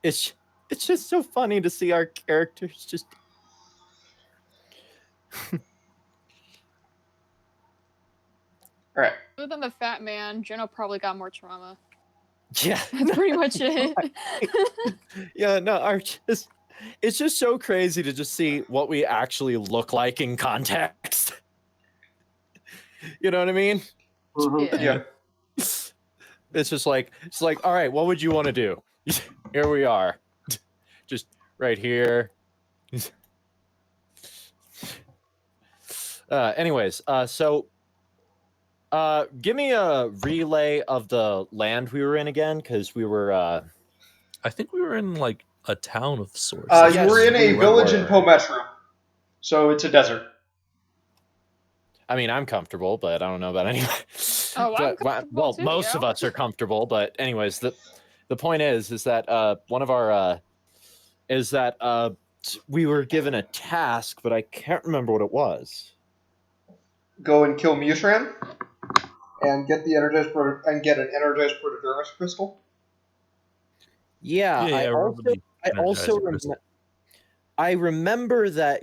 it's it's just so funny to see our characters just. All right. Other than the fat man, Juno probably got more trauma. Yeah, That's pretty much it. yeah. No, it's just so crazy to just see what we actually look like in context. You know what I mean? Yeah. It's just like all right, what would you want to do? Here we are, just right here. Anyways, so give me a relay of the land we were in again, because we were I think we were in like a town of sorts. You were in a village in Pometro, so it's a desert. I mean, I'm comfortable, but I don't know about anyone. Oh, I'm comfortable too, most of us are comfortable, but anyways, the point is that one of our is that we were given a task, but I can't remember what it was. Go and kill Mutran, and get the energized get an energized protodermis crystal. Yeah, I remember that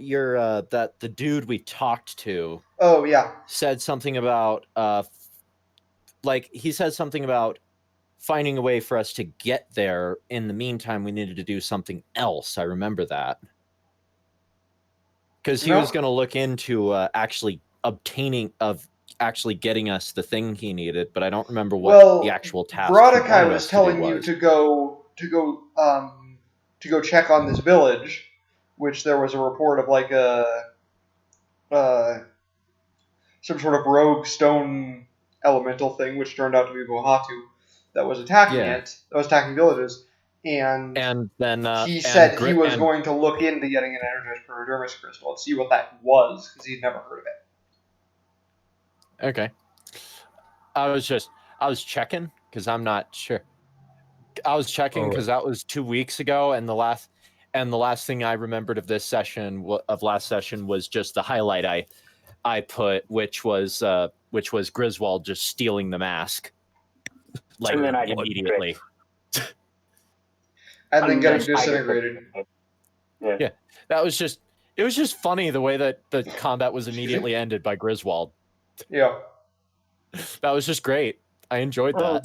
that the dude we talked to. Oh yeah. Said something about he said something about finding a way for us to get there. In the meantime, we needed to do something else. I remember that. Because he was going to look into actually getting us the thing he needed, but I don't remember what the actual task. Brodekai was telling you to go check on this village, which there was a report of like some sort of rogue stone elemental thing, which turned out to be Bohatu, that was attacking villages. And then he said he was going to look into getting an energized protodermis crystal and see what that was, because he'd never heard of it. Okay. I was checking because I'm not sure. I was checking because that was 2 weeks ago, and the last thing I remembered of last session was just the highlight I put, which was Griswold just stealing the mask, like immediately. And then getting disintegrated. Yeah, it was just funny the way that the combat was immediately ended by Griswold. Yeah. That was just great. I enjoyed that.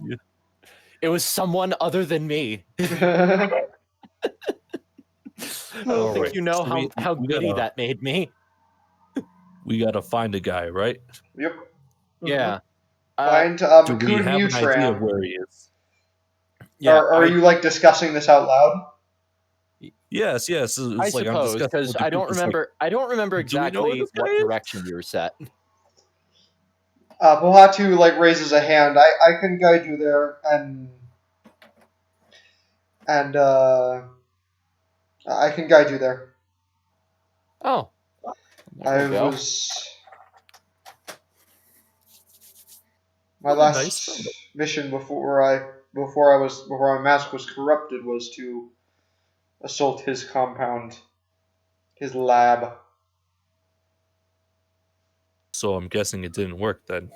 It was someone other than me. I don't think you know how giddy that made me. We gotta find a guy, right? Yep. Yeah. Find do we have an idea of where he is? Yeah. Are you like discussing this out loud? Yes. It's I suppose, because I don't remember. I don't remember exactly what direction you were set. Bohatu like raises a hand. I can guide you there, and I can guide you there. Oh. My last mission before my mask was corrupted was to assault his compound, his lab. So I'm guessing it didn't work then.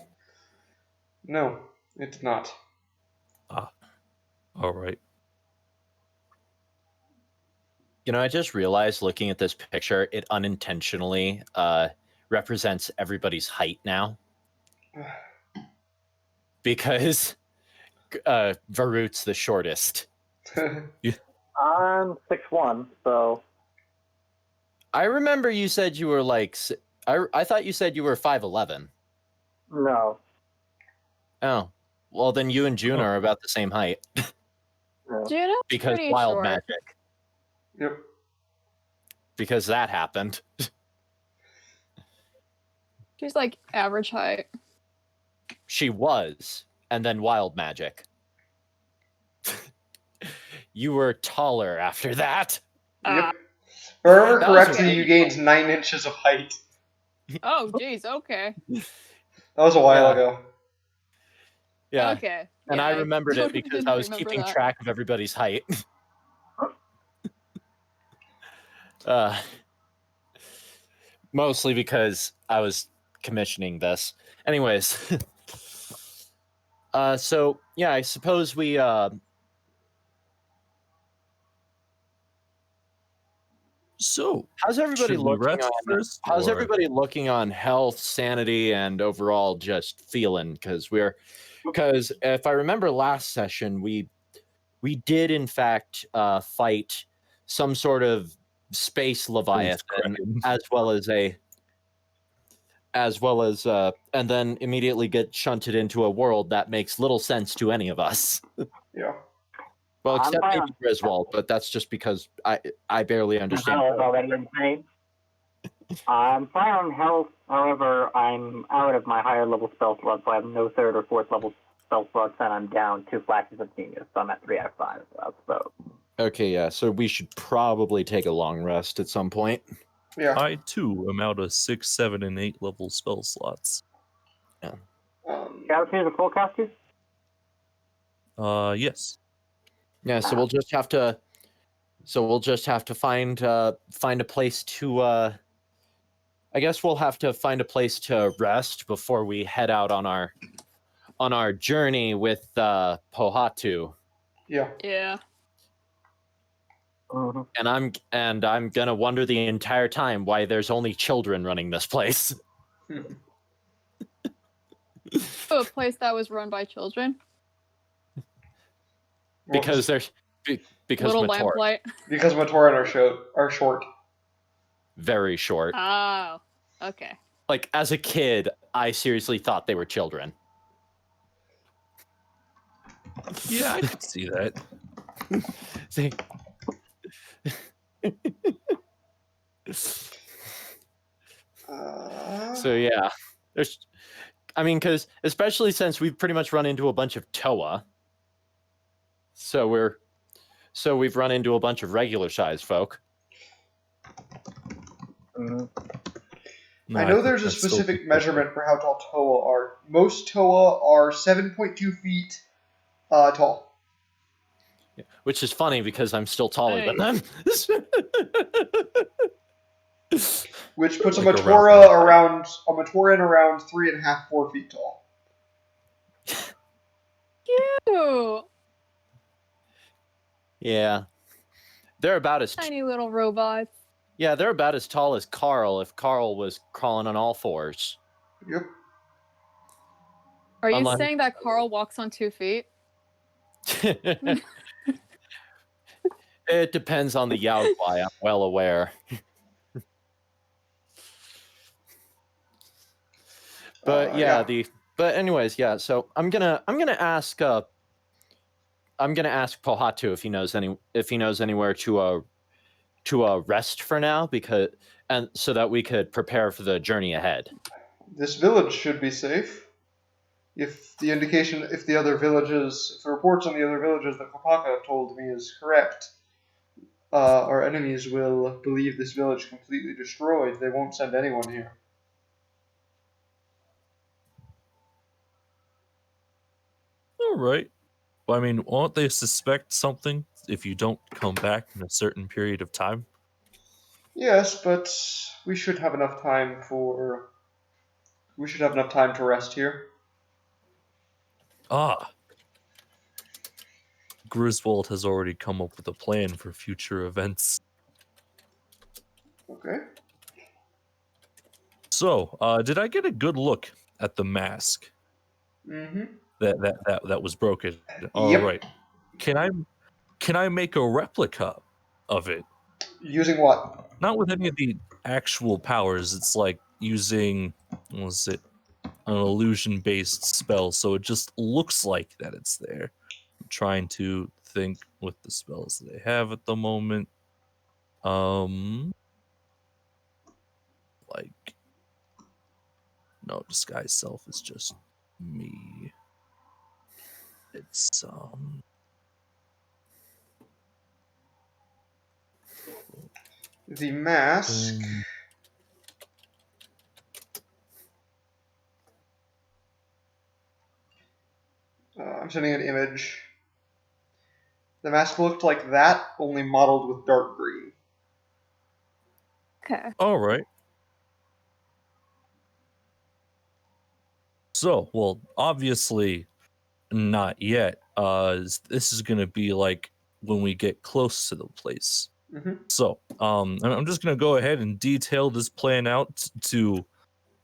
No, it did not. Ah, all right. You know, I just realized looking at this picture, it unintentionally represents everybody's height now. Because Varut's the shortest. I'm 6'1", so... I remember you said you were like... I thought you said you were 5'11". No. Oh. Well, then you and Juno are about the same height. Juno's because pretty wild short. magic. Yep. Because that happened. She's like average height. She was, and then wild magic. You were taller after that. Yep. If I remember correctly, you gained 9 inches of height. Oh, jeez, okay. That was a while ago. Yeah. Okay. And yeah, I remembered it because I was keeping track of everybody's height. Mostly because I was commissioning this. Anyways. So, yeah, I suppose we... So, how's everybody looking on? First, how's everybody looking on health, sanity, and overall just feeling? Because if I remember last session, we did in fact fight some sort of space leviathan, as well as and then immediately get shunted into a world that makes little sense to any of us. Yeah. Well, except maybe Griswold, but that's just because I barely understand. Already insane. I'm fine on health. However, I'm out of my higher level spell slots, so I have no 3rd or 4th level spell slots, and I'm down 2 flashes of genius, so I'm at 3 out of 5. So. Okay, yeah. So we should probably take a long rest at some point. Yeah. I too am out of 6, 7, and 8 level spell slots. Yeah. Got to the full costume? Yes. Yeah. So we'll just have to. find a place to. I guess we'll have to find a place to rest before we head out on our journey with Pohatu. Yeah. Yeah. Mm-hmm. And I'm gonna wonder the entire time why there's only children running this place. A place that was run by children. Because there's because Little Matoran. lamplight. Because Matoran are short. Very short. Oh, okay. Like as a kid, I seriously thought they were children. Yeah, I could see that. See. So yeah, because especially since we've pretty much run into a bunch of Toa, so we've run into a bunch of regular sized folk. I know there's a specific measurement for how tall Toa are. Most Toa are 7.2 feet tall. Yeah, which is funny because I'm still taller than them. Which puts a Matoran around 3.5, 4 feet tall. Cute. Yeah. They're about as tiny little robots. Yeah, they're about as tall as Carl if Carl was crawling on all fours. Yep. Are you saying that Carl walks on 2 feet? It depends on the Yaoguai, I'm well aware. But but anyways, yeah, so I'm gonna ask Pohatu if he knows anywhere to rest for now, so that we could prepare for the journey ahead. This village should be safe. If the reports on the other villages that Kopaka told me is correct, our enemies will believe this village completely destroyed. They won't send anyone here. All right. Well, I mean, won't they suspect something if you don't come back in a certain period of time? Yes, but we should have enough time to rest here. Griswold has already come up with a plan for future events. Okay. So, did I get a good look at the mask? Mm-hmm. That was broken. All Yep. right. Can I make a replica of it? Using what? Not with any of the actual powers. It's like using an illusion-based spell, so it just looks like that it's there. I'm trying to think with the spells that I have at the moment. No, disguise self is just me. It's the mask. I'm sending an image. The mask looked like that, only modeled with dark green. Okay. All right. So, well, obviously not yet. This is going to be like when we get close to the place. So, I'm just gonna go ahead and detail this plan out to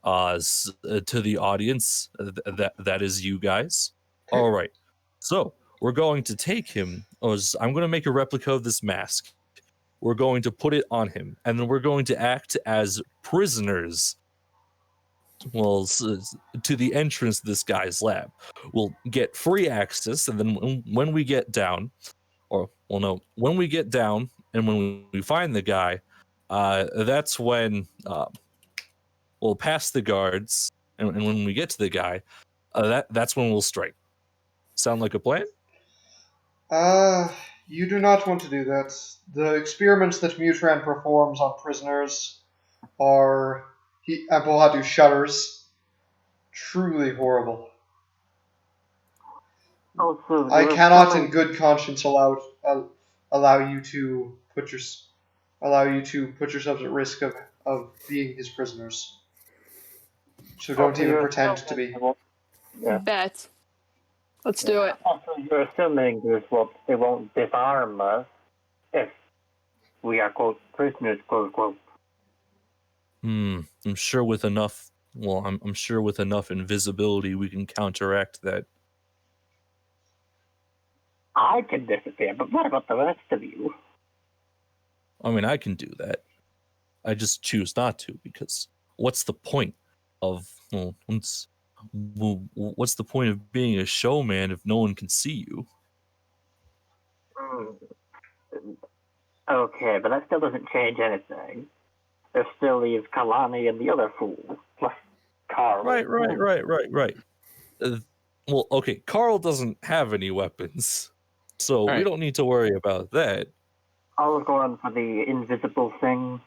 the audience. That is you guys. All right. So we're going to take him. I'm going to make a replica of this mask. We're going to put it on him, and then we're going to act as prisoners. Well, to the entrance to this guy's lab. We'll get free access, and then when we get down, when we get down and when we find the guy, that's when we'll pass the guards, and when we get to the guy, that's when we'll strike. Sound like a plan? You do not want to do that. The experiments that Mutran performs on prisoners are, and Bohatu shudders, truly horrible. Also, I cannot, in good conscience, allow you to put yourselves at risk of being his prisoners. So don't even pretend to be. Yeah. Bet. Let's do it. Also, you're assuming they won't disarm us if we are, quote, prisoners, quote, quote. I'm sure with enough. Well, I'm sure with enough invisibility, we can counteract that. I can disappear, but what about the rest of you? I mean, I can do that. I just choose not to, because what's the point of what's the point of being a showman if no one can see you? Okay, but that still doesn't change anything. There still leaves Kalani and the other fool, plus Carl. Right. Well, okay, Carl doesn't have any weapons, so we don't need to worry about that. I was going for the invisible thing.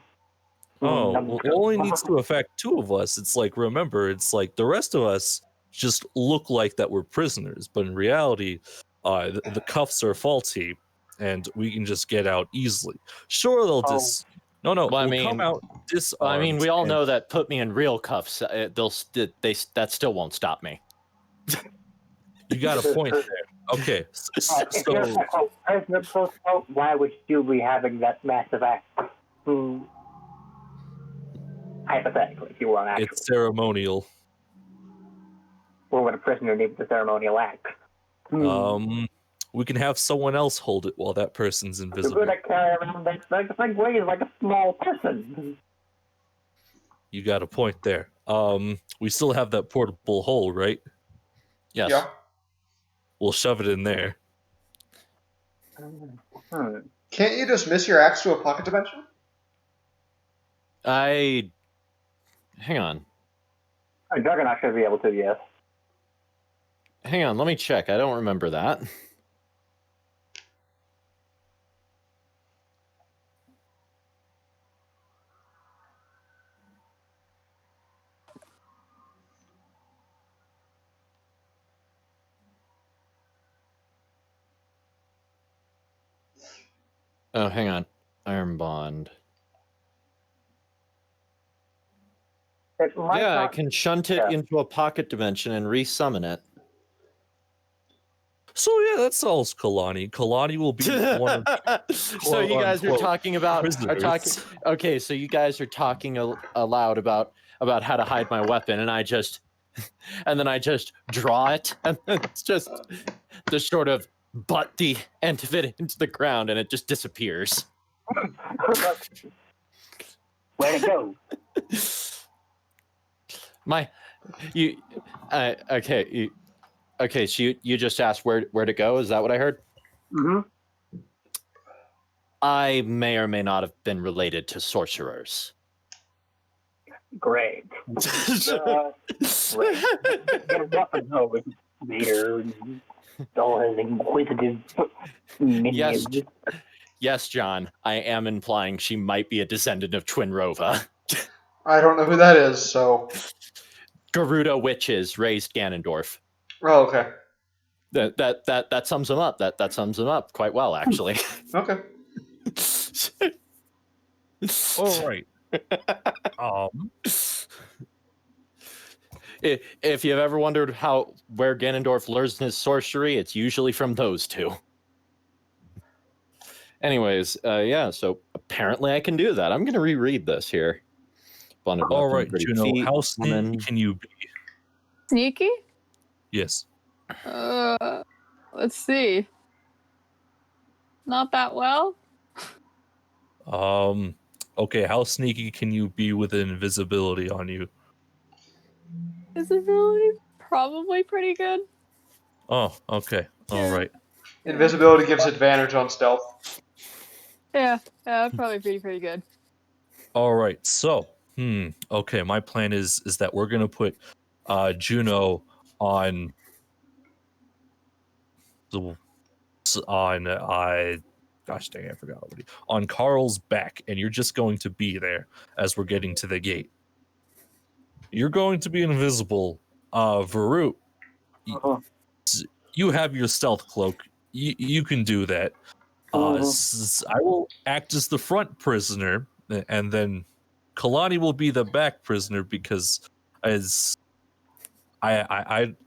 Oh, well, it only needs to affect two of us. It's like, remember, it's like the rest of us just look like that we're prisoners, but in reality, the cuffs are faulty, and we can just get out easily. Sure, they'll Well, come out disarmed. I mean, we all know that put me in real cuffs, that still won't stop me. You got a point there. Okay, if you're a prisoner, why would you be having that massive act? Hypothetically, if you were on actual. It's ceremonial. Or would a prisoner need the ceremonial act? We can have someone else hold it while that person's invisible. You're gonna carry around that thing weighs like a small person. You got a point there. We still have that portable hole, right? Yes. Yeah. We'll shove it in there. Can't you just miss your axe to a pocket dimension? Hang on. Juggernaut should be able to, yes. Hang on, let me check. I don't remember that. Oh, hang on. Iron Bond. I can shunt it into a pocket dimension and resummon it. So yeah, that solves Kalani. Kalani will be one of So you guys are talking about okay, so you guys are talking aloud about how to hide my weapon, and then I just draw it, and it's just sort of butt the end of it into the ground, and it just disappears. Where'd it go? Okay, so you just asked where to go, is that what I heard? Mm-hmm. I may or may not have been related to sorcerers. Great. Get a weapon over later. All his inquisitive minions. Yes, John, I am implying she might be a descendant of Twin Rova. I don't know who that is, so... Garuda witches raised Ganondorf. Oh, okay. That sums him up. That sums him up quite well, actually. Okay. All right. If you've ever wondered where Ganondorf learns his sorcery, it's usually from those two. Anyways, so apparently I can do that. I'm going to reread this here. All right, Juno, how sneaky can you be? Sneaky? Yes. Let's see. Not that well. Okay, how sneaky can you be with invisibility on you? Visibility? Probably pretty good. Oh, okay. All right. Invisibility gives advantage on stealth. Yeah, probably pretty good. All right. So, okay, my plan is that we're going to put Juno on the gosh dang, I forgot already. On Carl's back, and you're just going to be there as we're getting to the gate. You're going to be invisible. Varut, you have your stealth cloak. You can do that. I will act as the front prisoner, and then Kalani will be the back prisoner because as I'm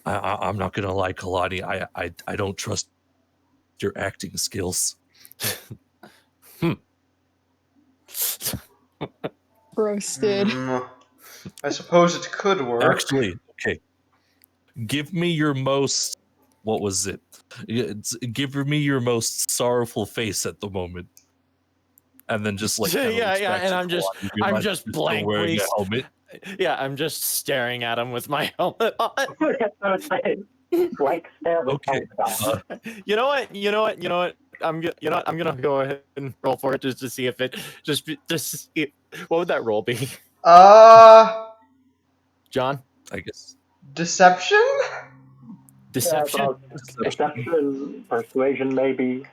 not gonna lie, Kalani, I don't trust your acting skills. Roasted. I suppose it could work. Actually, okay. Give me your most. What was it? Give me your most sorrowful face at the moment, and then just like and I'm just blankly. Yeah, I'm just staring at him with my helmet on. Blank stare with Okay. You know what? I'm gonna go ahead and roll for it just to see if it what would that roll be? John? I guess. Deception? Deception? Deception, persuasion, maybe.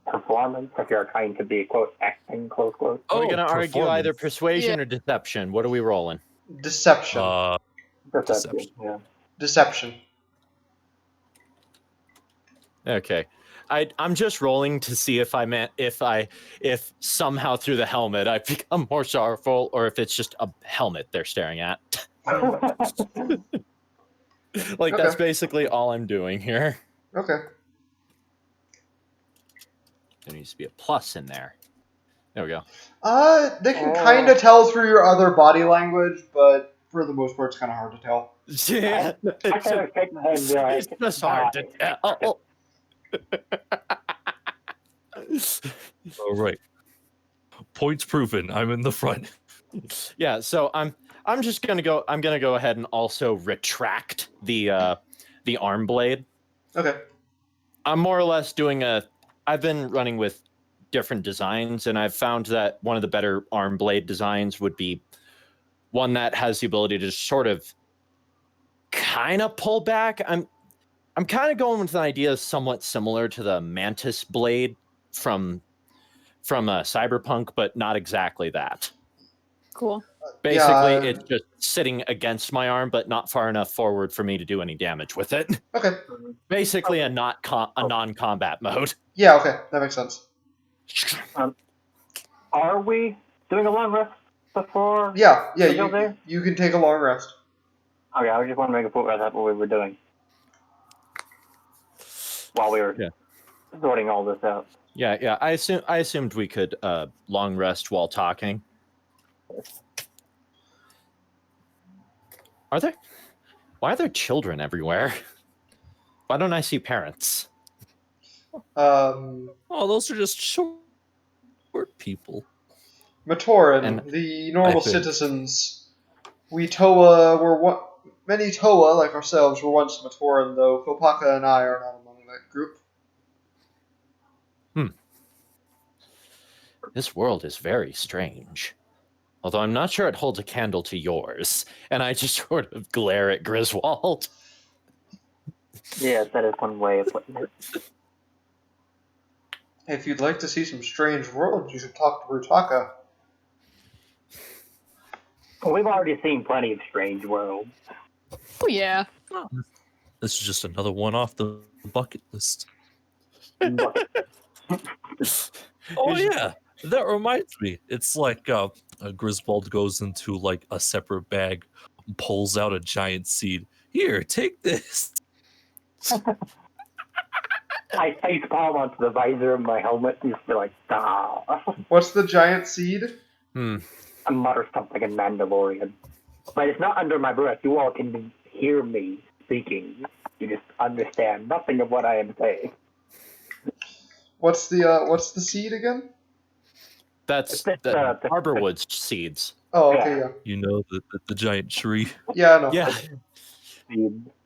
Performance, if you're trying to be, quote, acting, close quote. Are we going to argue either persuasion or deception? What are we rolling? Deception. Deception. Yeah. Deception. Okay. I'm just rolling to see if if somehow through the helmet I become more sorrowful, or if it's just a helmet they're staring at. That's basically all I'm doing here. Okay. There needs to be a plus in there. There we go. They can kind of tell through your other body language, but for the most part, it's kind of hard to tell. Yeah, it's just hard to tell. All right. Points proven. I'm in the front. Yeah, so I'm just gonna go. I'm gonna go ahead and also retract the arm blade. Okay. I'm more or less doing I've been running with different designs, and I've found that one of the better arm blade designs would be one that has the ability to sort of kind of pull back. I'm kind of going with an idea somewhat similar to the Mantis blade from Cyberpunk, but not exactly that. Cool. Basically, it's just sitting against my arm, but not far enough forward for me to do any damage with it. Okay. Basically, a non-combat mode. Yeah. Okay, that makes sense. Are we doing a long rest before? Yeah. You can take a long rest. Okay, I was just wondering if that's what we were doing while we were sorting all this out. Yeah. I assumed we could long rest while talking. Why are there children everywhere? Why don't I see parents? Oh, those are just short people. Matoran, the normal citizens. Many Toa, like ourselves, were once Matoran, though Kopaka and I are not among that group. This world is very strange. Although I'm not sure it holds a candle to yours. And I just sort of glare at Griswold. Yes, that is one way of putting it. If you'd like to see some strange worlds, you should talk to Rutaka. We've already seen plenty of strange worlds. Oh, yeah. This is just another one off the bucket list. Oh, yeah. That reminds me. It's like Griswold goes into like a separate bag, pulls out a giant seed. Here, take this. I face palm onto the visor of my helmet and just be like, ah. What's the giant seed? I mutter something in Mandalorian. But it's not under my breath. You all can hear me speaking. You just understand nothing of what I am saying. What's the seed again? That's the Arborwood seeds. Oh, okay, yeah. You know, the giant tree. Yeah, I know. Yeah.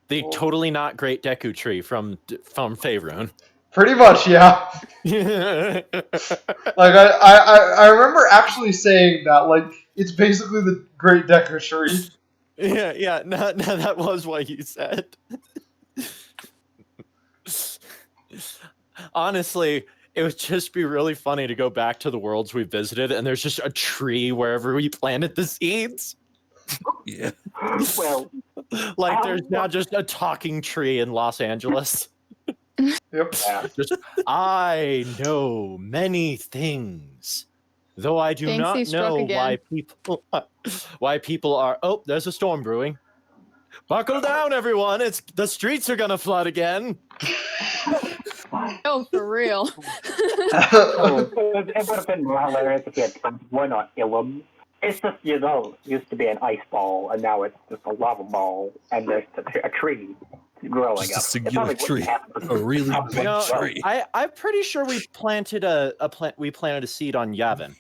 The totally not great Deku tree from Faerun. Pretty much, yeah. Like I remember actually saying that, like, it's basically the Great Deku tree. Yeah, no, that was what you said. Honestly, it would just be really funny to go back to the worlds we visited, and there's just a tree wherever we planted the seeds. Yeah. Well, like there's now just a talking tree in Los Angeles. Yep. Just, I know many things, though I do not know why people are. Oh, there's a storm brewing. Buckle down, everyone! The streets are gonna flood again. Oh, for real. It would have been more hilarious if it were not Ilum. It's just, used to be an ice ball, and now it's just a lava ball, and there's a tree growing just up. A singular tree. A really big tree. I'm pretty sure we planted we planted a seed on Yavin.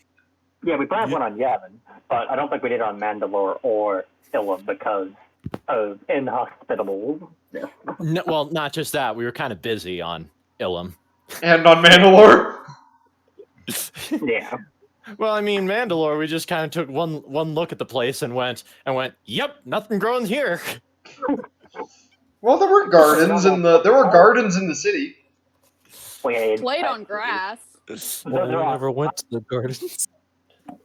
Yeah, we planted one on Yavin, but I don't think we did it on Mandalore or Ilum because of inhospitable. No, well, not just that. We were kind of busy on Ilum. And on Mandalore. Yeah. Well, I mean, Mandalore, we just kind of took one look at the place and went, yep, nothing growing here. Well, there were gardens in the city. Played on grass. Well, I never went to the gardens.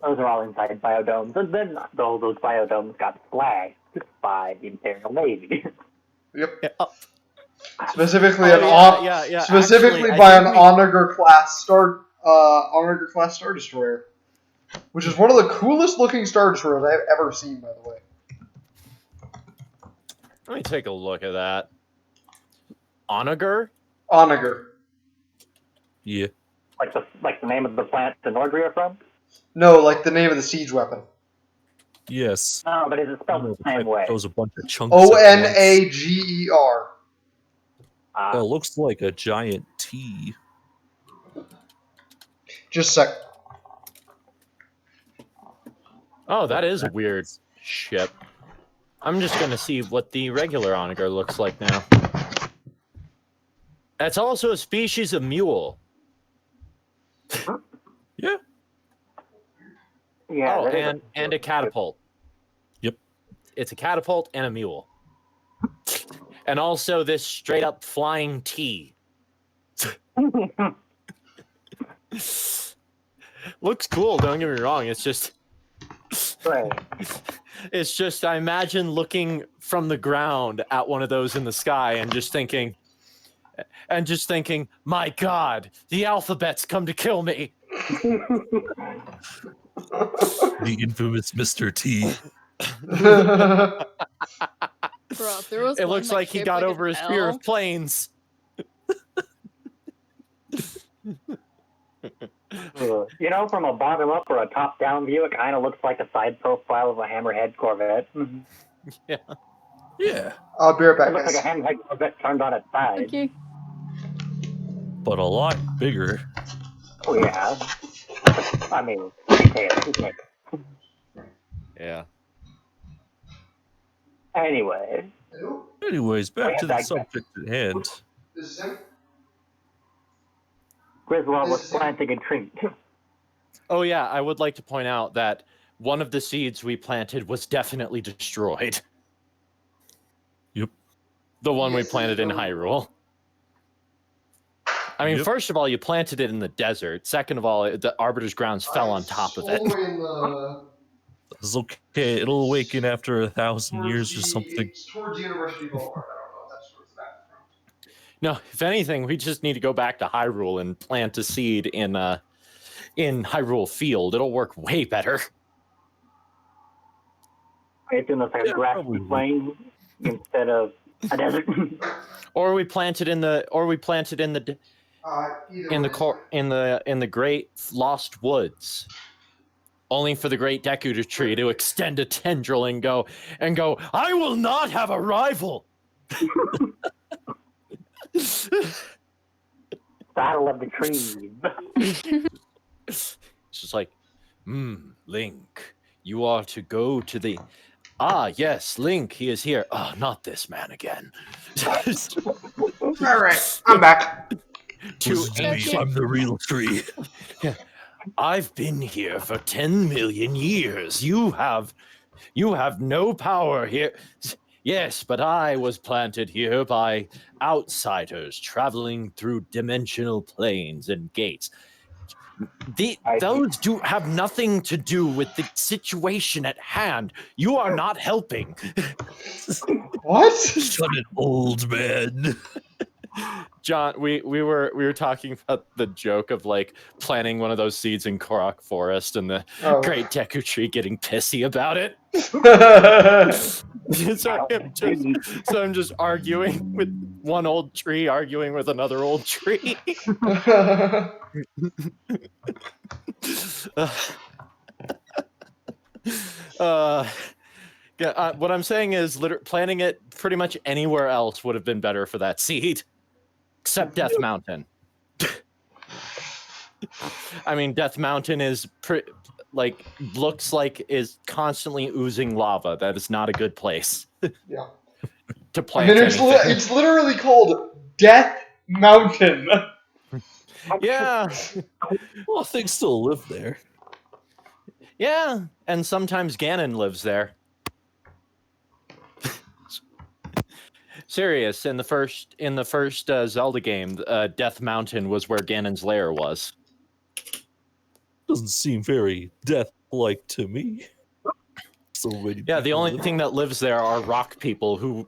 Those are all inside biodomes, and then all those biodomes got flagged by the Imperial Navy. Yep. Yeah. Specifically, Actually, by an Onager class Star Destroyer, which is one of the coolest looking Star Destroyers I have ever seen, by the way. Let me take a look at that. Onager? Onager. Yeah. Like the name of the planet the Nordri are from? No, like the name of the siege weapon. Yes. No, but is it spelled the same way? Throws a bunch of chunks. Onager. It looks like a giant T. Just a sec. Oh, that is a weird ship. I'm just going to see what the regular Onager looks like now. That's also a species of mule. Yeah. Yeah. Oh, and a catapult. Yep. It's a catapult and a mule. And also this straight up flying T. Looks cool, don't get me wrong. It's just... Right. It's just, I imagine looking from the ground at one of those in the sky and just thinking, my God, the alphabet's come to kill me. The infamous Mr. T. Bro, there was It looks like he got over his fear of planes. From a bottom up or a top down view, it kind of looks like a side profile of a Hammerhead Corvette. Yeah. Yeah. I'll be right back, It looks guys. like a Hammerhead Corvette turned on its side. Thank you. But a lot bigger. Oh, yeah. I mean, detail. Yeah. Anyways, back to the subject at hand. This is him? Griswold was planting a tree. Oh, yeah, I would like to point out that one of the seeds we planted was definitely destroyed. Yep. The one we planted in Hyrule. I mean, first of all, you planted it in the desert. Second of all, the Arbiter's Grounds fell on top of it. It's okay. It'll awaken after 1,000 years or something. It's towards the University Boulevard. I don't know if that's towards the back. No, if anything, we just need to go back to Hyrule and plant a seed in Hyrule Field. It'll work way better. It's in a grassy plain instead of A desert. Or we plant it in the great lost woods. Only for the great Deku tree to extend a tendril and go, I will not have a rival. Battle of the trees. It's just like, Link, you are to go to the... Ah, yes, Link, he is here. Ah, not this man again. All right, I'm back. I'm the real tree. Yeah. I've been here for 10 million years. You have no power here. Yes, but I was planted here by outsiders traveling through dimensional planes and gates. Those do have nothing to do with the situation at hand. You are not helping. What? Shut it, old man. John, we were talking about the joke of like planting one of those seeds in Korok Forest and the great Deku tree getting pissy about it. So I'm just arguing with one old tree, arguing with another old tree. What I'm saying is planting it pretty much anywhere else would have been better for that seed. Except Death Mountain. I mean, Death Mountain is looks like is constantly oozing lava. That is not a good place. Yeah. To plant. I mean, it's literally called Death Mountain. Yeah. Well, things still live there. Yeah, and sometimes Ganon lives there. Serious, in the first Zelda game, Death Mountain was where Ganon's lair was. Doesn't seem very death-like to me. So yeah, the only thing that lives there are rock people who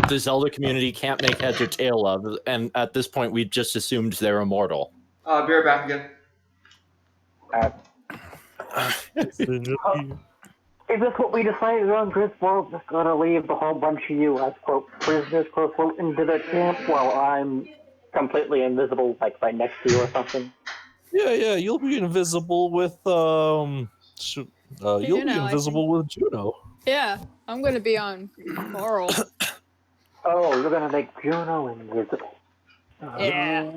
the Zelda community can't make heads or tail of, and at this point we've just assumed they're immortal. Be right back again. Is this what we decided on, Chris? Well, just gonna leave the whole bunch of you as, quote, prisoners, quote, quote, into the camp while I'm completely invisible, like right next to you or something? Yeah, you'll be invisible with, you'll be invisible with Juno. Yeah, I'm gonna be on Coral. Oh, you're gonna make Juno invisible. Yeah.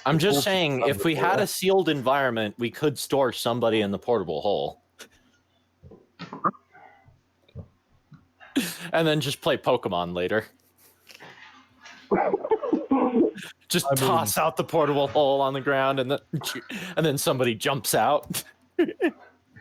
I'm just saying, if we had a sealed environment, we could store somebody in the portable hole. And then just play Pokemon later. Just toss out the portable hole on the ground, and then somebody jumps out.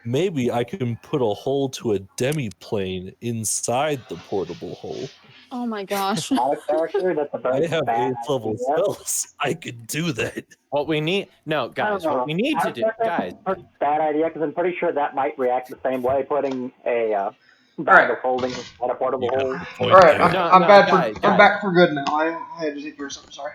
Maybe I can put a hole to a demi-plane inside the portable hole. Oh my gosh. I have 8th level spells. I could do that. What we need... No, guys, what we need to do... Guys. Bad idea, because I'm pretty sure that might react the same way, putting a bag of holding at a portable hole. Alright, I'm back for good now. I had to take care of something, sorry.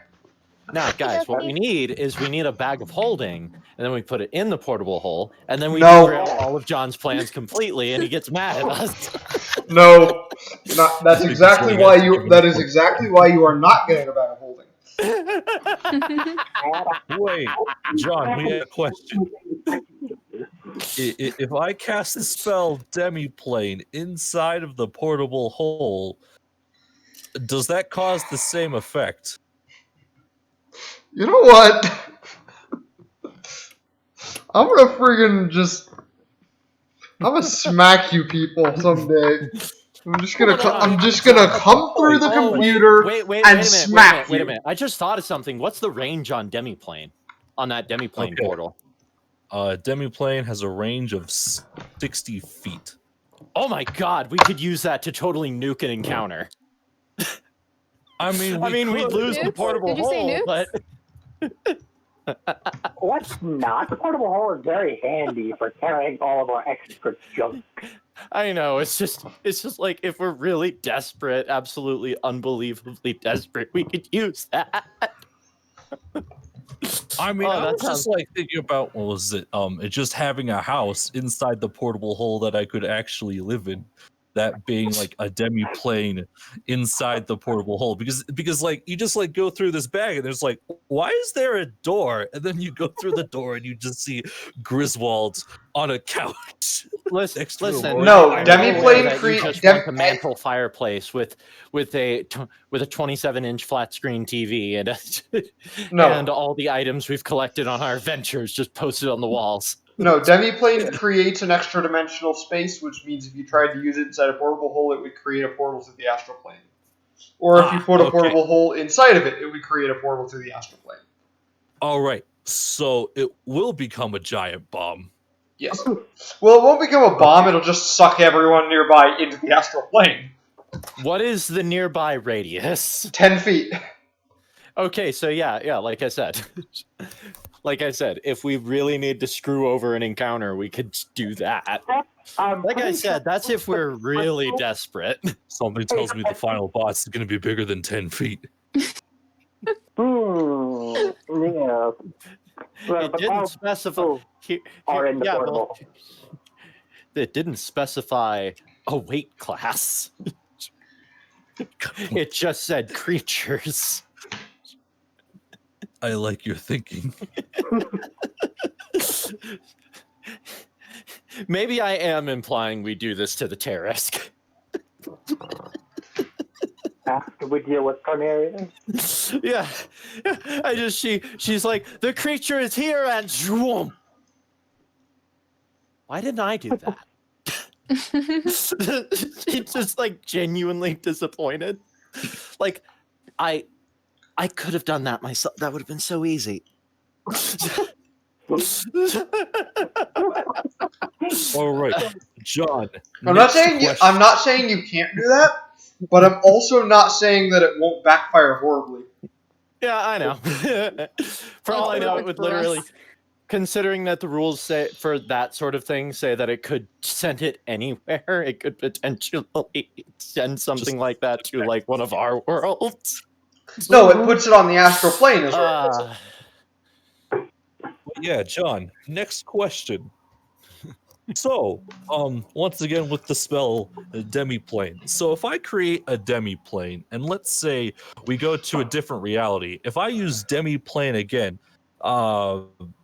No, guys, what we need is a bag of holding, and then we put it in the portable hole, and then we derail all of John's plans completely, and he gets mad at us. No, that's exactly why you. That is exactly why you are not getting a bag of holding. Wait, John, we have a question. If I cast the spell Demi-Plane inside of the portable hole, does that cause the same effect? You know what? I'm gonna friggin' I'm gonna smack you people someday. I'm just gonna come through the computer and smack you. Wait a minute. I just thought of something. What's the range on Demi-Plane? On that Demi-Plane portal? Demi-Plane has a range of 60 feet. Oh my god, we could use that to totally nuke an encounter. I mean, we'd lose the portable hole, but... What's not? The portable hole is very handy for carrying all of our extra junk. I know, it's just like, if we're really desperate, absolutely unbelievably desperate, we could use that. I mean, I was just like thinking about, it's just having a house inside the portable hole that I could actually live in. that being like a demi-plane inside the portable hole, because like you just like go through this bag and there's like, why is there a door? And then you go through the door and you just see Griswold on a couch. Listen, no, demi-plane you just want a mantle fireplace with a 27-inch flat screen TV and all the items we've collected on our adventures just posted on the walls. No, demi-plane creates an extra dimensional space, which means if you tried to use it inside a portable hole, it would create a portal to the astral plane. Or if you put a portable hole inside of it, it would create a portal to the astral plane. All right, so it will become a giant bomb. Yes. Well, it won't become a bomb, it'll just suck everyone nearby into the astral plane. What is the nearby radius? 10 feet. Okay, so yeah, like I said. Like I said, if we really need to screw over an encounter, we could do that. Like I said, that's if we're really desperate. Something tells me the final boss is going to be bigger than 10 feet. Yeah. It didn't specify. It didn't specify a weight class. It just said creatures. I like your thinking. Maybe I am implying we do this to the Terrask. After we deal with Cornelia? Yeah. She's like, the creature is here and zoom. Why didn't I do that? She's just like genuinely disappointed. Like, I could have done that myself. That would have been so easy. All right, John. I'm not saying you can't do that, but I'm also not saying that it won't backfire horribly. Yeah, I know. For all I know, it would literally, considering that the rules say for that sort of thing say that it could send it anywhere, it could potentially send something like that to like one of our worlds. No, it puts it on the astral plane as well. Yeah, John, next question. So, once again with the spell demi-plane. So if I create a demi-plane, and let's say we go to a different reality, if I use demi-plane again,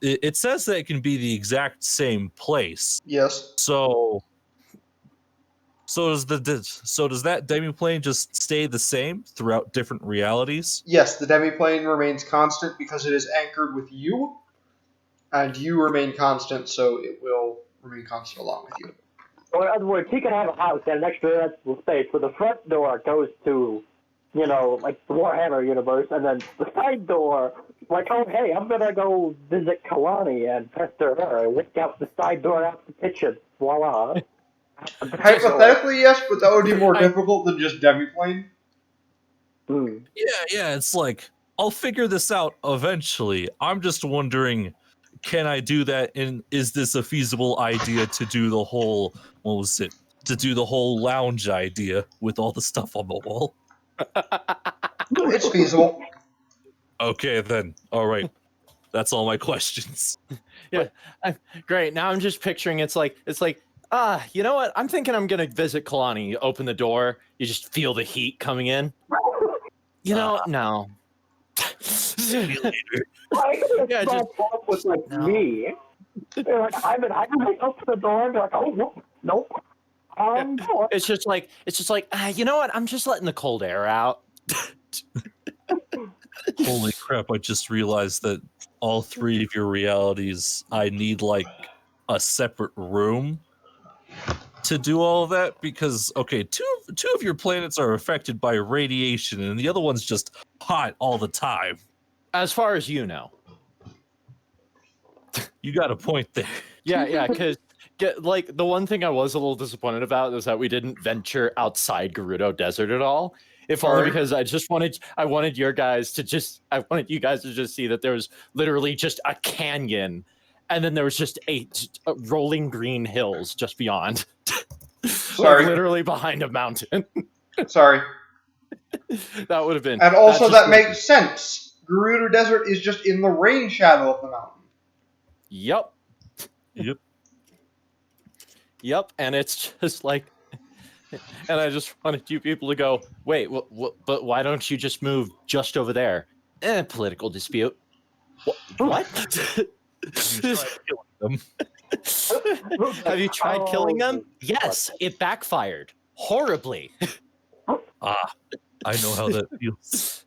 it says that it can be the exact same place. Yes. So does that demi-plane just stay the same throughout different realities? Yes, the demi-plane remains constant because it is anchored with you, and you remain constant, so it will remain constant along with you. Or in other words, he could have a house and an extra dimensional space where the front door goes to, like the Warhammer universe, and then the side door, like, oh, hey, I'm going to go visit Kalani and pester her and whisk out the side door out the kitchen. Voila. Hypothetically, yes, but that would be more difficult than just demi-plane. Yeah, it's like, I'll figure this out eventually. I'm just wondering, can I do that, and is this a feasible idea to do the whole, to do the whole lounge idea with all the stuff on the wall? It's feasible. Okay, then. All right. That's all my questions. Yeah, great. Now I'm just picturing it's like, you know what? I'm thinking I'm going to visit Kalani. You open the door, you just feel the heat coming in. No. Yeah, just with like me. They're like, I open the door and they're like, oh, nope. It's just like, you know what? I'm just letting the cold air out. Holy crap, I just realized that all three of your realities, I need like a separate room to do all of that, because two of your planets are affected by radiation and the other one's just hot all the time. As far as you know. You got a point there. Yeah, because like the one thing I was a little disappointed about was that we didn't venture outside Gerudo Desert at all. If only because I wanted you guys to just see that there was literally just a canyon, and then there was just a rolling green hills just beyond. Sorry. Like literally behind a mountain. Sorry. That would have been. And also that makes sense. Gerudo Desert is just in the rain shadow of the mountain. Yep. And it's just like, And I just wanted you people to go, wait, but why don't you just move just over there? Political dispute. What? Have you tried killing them? Yes, it backfired horribly. I know how that feels.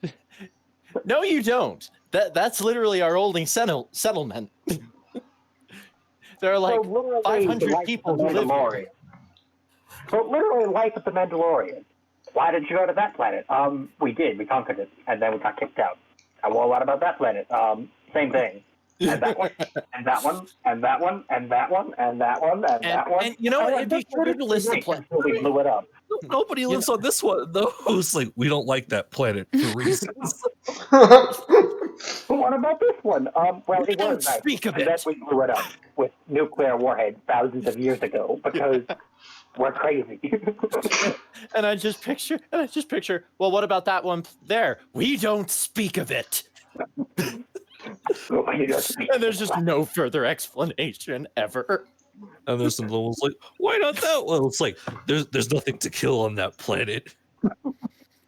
No, you don't. That's literally our only settlement. There are like 500 people who live here. So literally life at the Mandalorian. Why did you go to that planet? We did. We conquered it, and then we got kicked out. Well, what about that planet? Same thing. And that one, and that one, and that one, and that one, and that one, and that one. And you know what? It'd be shorter to list the planet. We blew it up. Nobody lives on this one, though. It's like, we don't like that planet for reasons. What about this one? Well, it was nice. Speak of and it. then we blew it up with nuclear warheads thousands of years ago because we're crazy. And I just picture, well, what about that one there? We don't speak of it. And there's just no further explanation ever. And there's some levels like, why not that one? It's like, there's nothing to kill on that planet.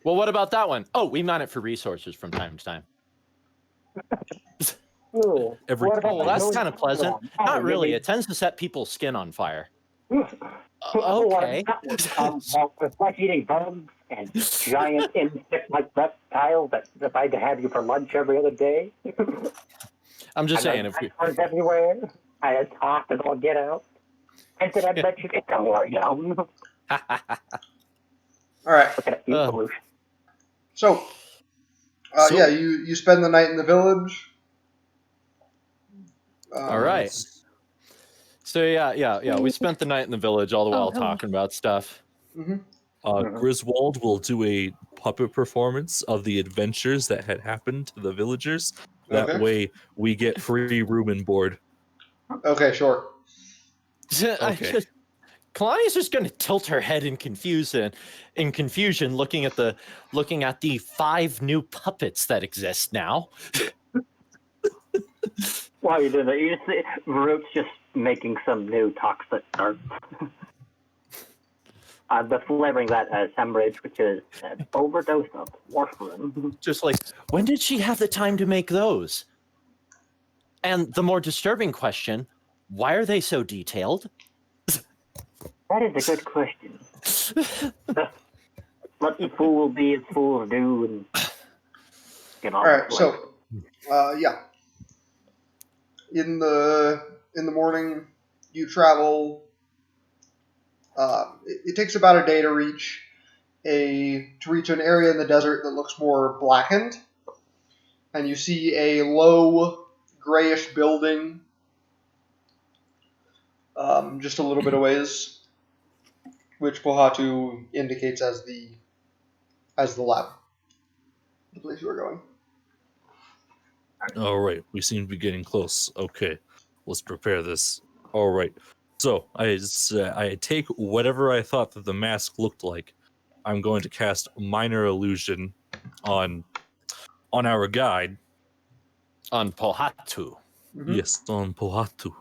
Well, what about that one? Oh, we mine it for resources from time to time. Well, that's kind of pleasant. Not really. It tends to set people's skin on fire. Okay. With flesh-eating bugs and giant insect-like reptiles that decide to have you for lunch every other day. I'm just saying, if we everywhere, I had talked and all get out. And then I bet you get to worry down. All right. So, yeah, you spend the night in the village. All right. So yeah. We spent the night in the village all the while talking about stuff. Mm-hmm. Griswold will do a puppet performance of the adventures that had happened to the villagers. That way, we get free room and board. Okay, sure. Okay. Kalani's just going to tilt her head in confusion, looking at the 5 new puppets that exist now. While you do that, you just see Root's just making some new toxic art. The flavoring that as hemorrhage, which is an overdose of warfarin. Just like, when did she have the time to make those? And the more disturbing question, why are they so detailed? That is a good question. Let the fool be as fools do, and get on. All right, so yeah, in the morning you travel. It takes about a day to reach an area in the desert that looks more blackened, and you see a low grayish building just a little bit of ways, which Pohatu indicates as the lab, the place you are going. All right, we seem to be getting close. Okay, let's prepare this. All right, so I take whatever I thought that the mask looked like. I'm going to cast minor illusion on our guide. On Pohatu. Mm-hmm. Yes, on Pohatu.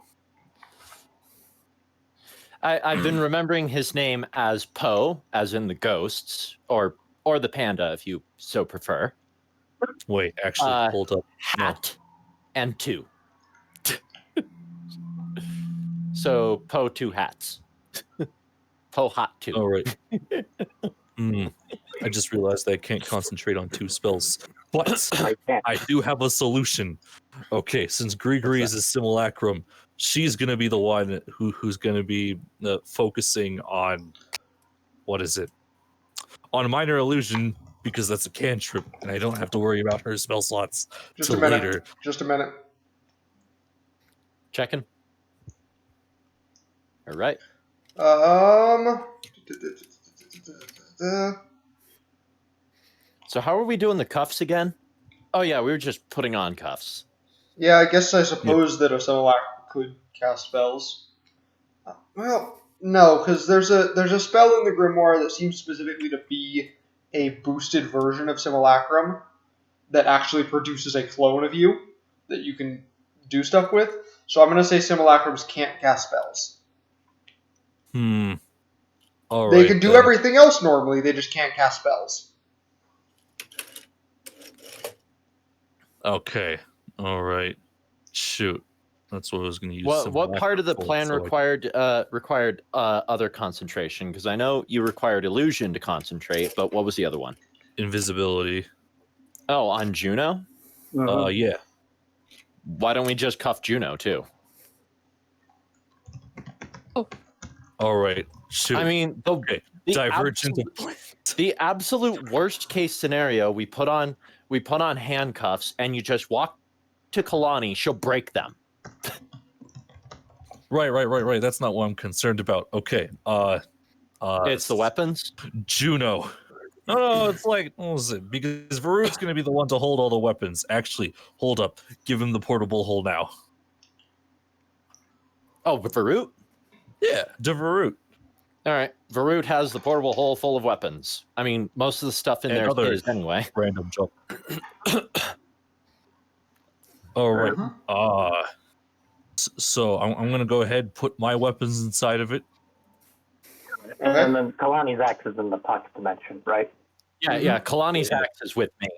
I've been remembering his name as Po, as in the ghosts, or the panda, if you so prefer. Wait, actually, hold up. Hat and 2. So Po 2 hats. Po Hat 2. All right. I just realized I can't concentrate on 2 spells, but I do have a solution. Okay, since Grigri is a simulacrum, she's gonna be the one who's gonna be focusing on on minor illusion, because that's a cantrip, and I don't have to worry about her spell slots till later. Just a minute. Checking. All right. So how are we doing the cuffs again? Oh yeah, we were just putting on cuffs. Yeah, I suppose that a simulacrum could cast spells. Well, no, because there's a spell in the grimoire that seems specifically to be a boosted version of simulacrum that actually produces a clone of you that you can do stuff with. So I'm going to say simulacrums can't cast spells. They can do everything else normally, they just can't cast spells. Okay. All right. Shoot. That's what I was going to use. What part of the plan required other concentration? Because I know you required illusion to concentrate, but what was the other one? Invisibility. Oh, on Juno? Yeah. Why don't we just cuff Juno too? Oh. All right. Shoot. I mean, Divergent. The absolute worst case scenario, we put on handcuffs, and you just walk to Kalani. She'll break them. Right. That's not what I'm concerned about. Okay. It's the weapons. Juno. No, it's like, what was it? Because Varut's going to be the one to hold all the weapons. Actually, hold up. Give him the portable hole now. Oh, Varut? Yeah, to Varut. All right. Varut has the portable hole full of weapons. I mean, most of the stuff in there is anyway. Random jump. All right. So I'm going to go ahead and put my weapons inside of it. Okay. And then Kalani's axe is in the pocket dimension, right? Yeah. Kalani's axe is with me.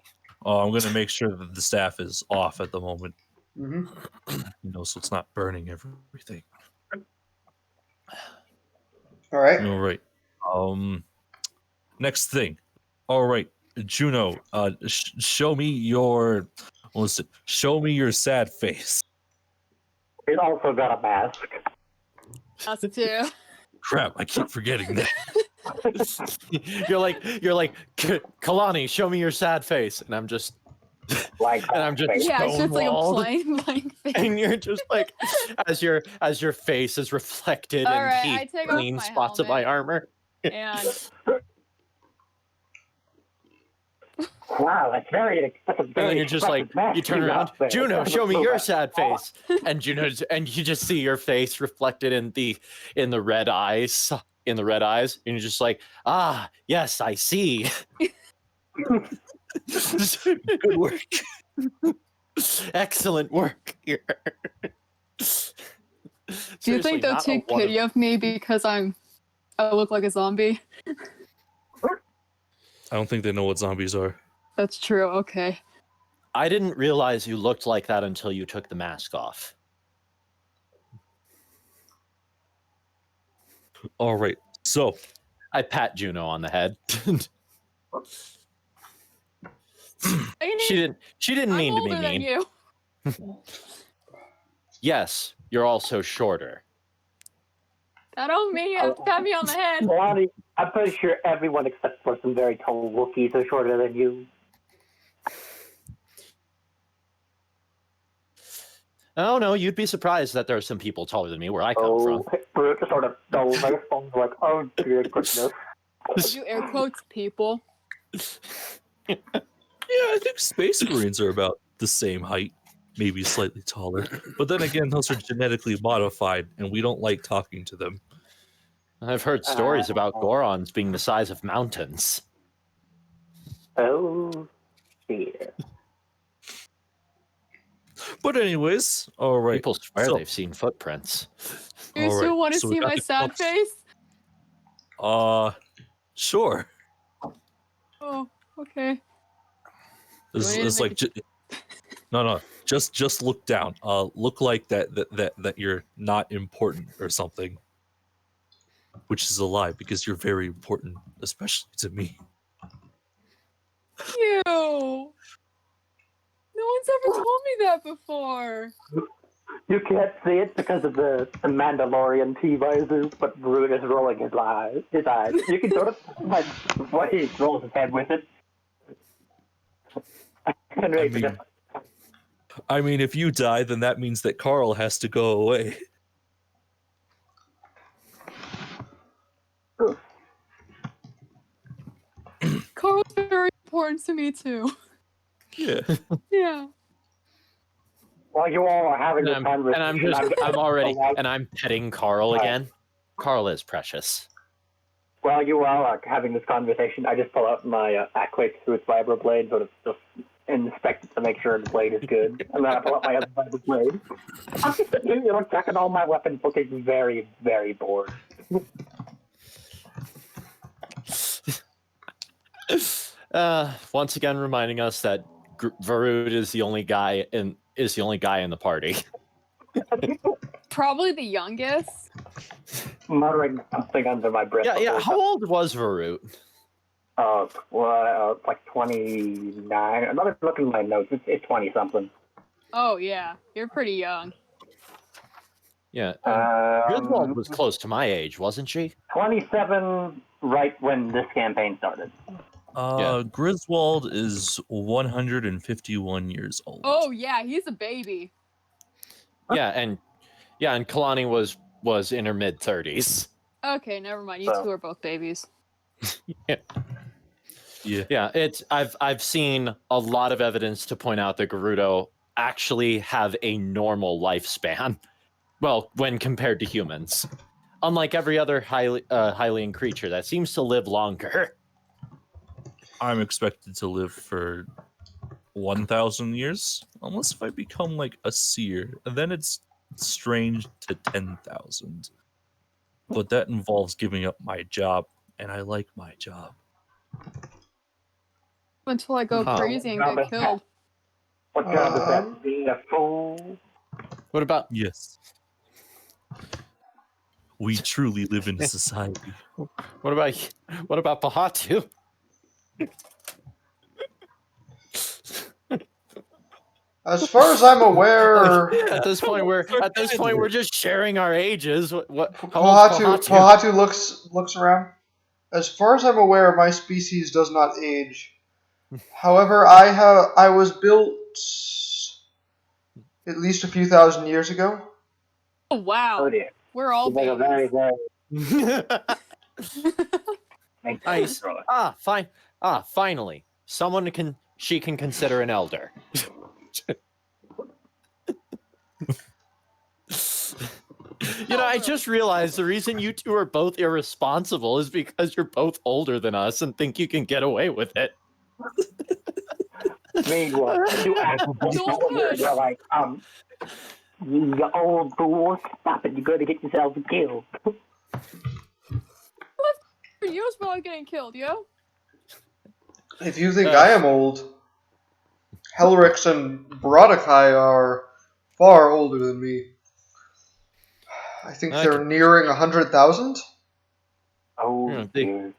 I'm going to make sure that the staff is off at the moment. Mm-hmm. So it's not burning everything. All right. All right. Next thing. All right, Juno. Show me your. Listen. Show me your sad face. It also got a mask. Us too. Crap! I keep forgetting that. You're like, Kalani, show me your sad face, and I'm just. Like, and I'm just Yeah, it's just like a plain blank face. And you're just like, as your face is reflected All in right, the I take clean off my spots of my helmet. armor. And wow, that's very. That's a very And then you're just like, expressive mask you turn you around, got there. Juno, show me So your that's sad face. And you just see your face reflected in the red eyes, and you're just like, ah, yes, I see. Good work. Excellent work here. do you think they'll take pity of me because I look like a zombie? I don't think they know what zombies are. That's true. Okay. I didn't realize you looked like that until you took the mask off. All right. So I pat Juno on the head. She didn't mean to be older than mean. you. Yes, you're also shorter. That don't mean you have to pat me on the head. Kalani, I'm pretty sure everyone except for some very tall Wookiees are shorter than you. Oh no, you'd be surprised that there are some people taller than me where I come from. Brute just sort of doubles their thumbs like, oh dear goodness. You air quotes, people. yeah, I think Space Marines are about the same height, maybe slightly taller. But then again, those are genetically modified, and we don't like talking to them. I've heard stories about Gorons being the size of mountains. Oh dear. But anyways, all right. People swear they've seen footprints. You still want to see my sad face? Sure. Oh, okay. It's like, no. Just look down. Look like that you're not important or something. Which is a lie because you're very important, especially to me. Ew. No one's ever told me that before. You can't see it because of the Mandalorian T-visor, but Brute is rolling his eyes. You can sort of like what he rolls his head with it. I mean, if you die, then that means that Carl has to go away. Carl's very important to me too. Yeah. Yeah. While you all are having this conversation, I'm petting Carl again. Carl is precious. While you all are having this conversation, I just pull out my Aquake through its vibroblade, sort of just inspect it to make sure the blade is good, and then I pull out my other vibroblade. I'm just checking all my weapons, looking very, very bored. Once again, reminding us that Varud is the only guy in the party. Probably the youngest. Muttering something under my breath. Yeah. How old was Varut? Like 29. I'm not looking at my notes. It's 20 something. Oh yeah, you're pretty young. Yeah. Griswold was close to my age, wasn't she? 27, right when this campaign started. Griswold is 151 years old. Oh yeah, he's a baby. Yeah, and Kalani was in her mid-30s. Okay, never mind. You two are both babies. Yeah. I've seen a lot of evidence to point out that Gerudo actually have a normal lifespan. Well, when compared to humans, unlike every other Hylian creature that seems to live longer. I'm expected to live for 1,000 years, unless if I become like a seer, and then it's strange to 10,000. But that involves giving up my job, and I like my job. Until I go crazy and get killed. What job is that? Being a fool? What about... Yes. We truly live in a society. What about Pahatu? As far as I'm aware, at this point we're just sharing our ages. Pahatu looks around. As far as I'm aware, my species does not age. However, I was built at least a few thousand years ago. Oh wow! Oh dear. We're all babies. Very, very. Nice. Fine. Finally, someone she can consider an elder. I just realized the reason you two are both irresponsible is because you're both older than us and think you can get away with it. Meanwhile, you're like, you old fool, stop it, you're going to get yourself killed. For years while I'm getting killed, yo. If you think I am old, Helrix and Brodakai are far older than me. I think they're nearing 100,000. Oh, dear.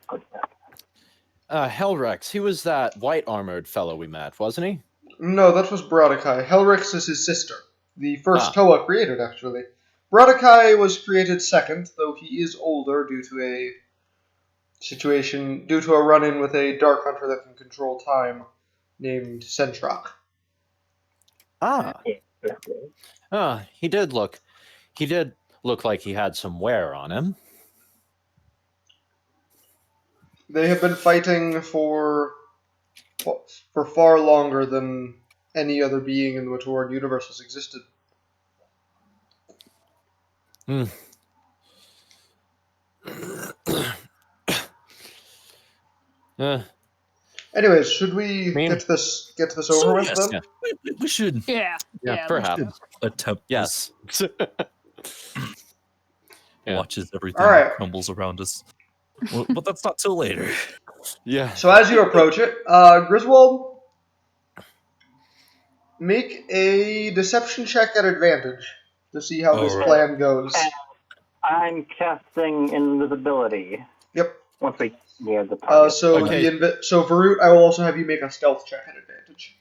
Helrex, he was that white-armored fellow we met, wasn't he? No, that was Brodakai. Helrix is his sister. The first Toa created, actually. Brodakai was created second, though he is older due to a run-in with a Dark Hunter that can control time, named Centrock. He did look like he had some wear on him. They have been fighting for far longer than any other being in the Matoran universe has existed. Anyways, should we get this over with then? Yeah. We should. Yeah, perhaps attempt. Yes. Watches everything crumbles around us. But that's not till later. Yeah. So as you approach it, Griswold, make a deception check at advantage to see how this plan goes. I'm casting invisibility. Yep. Once we near the target. So Varut, I will also have you make a stealth check at advantage.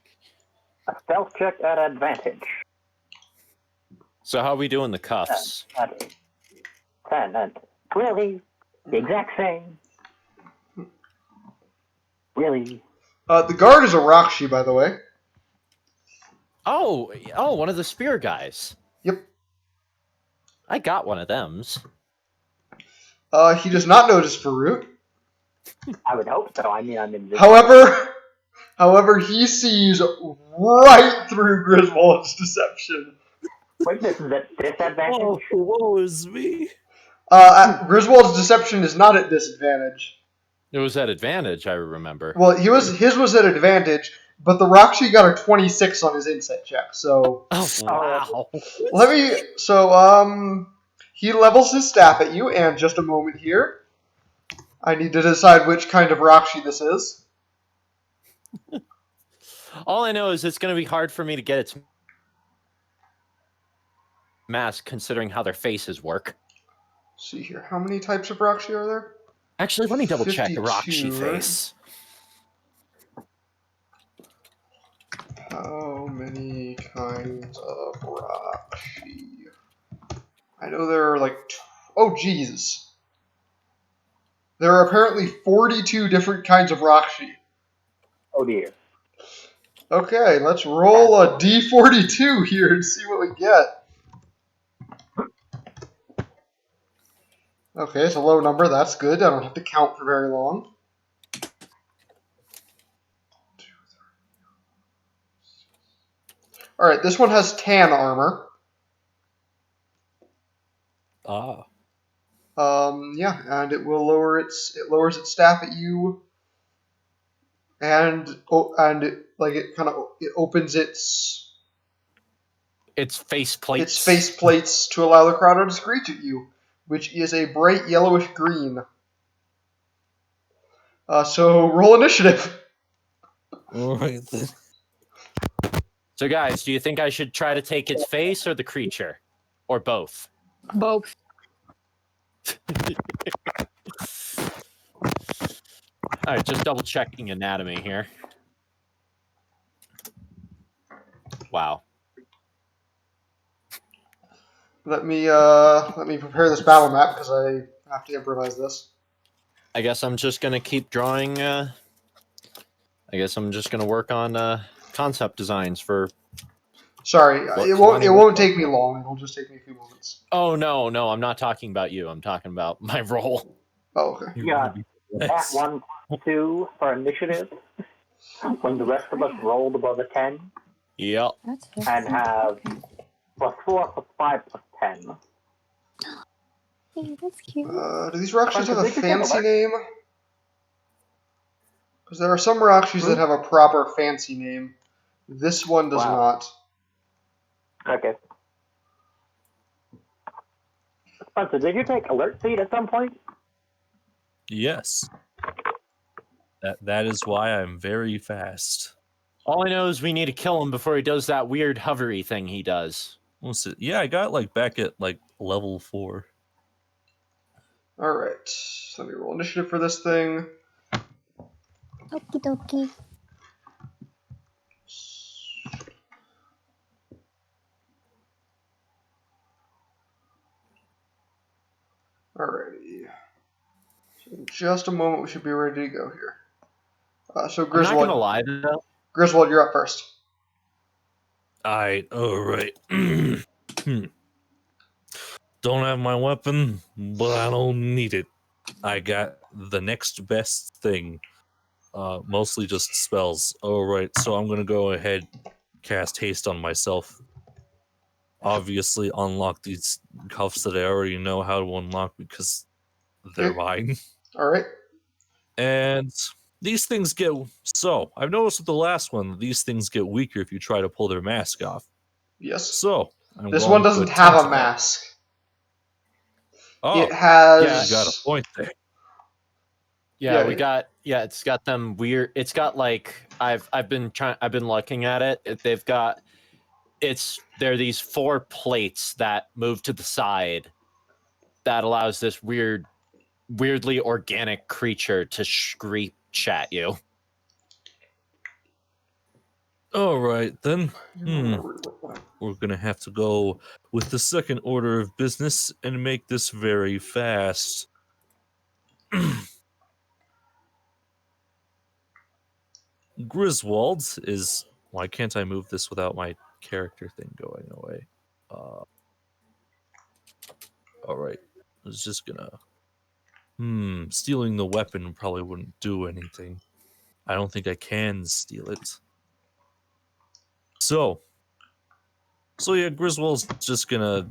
A stealth check at advantage. So how are we doing the cuffs? 10. Really? The exact same. Really? The guard is a Rakshi, by the way. Oh, one of the spear guys. Yep. I got one of thems. He does not notice Varut. I would hope so. I mean, I'm invisible. However, he sees right through Griswold's deception. Wait, this is at disadvantage? Oh, woe is me. Griswold's deception is not at disadvantage. It was at advantage, I remember. Well, his was at advantage, but the Rakshi got a 26 on his insight check, so... Oh, wow. He levels his staff at you, and just a moment here. I need to decide which kind of Rakshi this is. All I know is it's going to be hard for me to get its mask, considering how their faces work. Let's see here. How many types of Rakshi are there? Actually, let me double check the 52, Rakshi right? face. How many kinds of Rakshi? I know there are like... Oh, Jesus. There are apparently 42 different kinds of Rakshi. Oh dear. Okay, let's roll a D42 here and see what we get. Okay, it's a low number. That's good. I don't have to count for very long. Alright, this one has tan armor. Ah. Yeah, and it will lowers its staff at you, and it opens its face plates. Its face plates to allow the crowd to screech at you, which is a bright yellowish green. So roll initiative. All right then. So, guys, do you think I should try to take its face or the creature, or both? Both. All right, just double checking anatomy here. Wow. Let me prepare this battle map because I have to improvise this. I guess I'm just gonna keep drawing. I guess I'm just gonna work on concept designs for. Sorry, it won't take me long. It'll just take me a few moments. Oh no, I'm not talking about you. I'm talking about my role. Oh, okay. Yeah, at 1, 2 for initiative. When the rest of us rolled above a 10. Yep. And have +4, +5, +10. Hey, that's cute. Do these Rakshis have a fancy name? Because there are some Rakshis that have a proper fancy name. This one does not. Okay. Spencer, did you take alert feed at some point? Yes. That is why I'm very fast. All I know is we need to kill him before he does that weird hovery thing he does. Yeah, I got back at level 4. Alright. Let me roll initiative for this thing. Okie dokie. Alrighty. So in just a moment, we should be ready to go here. So I'm Griswold, not gonna lie though. Griswold, you're up first. Alright. Don't have my weapon, but I don't need it. I got the next best thing. Mostly just spells. Alright, so I'm gonna go ahead, cast haste on myself. Obviously unlock these cuffs that I already know how to unlock because they're mine. Alright. And these things get... So, I've noticed with the last one, these things get weaker if you try to pull their mask off. Yes. So, this one doesn't have a mask. Oh, it has... Yeah, you got a point there. Yeah, it's got them weird. It's got I've been looking at it. There are these 4 plates that move to the side that allows this weirdly organic creature to screech at you. All right, then. We're going to have to go with the second order of business and make this very fast. Griswold is... Why can't I move this without my character thing going away? All right. I was just gonna... Stealing the weapon probably wouldn't do anything. I don't think I can steal it. So yeah, Griswold's just gonna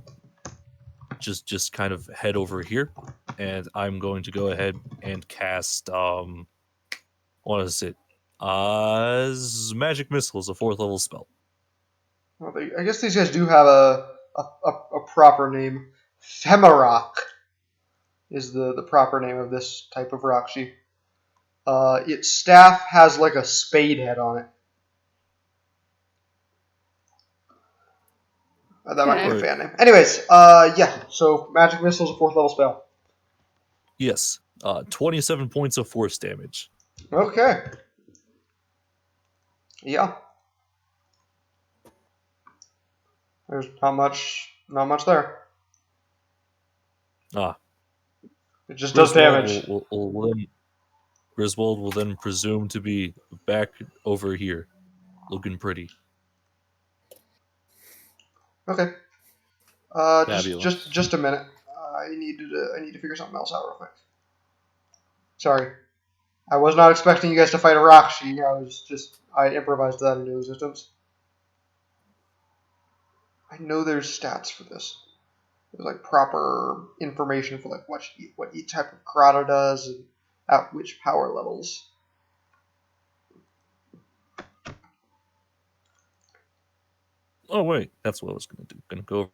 just kind of head over here, and I'm going to go ahead and cast what is it? Magic Missile is a 4th level spell. Well, I guess these guys do have a proper name. Femarok is the proper name of this type of Rakshi. Its staff has like a spade head on it. That might be a fan name. Anyways, yeah. So magic missile is a 4th level spell. Yes. 27 points of force damage. Okay. Yeah. There's not much there. It just does damage. Griswold will then presume to be back over here, looking pretty. Okay. Just a minute. I need to figure something else out real quick. Sorry. I was not expecting you guys to fight a Rakshi. I improvised that into existence. I know there's stats for this. There's like proper information for like what each type of grotto does and at which power levels. Oh wait, that's what I was gonna do. Gonna go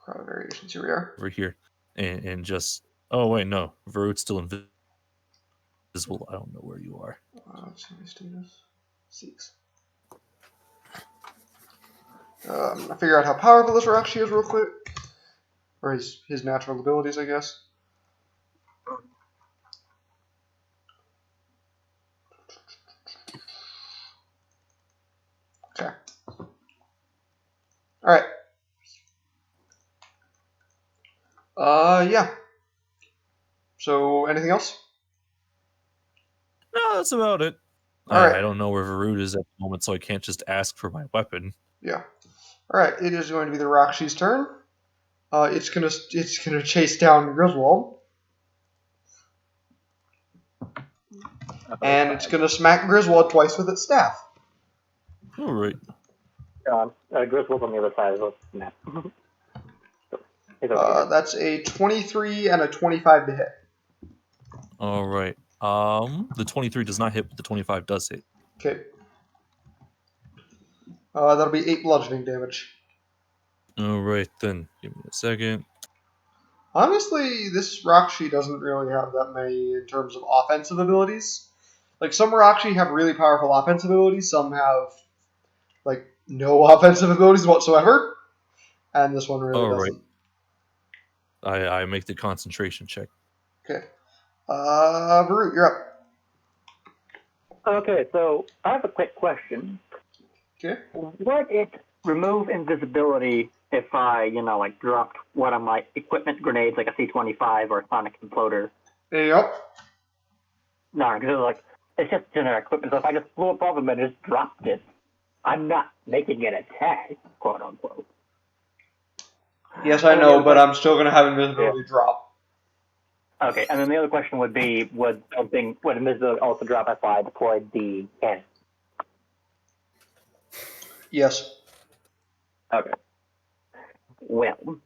Grotto variations. Here we are. over here and just. Oh wait, no, Varut's still invisible. I don't know where you are. Status 6. I'm gonna figure out how powerful this Rakshi is real quick, or his natural abilities, I guess. Okay. All right. Yeah. So, anything else? No, that's about it. I don't know where Varut is at the moment, so I can't just ask for my weapon. Yeah. All right. It is going to be the Rakshi's turn. It's gonna chase down Griswold, and it's gonna smack Griswold twice with its staff. All right. Griswold's on the other side of the map. That's a 23 and a 25 to hit. All right. The 23 does not hit, but the 25 does hit. Okay. That'll be 8 bludgeoning damage. All right, then. Give me a second. Honestly, this Rakshi doesn't really have that many in terms of offensive abilities. Like, some Rakshi have really powerful offensive abilities, some have, like, no offensive abilities whatsoever. And this one really doesn't. Right. I make the concentration check. Okay. Varut, you're up. Okay, so I have a quick question. Okay. What if remove invisibility if I, dropped one of my equipment grenades, like a C-25 or a sonic imploder? Yep. No, because it's just generic equipment. So if I just flew above them and just dropped it, I'm not making an attack, quote unquote. Yes, I know, but I'm still going to have invisibility drop. Okay, and then the other question would be, would invisibility also drop if I deployed the cannon? Yes. Okay. Well.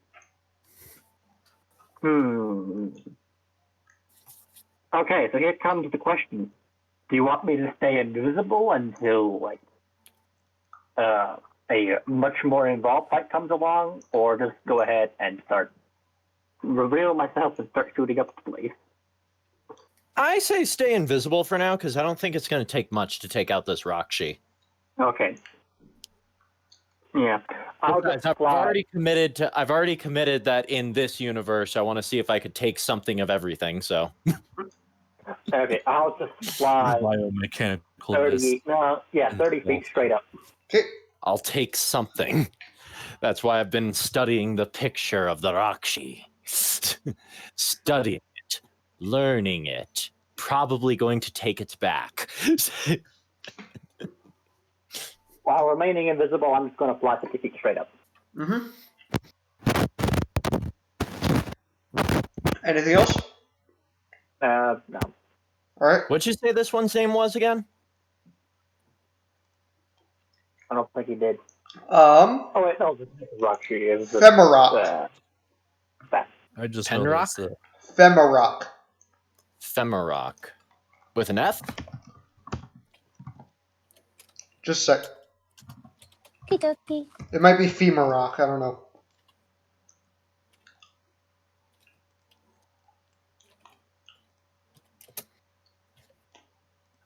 Okay, so here comes the question. Do you want me to stay invisible until, a much more involved fight comes along, or just go ahead and reveal myself and start shooting up the place? I say stay invisible for now, because I don't think it's going to take much to take out this Rakshi. Okay. Yeah. I've already committed that in this universe, I want to see if I could take something of everything, so. Okay, I'll just fly. Biomechanical. 30 feet straight up. Okay. I'll take something. That's why I've been studying the picture of the Rakshi. Studying it, learning it, probably going to take its back. While remaining invisible, I'm just going to fly 50 feet straight up. Mm-hmm. Anything else? No. All right. What'd you say this one's name was again? I don't think he did. Oh wait, no, this is Rakshi. It was Femarok. I just Penrock? know Femarok. Femarok. With an F? Just a sec. It might be Femarok. I don't know.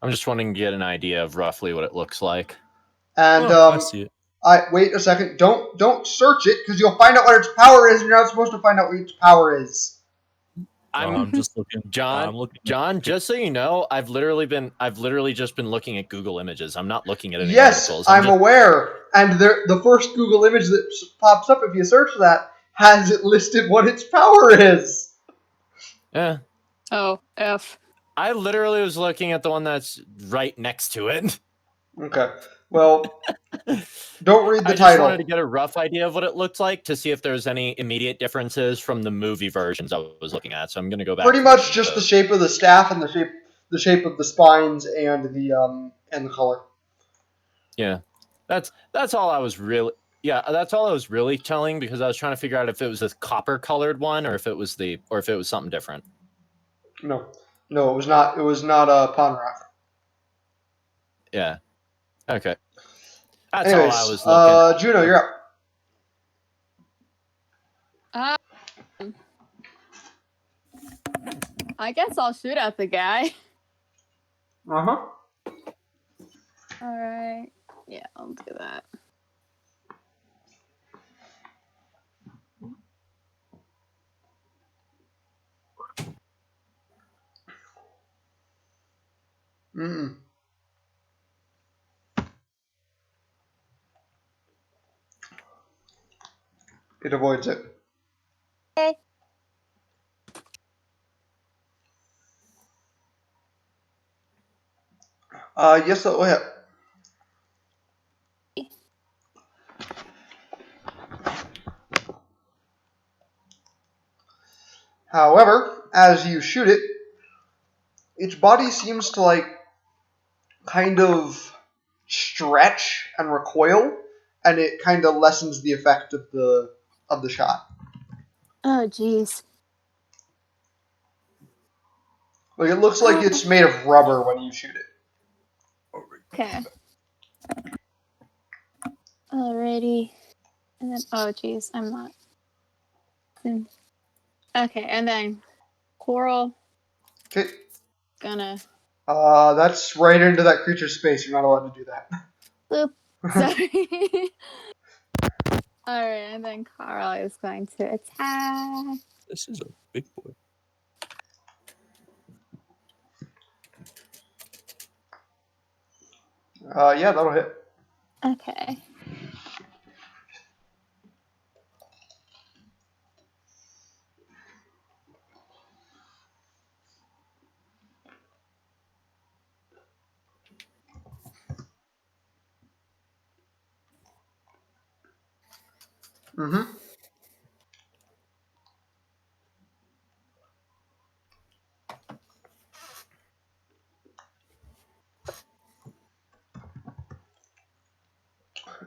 I'm just wanting to get an idea of roughly what it looks like. And I see it. wait a second. Don't search it because you'll find out what its power is. And you're not supposed to find out what its power is. I'm just looking, John. Just so you know, I've literally just been looking at Google Images. I'm not looking at any articles. I'm aware. And the first Google image that pops up if you search that has it listed what its power is. Yeah. Oh, F. I literally was looking at the one that's right next to it. Okay. Well, don't read the I just title. wanted to get a rough idea of what it looked like to see if there's any immediate differences from the movie versions I was looking at. So I'm going to go back. Pretty much just the shape of the staff and the shape of the spines and the color. Yeah. That's all I was really telling, because I was trying to figure out if it was a copper colored one or if it was something different. No, it was not. It was not a Ponrock. Yeah. Okay. That's Anyways, all I was looking at. Juno, you're up. I guess I'll shoot at the guy. Uh-huh. Alright. Yeah, I'll do that. Mm-mm. It avoids it. Okay. Yes, that will hit. However, as you shoot it, its body seems to kind of stretch and recoil, and it kind of lessens the effect of the shot. Oh, jeez. It looks like it's made of rubber when you shoot it. Okay. Alrighty. And then, oh, jeez, I'm not. Okay, and then Coral. Okay. Gonna. That's right into that creature's space. You're not allowed to do that. Boop. Sorry. Alright, and then Carl is going to attack. This is a big boy. Yeah, that'll hit. Okay. Mm-hmm.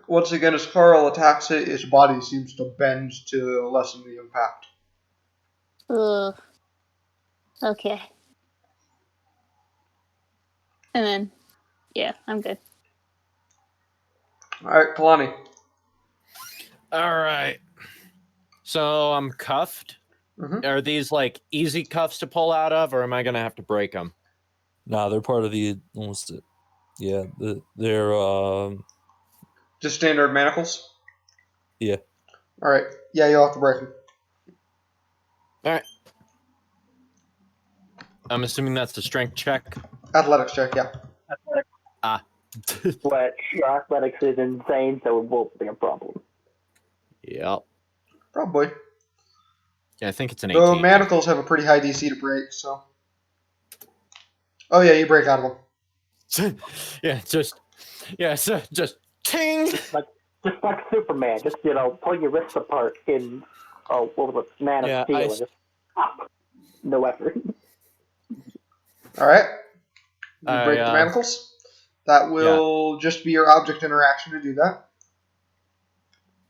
Once again, as Carl attacks it, its body seems to bend to lessen the impact. Ugh. Okay. And then, yeah, I'm good. Alright, Kalani. Alright. So I'm cuffed. Mm-hmm. Are these easy cuffs to pull out of, or am I going to have to break them? Nah, they're part of the yeah, they're Just standard manacles? Yeah. Alright. Yeah, you'll have to break them. Alright. I'm assuming that's the strength check. Athletics check, yeah. But your athletics is insane, so it won't be a problem. Yep. Probably. Yeah, I think it's an 18. Though manacles have a pretty high DC to break, so. Oh yeah, you break out of them. just ting. Just like Superman, just pull your wrists apart in what was it, Man of Steel, and just pop. No effort. All right. You break the manacles. That will just be your object interaction to do that.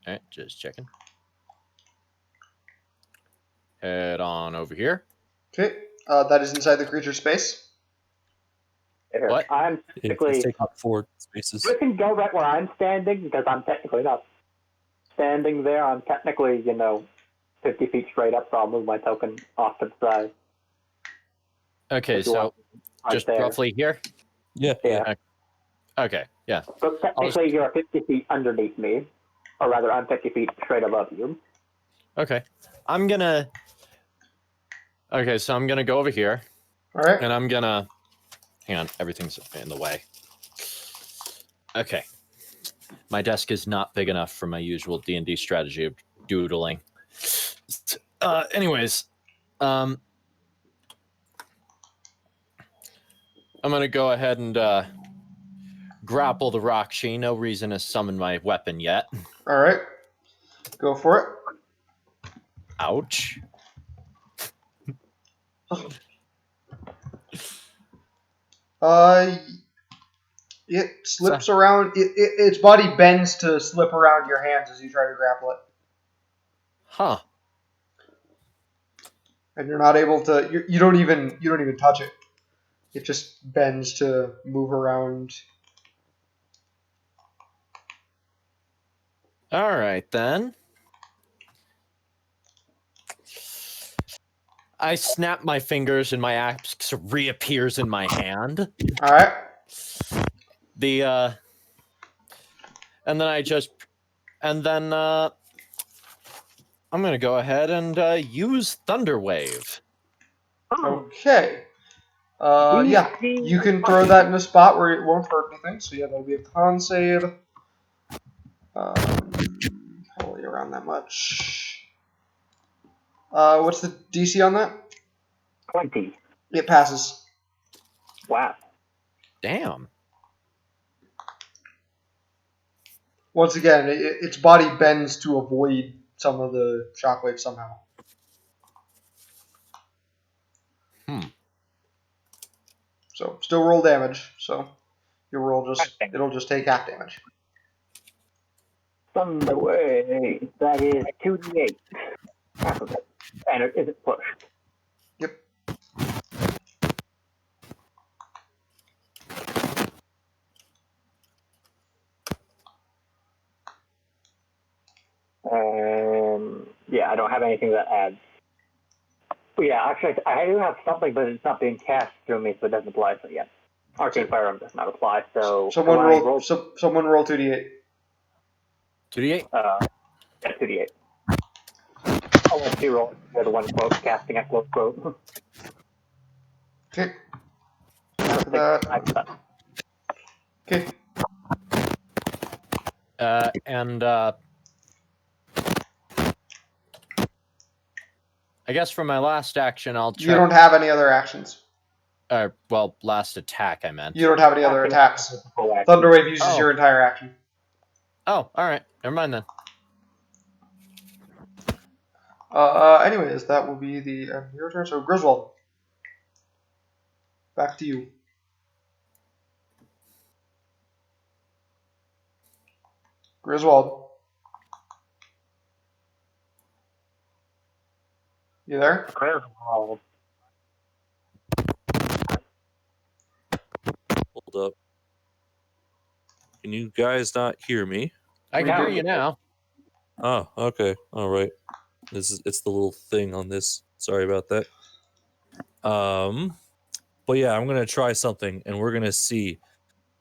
All right, just checking. Head on over here. Okay. That is inside the creature's space. What? I'm technically. Take up 4 spaces. You can go right where I'm standing because I'm technically not standing there. I'm technically, 50 feet straight up, so I'll move my token off to the side. Okay, so just roughly here? Yeah. Okay, yeah. So technically, you're 50 feet underneath me, or rather, I'm 50 feet straight above you. Okay, I'm gonna. Okay, so I'm gonna go over here. All right. And I'm gonna. Hang on, everything's in the way. Okay. My desk is not big enough for my usual D&D strategy of doodling. Anyways, I'm gonna go ahead and grapple the Rakshi. No reason to summon my weapon yet. All right. Go for it. Ouch. It slips around. Its body bends to slip around your hands as you try to grapple it. Huh. And you're not able to. You don't even touch it. It just bends to move around. All right then. I snap my fingers and my axe reappears in my hand. All right. And then I'm gonna go ahead and use Thunder Wave. Okay. Yeah, you can throw that in a spot where it won't hurt anything. So yeah, that'll be a con save. Probably around that much. What's the DC on that? 20. It passes. Wow. Damn. Once again, its body bends to avoid some of the shockwaves somehow. So still roll damage. So your roll it'll just take half damage. Thunder Wave. That is 2d8. Half of it. And it isn't pushed. Yep. Yeah, I don't have anything that adds. But yeah, actually, I do have something, but it's not being cast through me, so it doesn't apply. So yeah, Arcane Firearm does not apply. So someone roll 2d8. 2d8. Yeah, 2d8. I'll let you roll. You're the one quote casting at close quote. Okay. After that. Okay. I guess for my last action, I'll check. You don't have any other actions. Well, last attack, I meant. You don't have any other attacks. Thunderwave uses your entire action. Oh, all right. Never mind then. Anyways, that will be the your turn. So Griswold, back to you. Griswold, you there? Griswold. Hold up. Can you guys not hear me? I can hear you now. Oh, okay. All right. It's the little thing on this. Sorry about that. But yeah, I'm gonna try something, and we're gonna see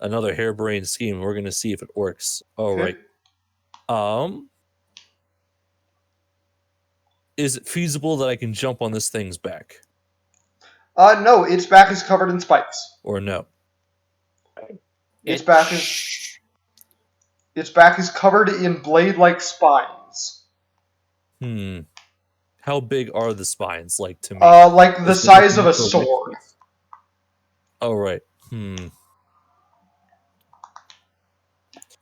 another harebrained scheme. We're gonna see if it works. All right. Is it feasible that I can jump on this thing's back? No, its back is covered in spikes. Or no? Its back is covered in blade-like spines. How big are the spines, like, to me? Like the size of a sword. Oh, right.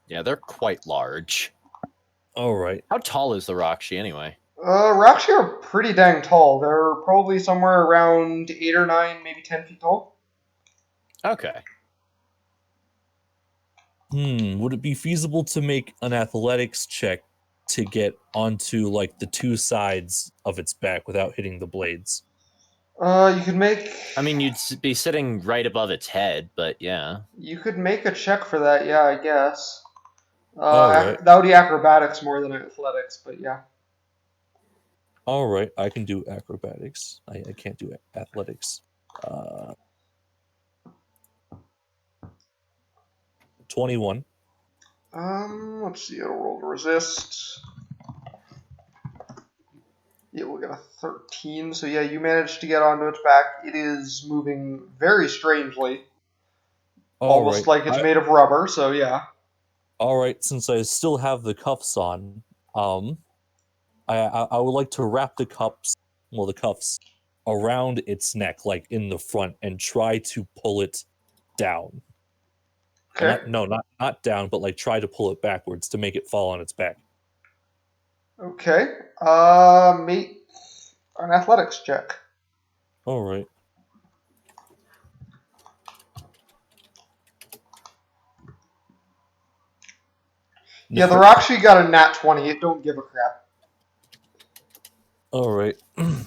Yeah, they're quite large. All right. How tall is the Rakshi anyway? Rakshi are pretty dang tall. They're probably somewhere around 8 or 9, maybe 10 feet tall. Okay. Would it be feasible to make an athletics check to get onto, like, the two sides of its back without hitting the blades? You could make... I mean, you'd be sitting right above its head, but yeah. You could make a check for that, yeah, I guess. Right. That would be acrobatics more than athletics, but yeah. All right, I can do acrobatics. I can't do athletics. 21. Let's see. It'll roll to resist. It will get a 13. So yeah, you managed to get onto its back. It is moving very strangely, almost like it's made of rubber. So yeah. All right. Since I still have the cuffs on, I would like to wrap the cuffs around its neck, like in the front, and try to pull it down. Okay. Not down, but like try to pull it backwards to make it fall on its back. Okay. Make an athletics check. All right. Yeah, the Roxy got a nat 20. It don't give a crap. All right. And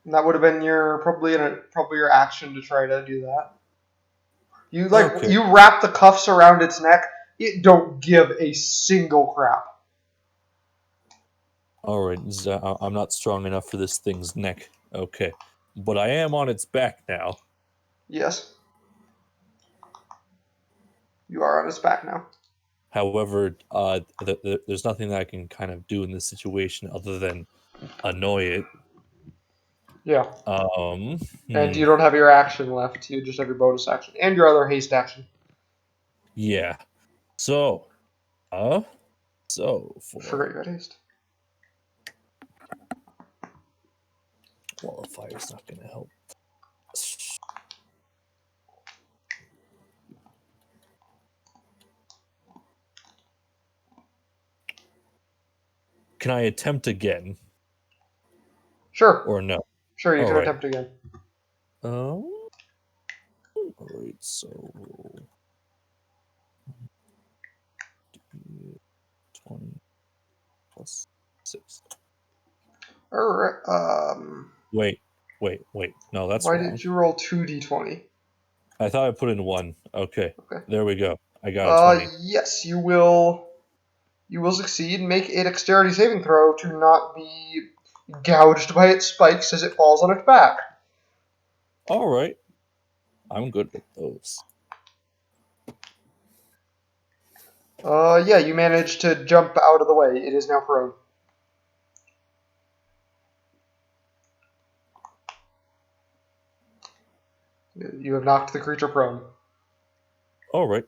that would have been probably your action to try to do that. You wrap the cuffs around its neck. It don't give a single crap. All right. I'm not strong enough for this thing's neck. Okay, but I am on its back now. Yes. You are on its back now. However, there's nothing that I can kind of do in this situation other than annoy it. Yeah. And you don't have your action left. You just have your bonus action and your other haste action. Yeah. So for forgot you had haste. Qualifier's not going to help. Can I attempt again? Sure. Or no? Sure, you can attempt again. All right, so 20 plus 6. All right. Wait. No, that's why wrong. Did you roll 2d20? I thought I put in 1. Okay. There we go. I got a 20. Yes, you will. You will succeed. Make a dexterity saving throw to not be gouged by its spikes as it falls on its back. All right. I'm good with those. Yeah, you managed to jump out of the way. It is now prone. You have knocked the creature prone. All right.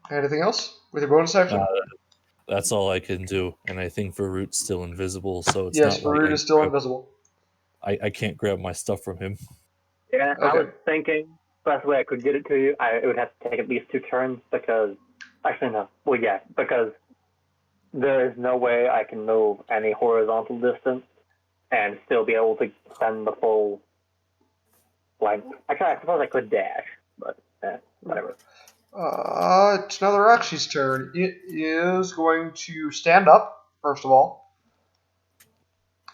Anything else with your bonus action? That's all I can do, and I think Varut's still invisible, so it's yes, not Varut is still invisible. I can't grab my stuff from him. Yeah, okay. I was thinking the best way I could get it to you, it would have to take at least 2 turns because... Actually, no. Well, yeah, because there is no way I can move any horizontal distance and still be able to spend the full length. Actually, I suppose I could dash, but whatever. It's now the Roxy's turn. It is going to stand up, first of all.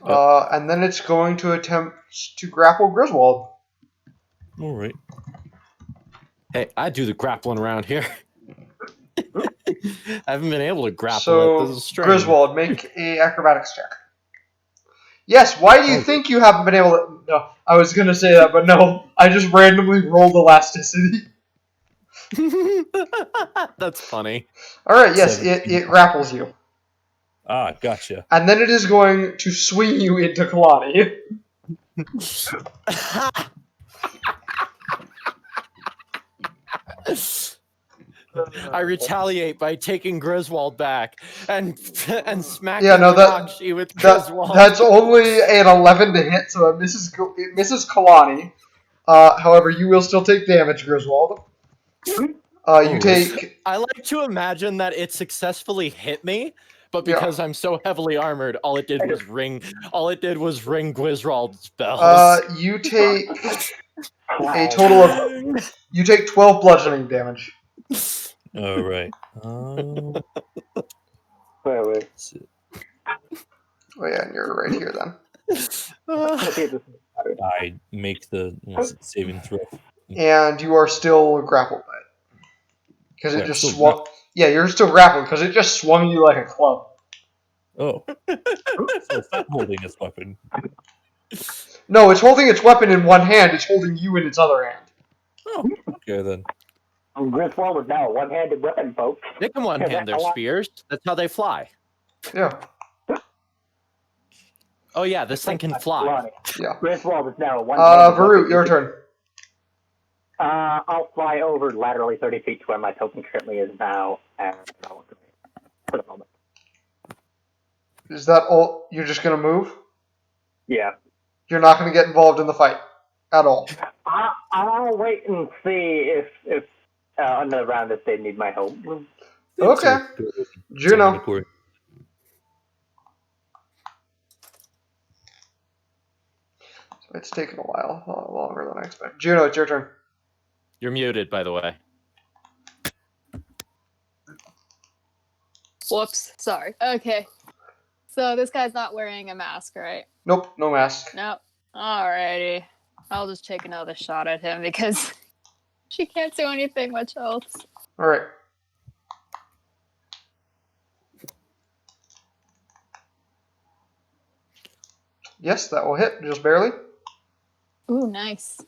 Yep. And then it's going to attempt to grapple Griswold. All right. Hey, I do the grappling around here. I haven't been able to grapple it. This is strange. Griswold, make a acrobatics check. Yes, why do you think you haven't been able to... No, I was going to say that, but no. I just randomly rolled elasticity. That's funny. Alright, yes, it grapples you. Ah, gotcha. And then it is going to swing you into Kalani. I retaliate by taking Griswold back and smacking Roxy with Griswold. That's only an 11 to hit, so it misses Kalani. However, you will still take damage, Griswold. You take... I like to imagine that it successfully hit me, but because I'm so heavily armored, all it did was ring Griswold's spells. You take a total of... You take 12 bludgeoning damage. All right. Wait. Oh yeah, and you're right here then. I make the saving throw. And you are still grappled by it. Because it just swung... Yeah, you're still grappled because it just swung you like a club. Oh. So it's not holding its weapon. No, it's holding its weapon in one hand. It's holding you in its other hand. Oh, okay then. Griswold is now a one-handed weapon, folks. They can one-hand their spears. That's how they fly. Yeah. Oh yeah, this thing can fly. Yeah. Griswold is now a one-handed Varut, your turn. I'll fly over laterally 30 feet to where my token currently is now, and I'll for the moment. Is that all? You're just going to move? Yeah. You're not going to get involved in the fight at all? I'll wait and see if another round if they need my help. Okay. Juno. So it's taken a while, a lot longer than I expected. Juno, it's your turn. You're muted, by the way. Whoops, sorry. Okay. So this guy's not wearing a mask, right? Nope, no mask. Nope. Alrighty. I'll just take another shot at him because she can't do anything much else. Alright. Yes, that will hit, just barely. Ooh, nice.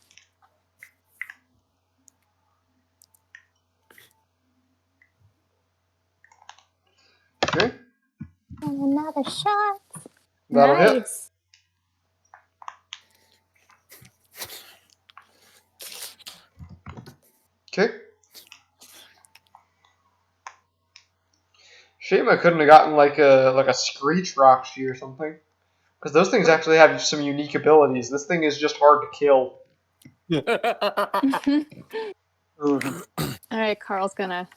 Okay. And another shot. That'll hit. Nice. Okay. Shame I couldn't have gotten like a Screech Roxy or something. Because those things actually have some unique abilities. This thing is just hard to kill. Alright, Carl's gonna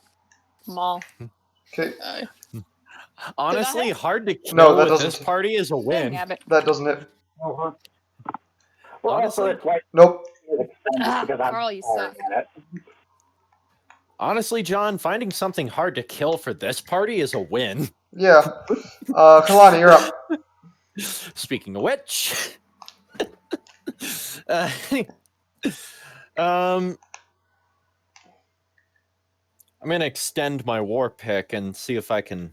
maul. Okay. Honestly, hard to kill No, that with doesn't. this party is a win. That doesn't hit. Well, Honestly, it's like Nope. Carl, you suck. Honestly, John, finding something hard to kill for this party is a win. Yeah. Kalani, you're up. Speaking of which, I'm gonna extend my war pick and see if I can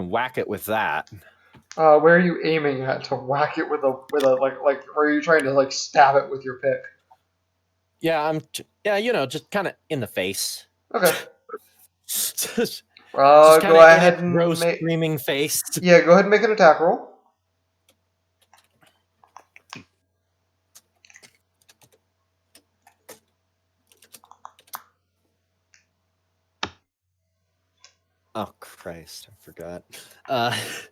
whack it with that. Where are you aiming at to whack it with a like? Or are you trying to like stab it with your pick? Yeah, just kind of in the face. Okay. just go ahead and gross screaming face. Yeah, go ahead and make an attack roll. Oh Christ, I forgot. That's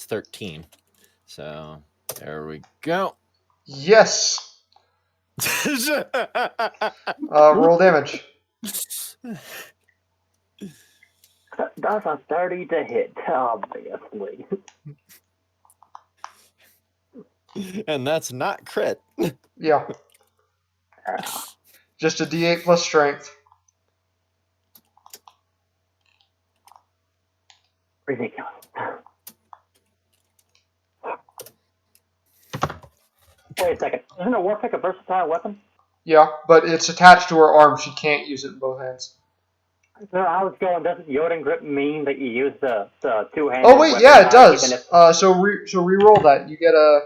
13. So there we go. Yes. Roll damage. That's a 30 to hit, obviously. And that's not crit. Yeah. Just a D8 plus strength. Ridiculous. Wait a second. Isn't a war pick a versatile weapon? Yeah, but it's attached to her arm. She can't use it in both hands. No, I was going, doesn't Yoden Grip mean that you use the two-handed Oh wait, yeah, it does. If... So re-roll that. You get a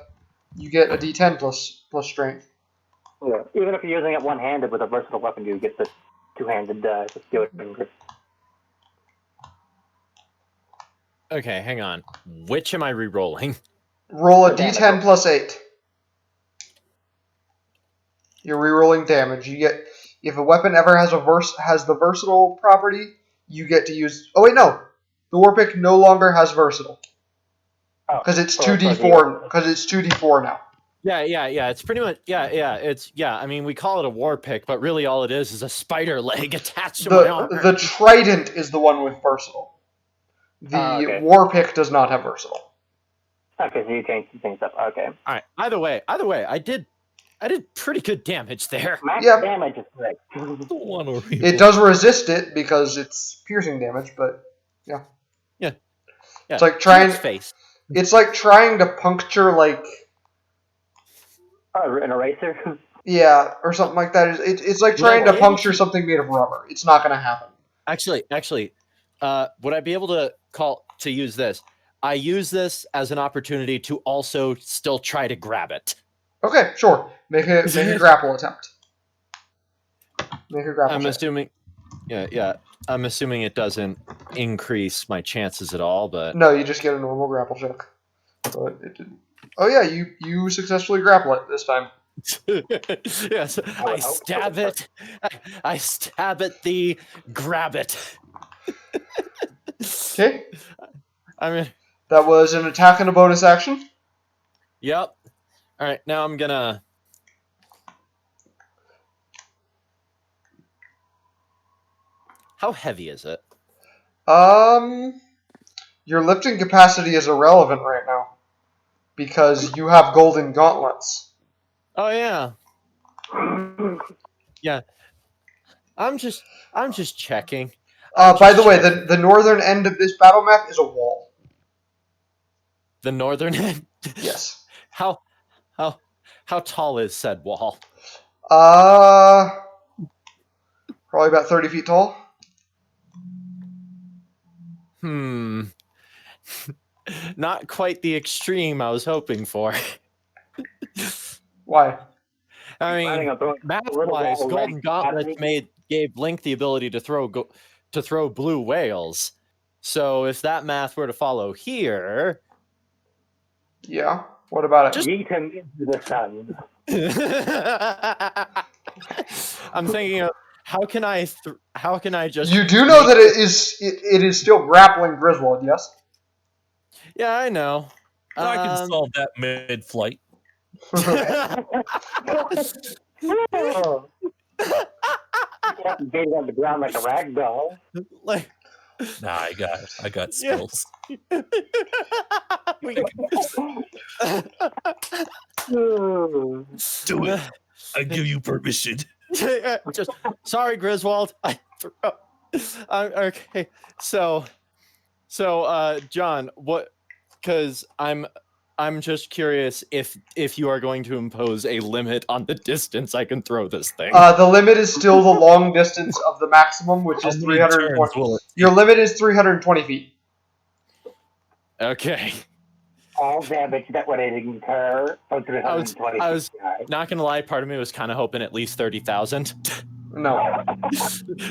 D10 plus strength. Yeah. Even if you're using it one-handed with a versatile weapon, you get the two-handed Yoden Grip. Okay, hang on. Which am I re-rolling? Roll a D10 plus 8. You're re-rolling damage. You get, if a weapon ever has the versatile property, you get to use. Oh wait, no, the war pick no longer has versatile because it's 2d4. Because it's 2d4 now. Yeah. It's pretty much I mean, we call it a war pick, but really all it is a spider leg attached to my arm. The trident is the one with versatile. The war pick does not have versatile. Okay, so you changed some things up. Okay. All right. Either way, I did pretty good damage there. Max damage is great. It does resist it because it's piercing damage, but yeah. It's like trying. It's like trying to puncture like. An eraser. Yeah, or something like that. It's like trying to puncture something made of rubber. It's not going to happen. Actually, would I be able to use this? I use this as an opportunity to also still try to grab it. Okay, sure. Make a grapple attempt. Make a grapple I'm check. assuming. Yeah. I'm assuming it doesn't increase my chances at all, but No, you just get a normal grapple check. But it didn't. Oh yeah, you successfully grapple it this time. Yes, I stab it. I stab at the grab it. Okay. I mean, that was an attack and a bonus action. Yep. All right, now I'm gonna. How heavy is it? Your lifting capacity is irrelevant right now because you have golden gauntlets. Oh yeah. Yeah. I'm just checking. By the way, the northern end of this battle map is a wall. The northern end? Yes. How tall is said wall? Probably about 30 feet tall. Not quite the extreme I was hoping for. Why? I mean, math-wise, Golden Gauntlets gave Link the ability to throw blue whales. So if that math were to follow here, yeah. What about it? Yeet him into the sun. I'm thinking of how can I just? You do know that it is still grappling Griswold, yes? Yeah, I know. I can solve that mid-flight. Being on the ground like a rag doll. Like, nah, I got skills. Do it. I give you permission. Just sorry, Griswold. Okay. So, John, what? Because I'm just curious if you are going to impose a limit on the distance I can throw this thing. The limit is still the long distance of the maximum, which is 320. Your limit is 320 feet. Okay. All damage that would incur from 320 I was not gonna lie, part of me was kind of hoping at least 30,000. No.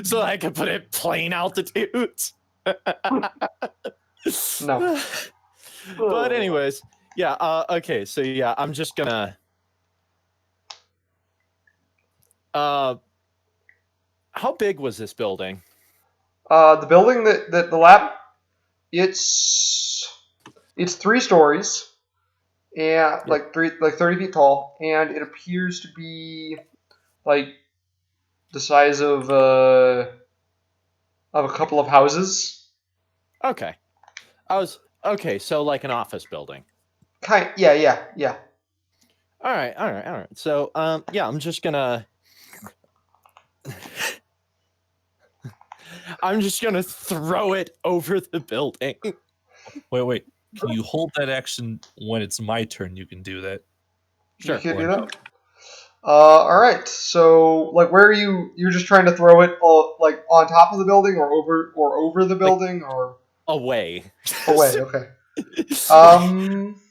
So I could put it plane altitudes. No. But anyways, yeah. Okay, so yeah, I'm just gonna. How big was this building? The building that the lab, it's 3 stories, and like 30 feet tall, and it appears to be like the size of a couple of houses. Okay, so like an office building. Yeah. All right. So yeah, I'm just gonna. I'm just gonna throw it over the building. Wait. Can you hold that action when it's my turn? You can do that. Sure. You can do that. All right. So, like, where are you? You're just trying to throw it, like, on top of the building, or over the building, like, or away. Away. Okay.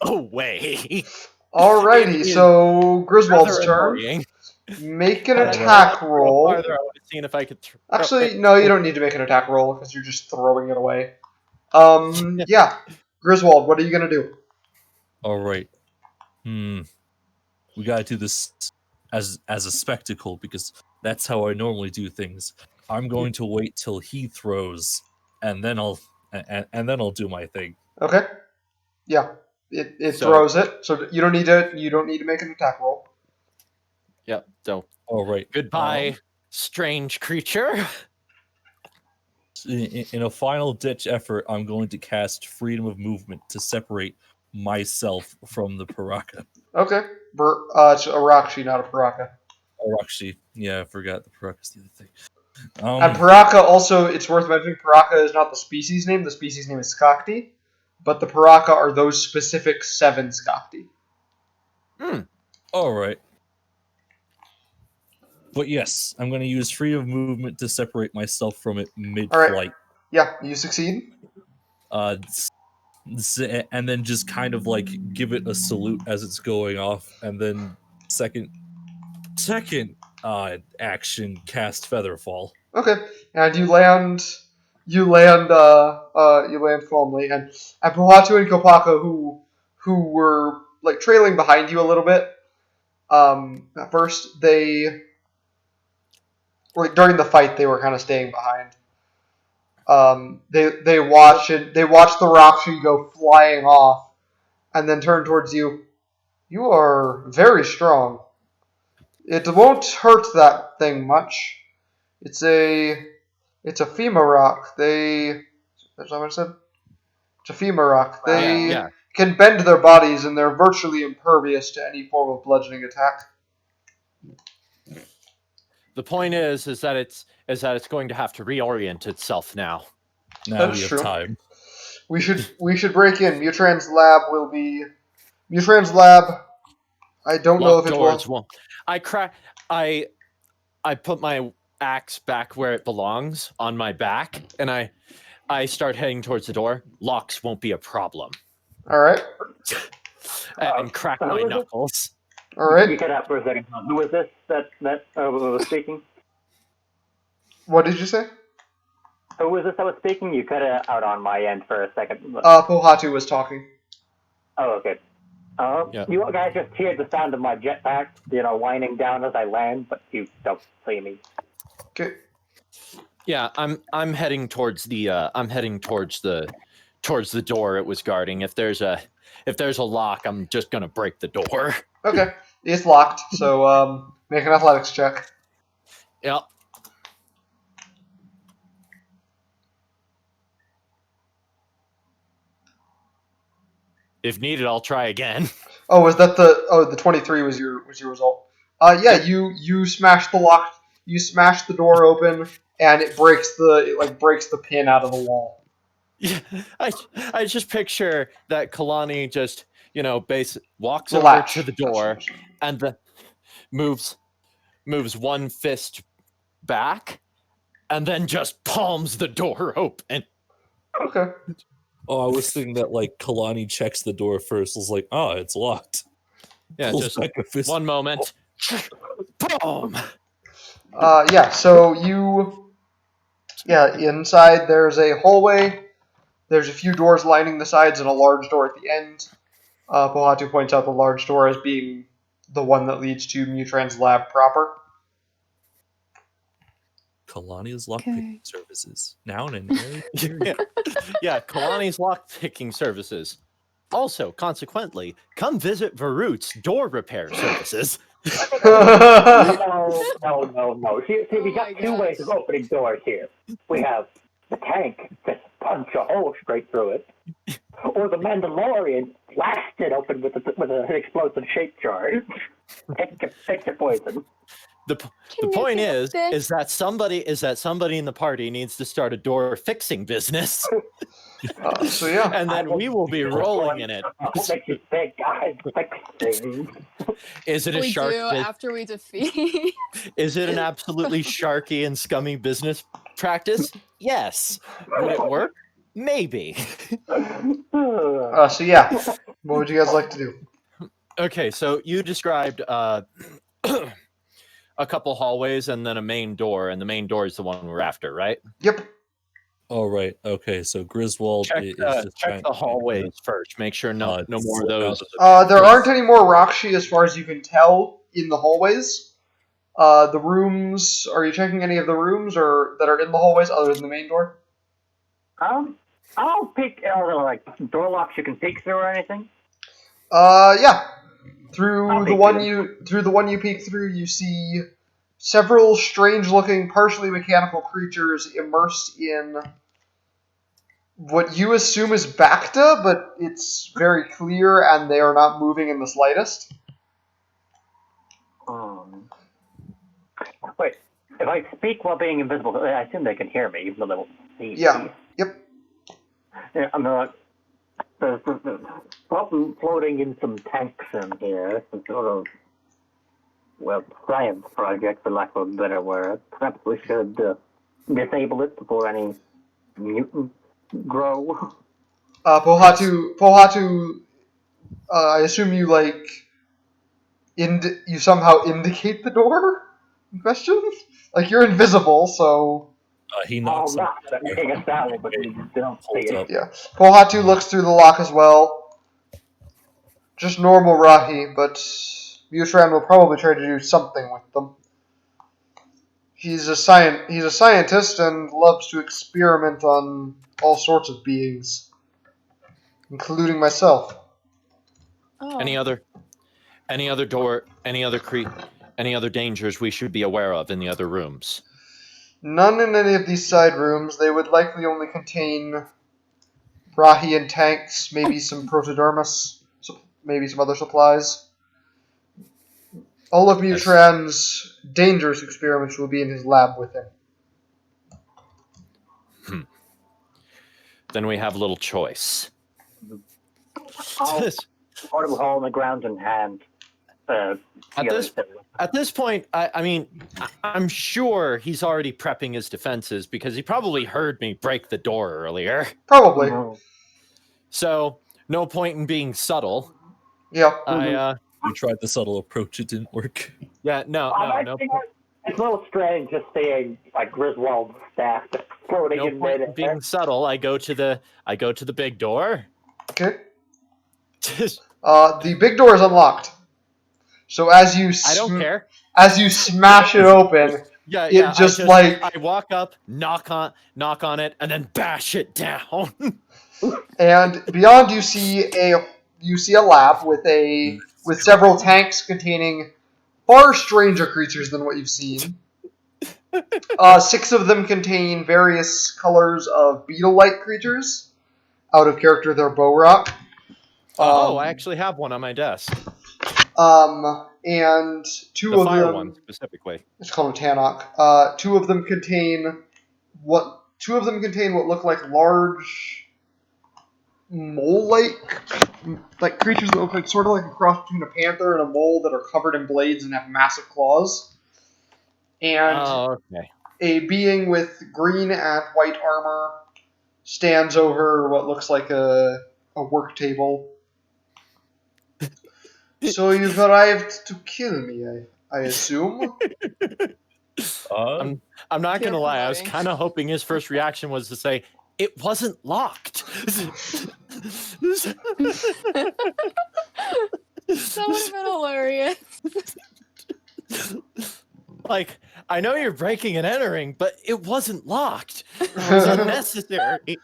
Away. Alrighty. So Griswold's turn. Annoying. Make an attack roll. Farther, I would have seen if I could. Actually, no, you don't need to make an attack roll because you're just throwing it away. Yeah. Griswold, what are you gonna do? All right. We gotta do this as a spectacle because that's how I normally do things. I'm going to wait till he throws, and then I'll do my thing. Okay. Yeah. It throws it, so you don't need to make an attack roll. Yep. So. All right. Goodbye, strange creature. In a final ditch effort, I'm going to cast Freedom of Movement to separate myself from the Paraka. Okay. It's Arakshi, not a Paraka. Arakshi. Yeah, I forgot the Paraka's the other thing. And Paraka also, it's worth mentioning, Paraka is not the species name. The species name is Skakti, but the Paraka are those specific 7 Skakti. All right. But yes, I'm going to use Freedom of Movement to separate myself from it mid-flight. Right. Yeah, you succeed. And then just kind of like give it a salute as it's going off, and then Second action, cast Featherfall. Okay, and you land calmly, and Puhatu and Kopaka, who were like trailing behind you a little bit. At first, they like during the fight they were kind of staying behind. They watch the Rakshi go flying off, and then turn towards you. You are very strong. It won't hurt that thing much. It's a FEMA rock. That's what I said? It's a FEMA rock. They can bend their bodies, and they're virtually impervious to any form of bludgeoning attack. The point is that it's going to have to reorient itself now. Now we have time. We should break in. Mutran's lab will be Mutran's lab. I don't know if it will. I put my axe back where it belongs on my back, and I start heading towards the door. Locks won't be a problem. All right. And crack my knuckles. All right. You cut out for a second. Who was this that was speaking? What did you say? Who was this that was speaking? You cut it out on my end for a second. Pohatu was talking. Oh, okay. You guys just hear the sound of my jetpack, winding down as I land, but you don't see me. Okay. Yeah, I'm heading towards the door it was guarding. If there's a lock, I'm just gonna break the door. Okay, it's locked. So make an athletics check. Yep. If needed, I'll try again. Oh, was that the 23 was your result? Yeah, you smash the lock. You smash the door open, and it breaks the pin out of the wall. Yeah, I just picture that Kalani just walks over to the door and moves one fist back, and then just palms the door open. Okay. Oh, I was thinking that Kalani checks the door first. Was like, oh, it's locked. Yeah, just one moment. Boom. Yeah. So inside there's a hallway. There's a few doors lining the sides and a large door at the end. Pohatu points out the large door as being the one that leads to Mutran's lab proper. Kalani's lockpicking services. Now in an area. Yeah, Kalani's lockpicking services. Also, consequently, come visit Varut's door repair services. No. See, we got two ways of opening doors here. We have the tank, just punch a hole straight through it, or the Mandalorian blast it open with an explosive shape charge. Take your poison. The point is that somebody in the party needs to start a door fixing business. So yeah, and then we will be rolling in it. Make you think, guys, fixing. Is it a shark? After we defeat. Is it an absolutely sharky and scummy business practice? Yes. Would it work? Maybe. So yeah, what would you guys like to do? Okay, so you described a couple hallways and then a main door, and the main door is the one we're after, right? Yep. All right. Okay. So Griswold check the hallways first. Make sure no more of those. There aren't any more Rakshi as far as you can tell in the hallways. The rooms. Are you checking any of the rooms or that are in the hallways other than the main door? I'll pick door locks you can peek through or anything. Yeah. Through the one you peek through, you see several strange-looking, partially mechanical creatures immersed in what you assume is Bacta, but it's very clear, and they are not moving in the slightest. Wait, if I speak while being invisible, I assume they can hear me, even though they won't see me. Yeah. Yep. Yeah, I'm there's something floating in some tanks in here, some sort of, science project, for lack of a better word. Perhaps we should disable it before any mutants grow. Pohatu, I assume you, you somehow indicate the door in question? Like, you're invisible, so... He knocks not make a sound, but we don't see it. Yeah. Pohatu looks through the lock as well. Just normal Rahi, but Mutran will probably try to do something with them. He's a scientist and loves to experiment on all sorts of beings, including myself. Oh. Any other dangers we should be aware of in the other rooms? None in any of these side rooms. They would likely only contain Rahi and tanks, maybe some protodermis, maybe some other supplies. All of Mutran's dangerous experiments will be in his lab with him. Then we have little choice. Portable hole in the ground in hand. At this point, I'm sure he's already prepping his defenses because he probably heard me break the door earlier. Probably. So, no point in being subtle. Yeah. You tried the subtle approach, it didn't work. Yeah, no. It's a little strange just seeing like Griswold's staff floating in mid-air. Being subtle, I go to the big door. Okay. The big door is unlocked. So as you I don't care. As you smash it open, I walk up, knock on it, and then bash it down. And beyond you see a lab with several tanks containing far stranger creatures than what you've seen. 6 of them contain various colors of beetle-like creatures. Out of character, they're Bow-Rock. I actually have one on my desk. And 2 the of fire them... one, specifically. It's called a Tannock. 2 of them contain what look like large mole-like creatures that look like sort of like a cross between a panther and a mole that are covered in blades and have massive claws. And a being with green and white armor stands over what looks like a work table. So you've arrived to kill me, I assume? I'm not going to lie, I was kind of hoping his first reaction was to say, it wasn't locked. That would have been hilarious. Like, I know you're breaking and entering, but it wasn't locked. It was unnecessary.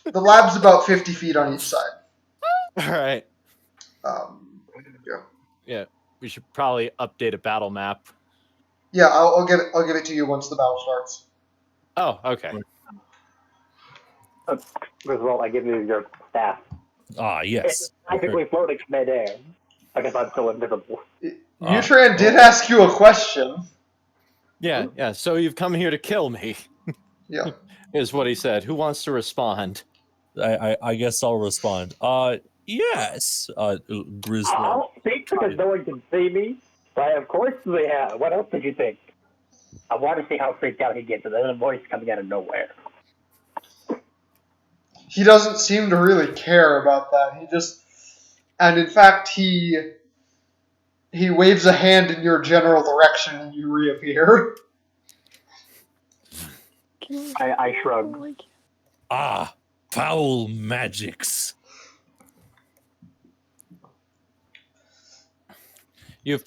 The lab's about 50 feet on each side. All right. Yeah. We should probably update a battle map. Yeah, I'll give it to you once the battle starts. Oh, okay. Griswold, I give you your staff. Yes. It's practically floating mid-air. I guess I'm still invisible. Mutran did ask you a question. Yeah. So you've come here to kill me. Yeah. Is what he said. Who wants to respond? I guess I'll respond. Yes. Griswold. I'll speak because no one can see me. But of course they have. What else did you think? I want to see how freaked out he gets, and then a voice coming out of nowhere. He doesn't seem to really care about that. And in fact, he waves a hand in your general direction and you reappear. I shrug. Foul magics. You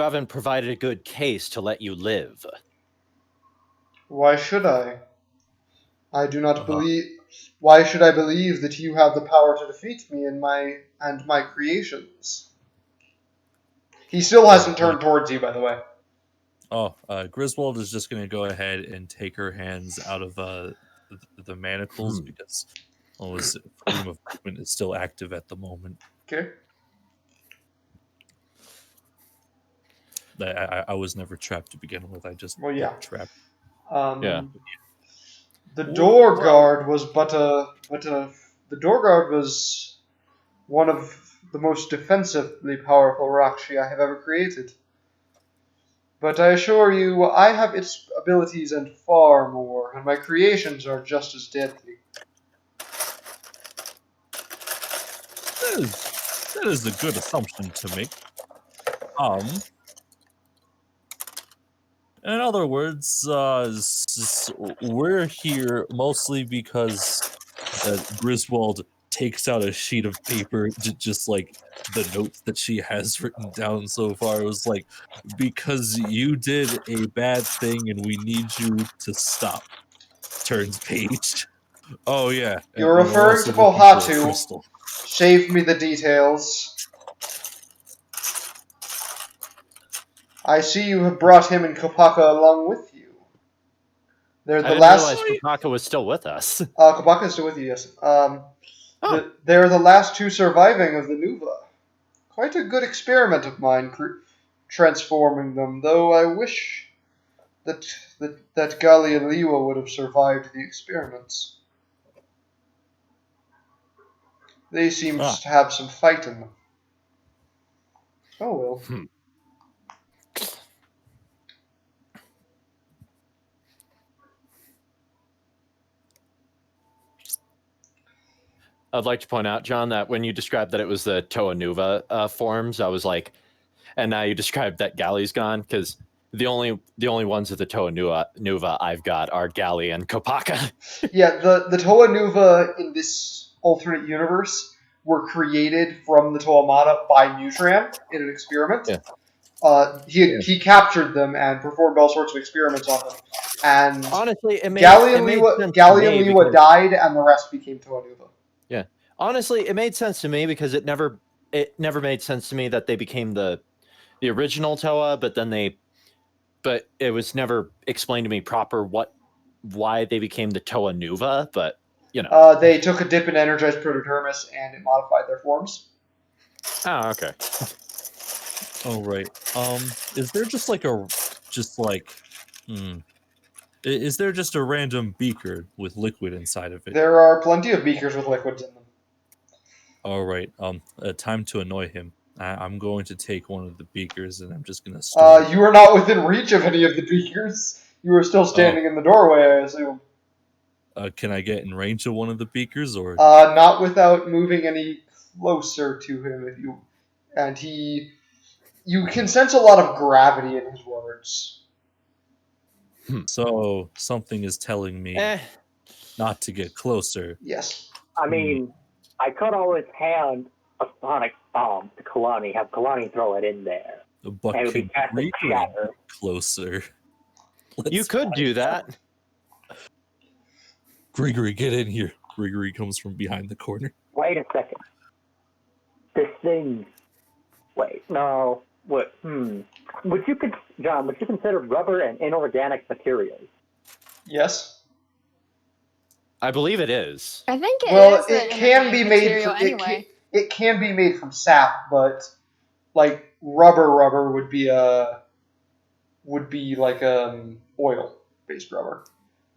haven't provided a good case to let you live. Why should I? I do not believe. Why should I believe that you have the power to defeat me and my creations? He still hasn't turned towards you, by the way. Griswold is just going to go ahead and take her hands out of the manacles because his freedom of movement is still active at the moment. Okay. I was never trapped to begin with. I just got trapped. The door guard was the door guard was one of the most defensively powerful Rakshi I have ever created. But I assure you, I have its abilities and far more, and my creations are just as deadly. That is a good assumption to make. In other words, we're here mostly because Griswold takes out a sheet of paper, just like the notes that she has written down so far. It was like, because you did a bad thing and we need you to stop. Turns page. Oh yeah. You're referring to Bohatu. Save me the details. I see you have brought him and Kopaka along with you. They're the last. Realize Kopaka was still with us. Kopaka is still with you, yes. They're the last two surviving of the Nuva. Quite a good experiment of mine, transforming them. Though I wish that Gali and Liwa would have survived the experiments. They seem to have some fight in them. Oh well. I'd like to point out, John, that when you described that it was the Toa Nuva forms, I was like, and now you described that Galli's gone, because the only ones of the Toa Nuva I've got are Gali and Kopaka. Yeah, the Toa Nuva in this alternate universe were created from the Toa Mata by Mutran in an experiment. Yeah. He captured them and performed all sorts of experiments on them. And honestly, Gali and Liwa died, and the rest became Toa Nuva. Yeah, honestly, it made sense to me because it never made sense to me that they became the original Toa, but it was never explained to me proper why they became the Toa Nuva. But you know, they took a dip in energized protodermis and it modified their forms. Oh, okay. All right. Is there just is there just a random beaker with liquid inside of it? There are plenty of beakers with liquids in them. All right. Time to annoy him. I'm going to take one of the beakers and I'm just going to store it. You are not within reach of any of the beakers. You are still standing in the doorway, I assume. Can I get in range of one of the beakers, or? Not without moving any closer to him. You can sense a lot of gravity in his words. So something is telling me not to get closer. Yes. I mean, I could always hand a sonic bomb to Kalani, have Kalani throw it in there. But can we get closer? You could do that. Gregory, get in here. Gregory comes from behind the corner. Wait a second. This thing... Wait, no. What? John, would you consider rubber an inorganic material? Yes. I believe it is. I think it is. Well, it can be made from anyway. It can be made from sap, but like rubber would be like oil-based rubber.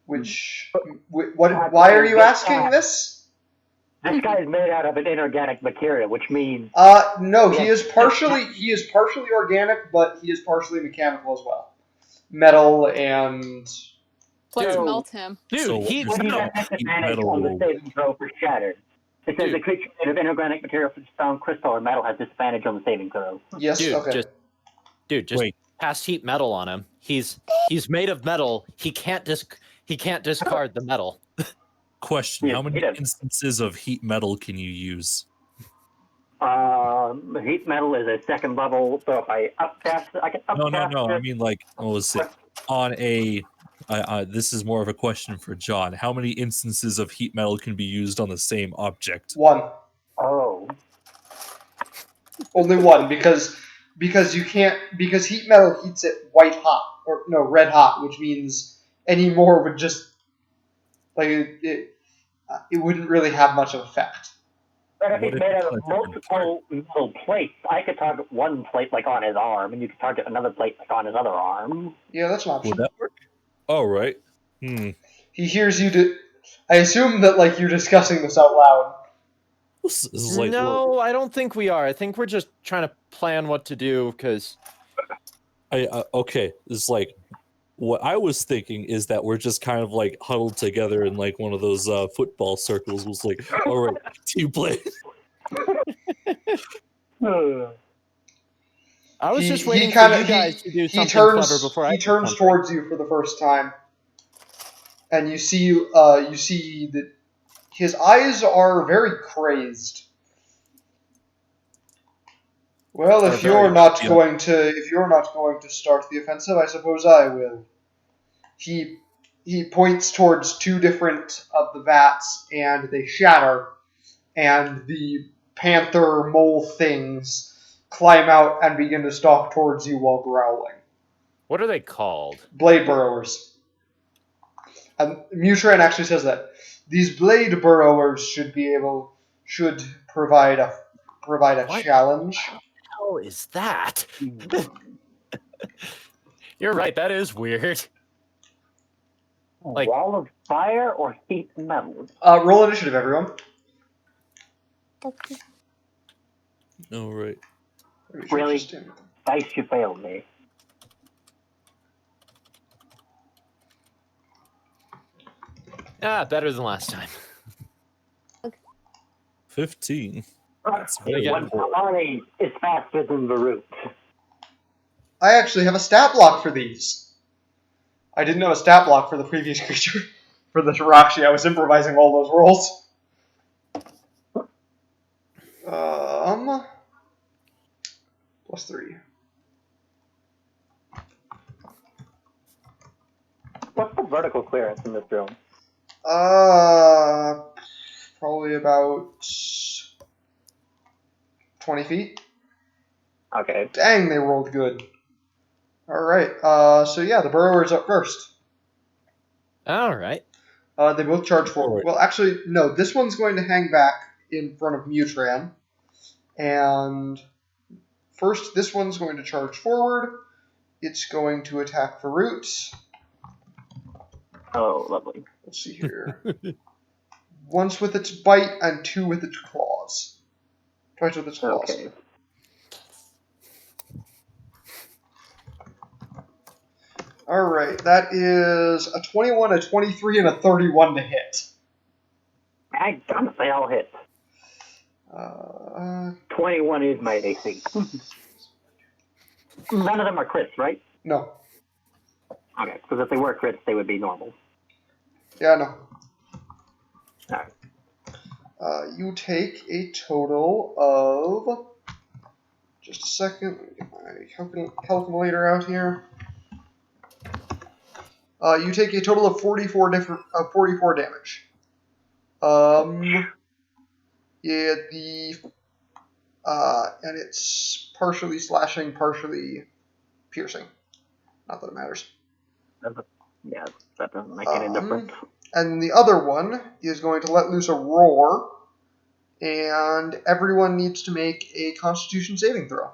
Which why are you asking this? This guy is made out of an inorganic material, which means no, he is partially organic, but he is partially mechanical as well. Metal and let's melt him. Dude, what do you have disadvantage on the saving throw for shattered? It says a creature made of inorganic material such as stone, crystal, or metal has disadvantage on the saving throw. Yes, dude, okay. Just wait. Cast heat metal on him. He's made of metal. He can't discard the metal. Question: how many instances of heat metal can you use? Heat metal is a second level, so if I upcast it, I can upcast No. it. I mean, like, on a... this is more of a question for John. How many instances of heat metal can be used on the same object? 1. Oh. Only 1, because heat metal heats it red hot, which means any more would just it wouldn't really have much of effect. But if he's made out of multiple metal plates, I could target one plate like on his arm, and you could target another plate like on his other arm. Yeah, that's an option. Would that work? Oh, right. He hears you. I assume that you're discussing this out loud. No, I don't think we are. I think we're just trying to plan what to do because. Okay, it's like what I was thinking is that we're just kind of like huddled together in like one of those football circles. Was like, all right, team play. I was just waiting for you guys to do something clever before I He did turns something. towards you for the first time, and you see that his eyes are very crazed. Well, if you're not going to start the offensive, I suppose I will. He points towards two different of the vats, and they shatter, and the panther mole things climb out and begin to stalk towards you while growling. What are they called? Blade burrowers. And Mutran actually says that these blade burrowers should provide a challenge. What the hell is that? You're right. That is weird. Wall of fire or heat metal? Roll initiative, everyone. Oh, right. Really? Dice, you failed me. Better than last time. 15. When Kalani is faster than the root. I actually have a stat block for these. I didn't have a stat block for the previous creature. For the Tarashi, I was improvising all those rolls. +3. What's the vertical clearance in this room? Probably about 20 feet. Okay. Dang, they rolled good. Alright, so yeah, the burrower's up first. Alright. They both charge forward. Well, actually, no, this one's going to hang back in front of Mutran. And first, this one's going to charge forward. It's going to attack Varut. Oh, lovely. Let's see here. Once with its bite and 2 with its claws. Twice with its claws. Okay. Alright, that is a 21, a 23, and a 31 to hit. I don't say I'll hit. 21 is my AC. None of them are crits, right? No. Okay, because if they were crits, they would be normal. Yeah, no. Alright. You take a total of... Just a second, let me get my calculator out here. You take a total of 44 damage. And it's partially slashing, partially piercing. Not that it matters. Yeah, that doesn't make any difference. And the other one is going to let loose a roar, and everyone needs to make a Constitution saving throw.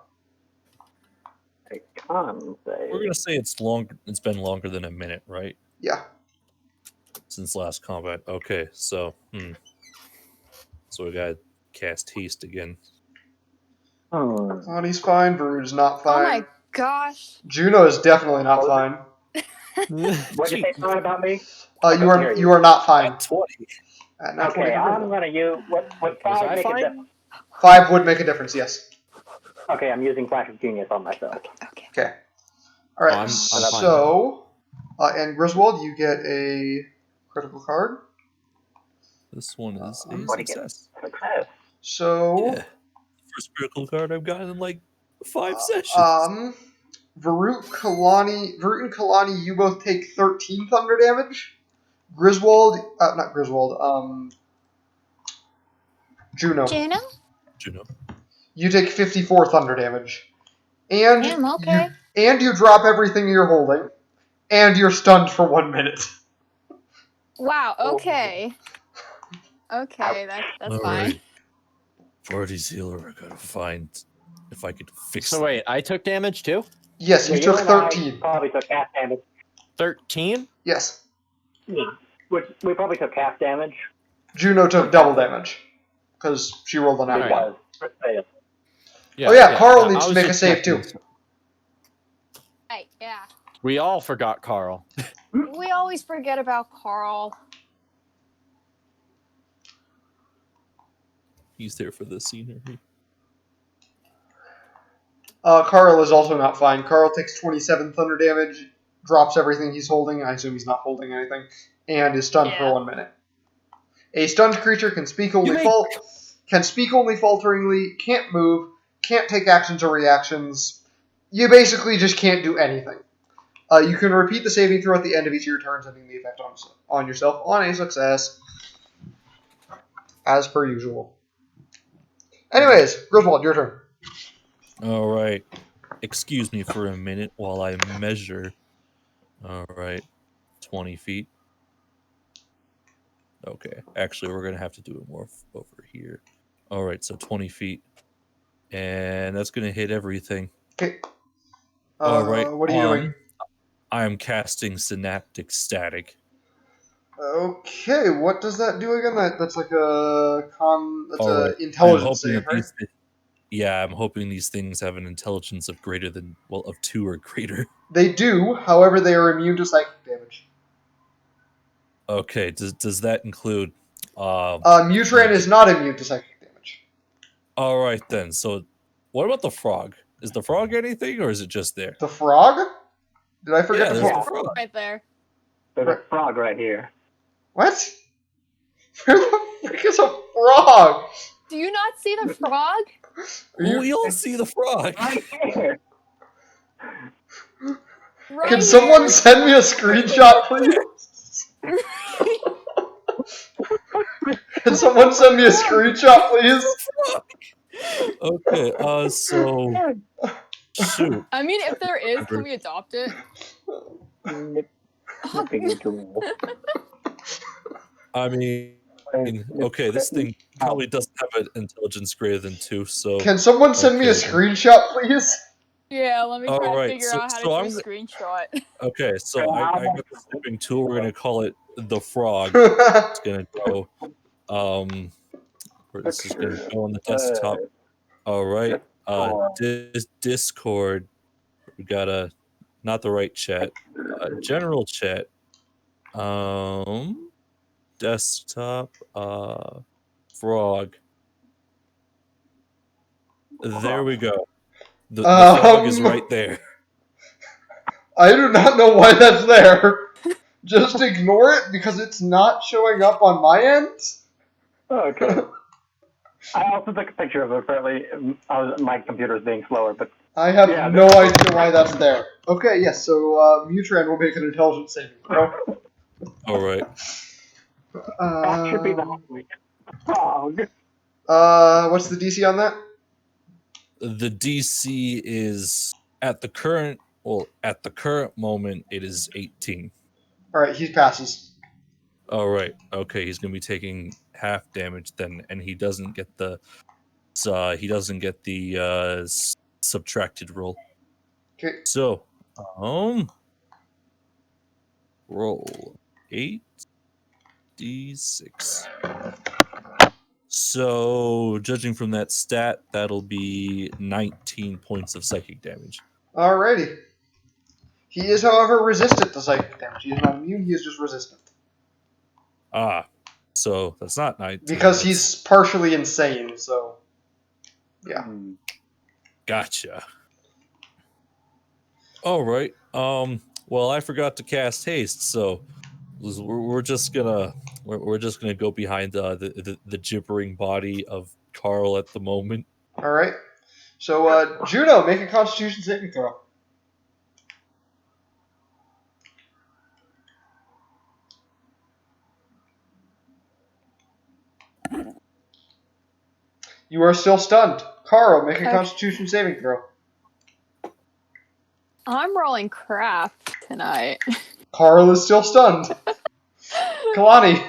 We're gonna say it's been longer than a minute, right? Yeah. Since last combat. Okay, so so we gotta cast haste again. Kalani's fine. Varud is not fine. Oh my gosh. Juno is definitely not fine. What did you say fine about me? You are not fine. At 20. Not Okay, 20. I'm gonna use what 5 make a difference. 5 would make a difference, yes. Okay, I'm using Flash of Genius on myself. Okay. All right. And Griswold, you get a critical card. This one is a success. So. Yeah. First critical card I've gotten in like 5 sessions. Varut and Kalani, you both take 13 thunder damage. Griswold, not Griswold, Juno. Juno. You take 54 thunder damage. And Damn, okay. you drop everything you're holding. And you're stunned for 1 minute. Wow, okay. Okay, that's fine. Vardy's healer, I gotta find if I could fix So wait, I took damage too? Yes, you took 13. Probably took half damage. 13? Yes. We probably took half damage. Juno took double damage. Because she rolled an Right. Yeah, Carl needs to make a save too. Right, yeah. We all forgot Carl. We always forget about Carl. He's there for the scenery. Carl is also not fine. Carl takes 27 thunder damage, drops everything he's holding. I assume he's not holding anything, and is stunned for 1 minute. A stunned creature can speak only falteringly, can't move, can't take actions or reactions. You basically just can't do anything. You can repeat the saving throw at the end of each of your turns, ending the effect on yourself on a success, as per usual. Anyways, Griswold, your turn. All right. Excuse me for a minute while I measure. All right. 20 feet. Okay. Actually, we're going to have to do it more over here. All right. So 20 feet. And that's going to hit everything. Okay. All right. What are you doing? I'm casting Synaptic Static. Okay, what does that do again? That's like a intelligence save, right? I'm hoping these things have an intelligence of greater than, of 2 or greater. They do, however, they are immune to psychic damage. Okay, does that include... Mutran is not immune to psychic damage. Alright then, so what about the frog? Is the frog anything, or is it just there? The frog? Did I forget the frog? Right there. There's a frog right here. What? Where the frick is a frog? Do you not see the frog? We all see the frog. Right here. Right Can someone send me a screenshot, please? Can someone send me a screenshot, please? Okay, so... Shoot. I mean, if there is, can we adopt it? I mean, okay, this thing probably doesn't have an intelligence greater than 2, so... Can someone send me a screenshot, please? Yeah, let me try to figure out how to do a screenshot. Okay, so I got the snipping tool. We're going to call it the frog. It's going to go... this is going to go on the desktop. All right. Discord. We got a... Not the right chat. General chat. Desktop, frog. There we go. The frog is right there. I do not know why that's there. Just ignore it because it's not showing up on my end. Okay. I also took a picture of it. Apparently, my computer's being slower, but I have no idea why that's there. Okay, yes. So Mutran will make an intelligence saving throw. All right. That should be the frog. What's the DC on that? The DC is at the current moment it is 18. All right, he passes. All right. Okay, he's going to be taking half damage then, and he doesn't get the subtracted roll. Okay. So, roll 8d6. So, judging from that stat, that'll be 19 points of psychic damage. Alrighty. He is, however, resistant to psychic damage. He is not immune, he is just resistant. So that's not 19. Because he's partially insane, so... Yeah. Gotcha. Alright, well, I forgot to cast haste, so we're just gonna go behind the gibbering body of Carl at the moment. Alright. So, Juno, make a Constitution saving throw. You are still stunned. Carl, make a Constitution saving throw. I'm rolling crap tonight. Carl is still stunned. Kalani.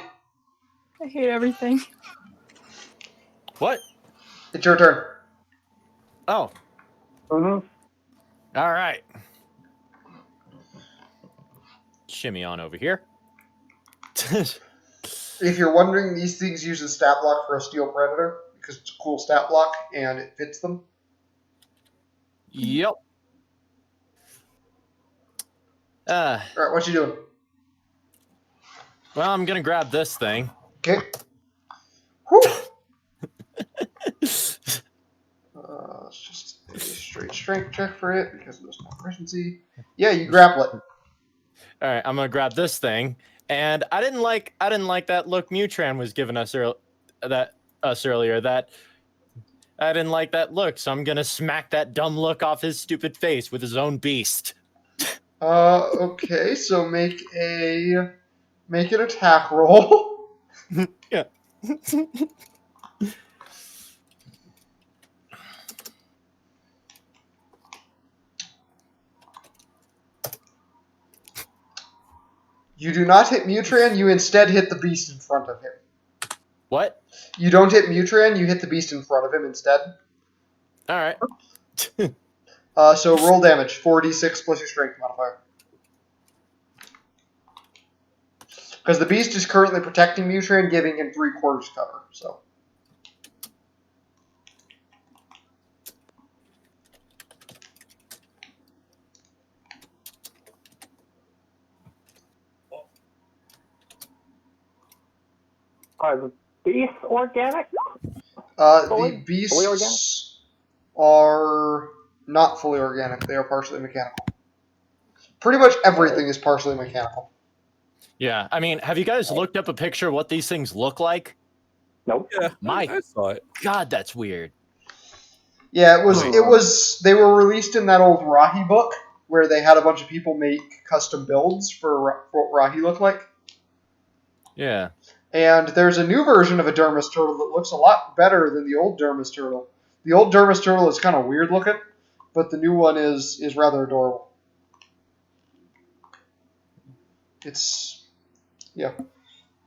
I hate everything. What? It's your turn. Oh. Mm-hmm. All right. Shimmy on over here. If you're wondering, these things use a stat block for a Steel Predator, because it's a cool stat block, and it fits them. Yep. Alright, what you doing? Well, I'm gonna grab this thing. Okay. Whew. It's just a straight strength check for it because there's no proficiency. Yeah, you grapple it. All right, I'm gonna grab this thing, and I didn't like that look Mutran was giving us earlier. That I didn't like that look, so I'm gonna smack that dumb look off his stupid face with his own beast. Okay, so make an attack roll. Yeah. You do not hit Mutran, you instead hit the beast in front of him. What? You don't hit Mutran, you hit the beast in front of him instead. All right. So roll damage, 4d6 plus your strength modifier. Because the beast is currently protecting Mutran, giving him 3/4 cover, so. Are the beasts organic? The beasts are not fully organic. They are partially mechanical. Pretty much everything is partially mechanical. Yeah, I mean, have you guys looked up a picture of what these things look like? Nope. Yeah, My I saw it. God, that's weird. Yeah, it was. They were released in that old Rahi book where they had a bunch of people make custom builds for what Rahi looked like. Yeah. And there's a new version of a Dermis turtle that looks a lot better than the old Dermis turtle. The old Dermis turtle is kind of weird looking, but the new one is rather adorable. It's, yeah,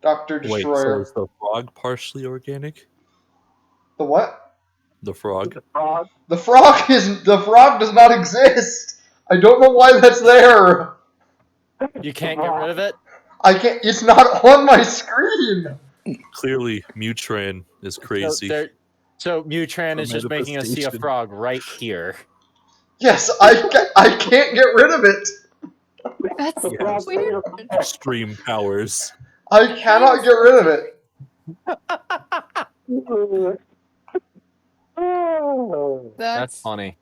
Dr. Destroyer. Wait, so is the frog partially organic? The what? The frog? The frog. The frog does not exist. I don't know why that's there. You can't get rid of it? I can't. It's not on my screen. Clearly, Mutran is crazy. So Mutran is just making us see a Manifestation. frog right here. Yes, I can't get rid of it. That's Yes. weird. Extreme powers. I cannot get rid of it. That's funny.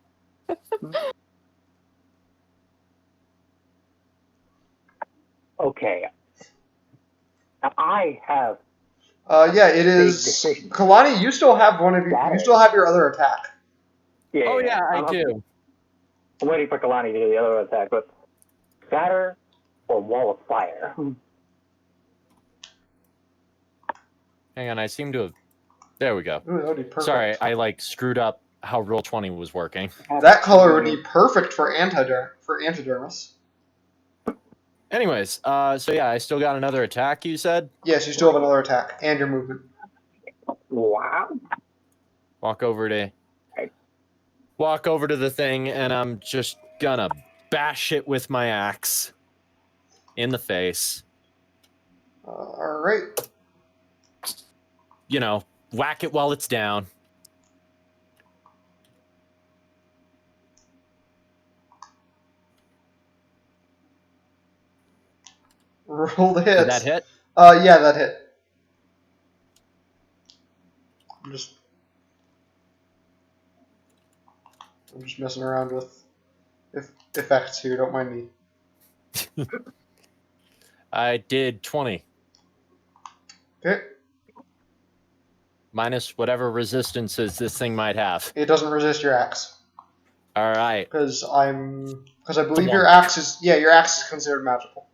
Okay. Now I have. Yeah, it is. decision. Kalani, you still have one of your. You still have your other attack. Yeah. Oh yeah, I I'm do. I'm waiting for Kalani to do the other attack, but scatter or wall of fire. Hang on, I seem to have. There we go. Ooh, that would be perfect. Sorry, I screwed up how Roll20 was working. That color would be perfect for antidermis. Anyways, so yeah, I still got another attack. You said. Yes, you still have another attack and your movement. Wow. Walk over to the thing, and I'm just gonna bash it with my axe in the face. All right. You know, whack it while it's down. Roll the hits. Did that hit? Yeah, that hit. I'm just messing around with effects here. Don't mind me. I did 20. Okay. Minus whatever resistances this thing might have. It doesn't resist your axe. All right. Because I believe your axe is considered magical.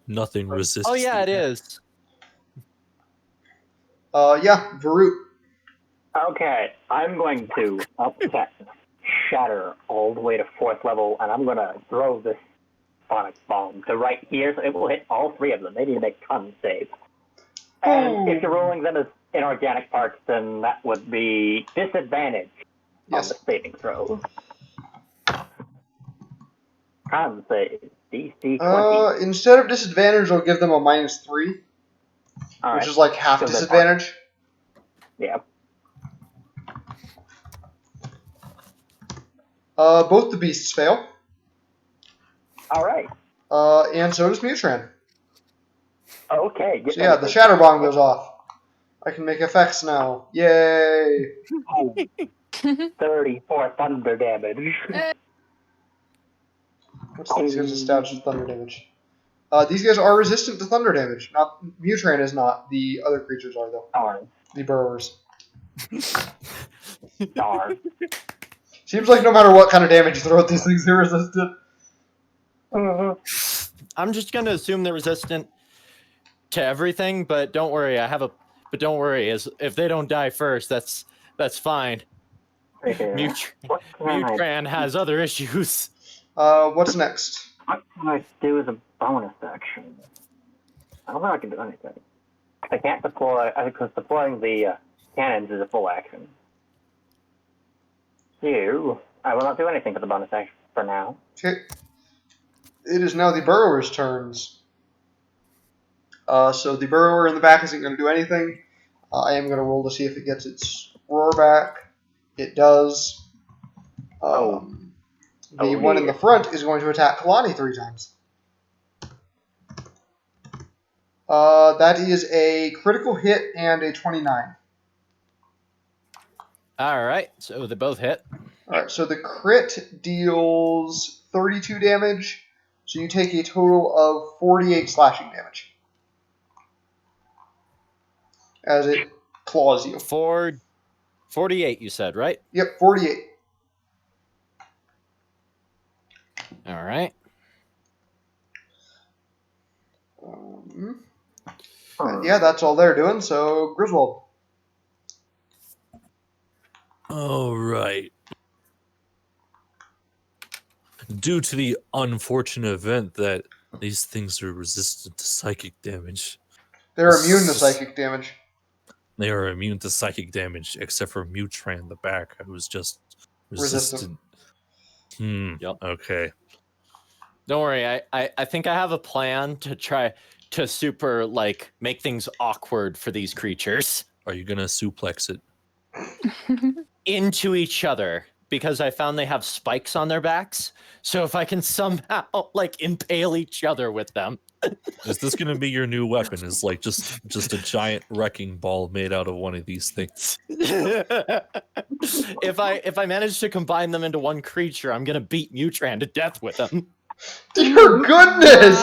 Nothing resists. Oh yeah, it is. Yeah, Varut. Okay, I'm going to upset Shatter all the way to 4th level, and I'm going to throw this sonic bomb to right here, so it will hit all 3 of them. They need to make con saves. And if you're rolling them as inorganic parts, then that would be disadvantage on the saving throw. Con save, DC 20. Instead of disadvantage, I'll give them a -3, which is like half disadvantage. Yeah. Both the beasts fail. All right. And so does Mutran. Okay. So yeah, the Shatter Bomb goes off. I can make effects now. Yay! 34 thunder damage. What's these guys' stats with thunder damage? These guys are resistant to thunder damage. Not Mutran is not. The other creatures are though. Darn. The burrowers. Darn. Seems like no matter what kind of damage you throw at these things, they're resistant. I'm just gonna assume they're resistant to everything, but don't worry. But don't worry. If they don't die first, that's fine. Mutran has other issues. What's next? What can I do as a bonus action? I don't know if I can do anything. I can't deploy, because deploying the cannons is a full action. I will not do anything for the bonus action for now. Okay. It is now the burrower's turns. So the burrower in the back isn't going to do anything. I am going to roll to see if it gets its roar back. It does. The one in the front is going to attack Kalani 3 times. That is a critical hit and a 29. All right, so they both hit. All right, so the crit deals 32 damage, so you take a total of 48 slashing damage as it claws you. 48, you said, right? Yep, 48. All right. And yeah, that's all they're doing, so Griswold. All right. Due to the unfortunate event that these things are resistant to psychic damage. They're immune to psychic damage. They are immune to psychic damage, except for Mutran, the back, who's just resistant. Yep. Okay. Don't worry, I think I have a plan to try to super, make things awkward for these creatures. Are you gonna suplex it? Into each other, because I found they have spikes on their backs. So if I can somehow, impale each other with them. Is this gonna be your new weapon? Is just a giant wrecking ball made out of one of these things? If I manage to combine them into one creature, I'm gonna beat Mutran to death with them. Dear goodness!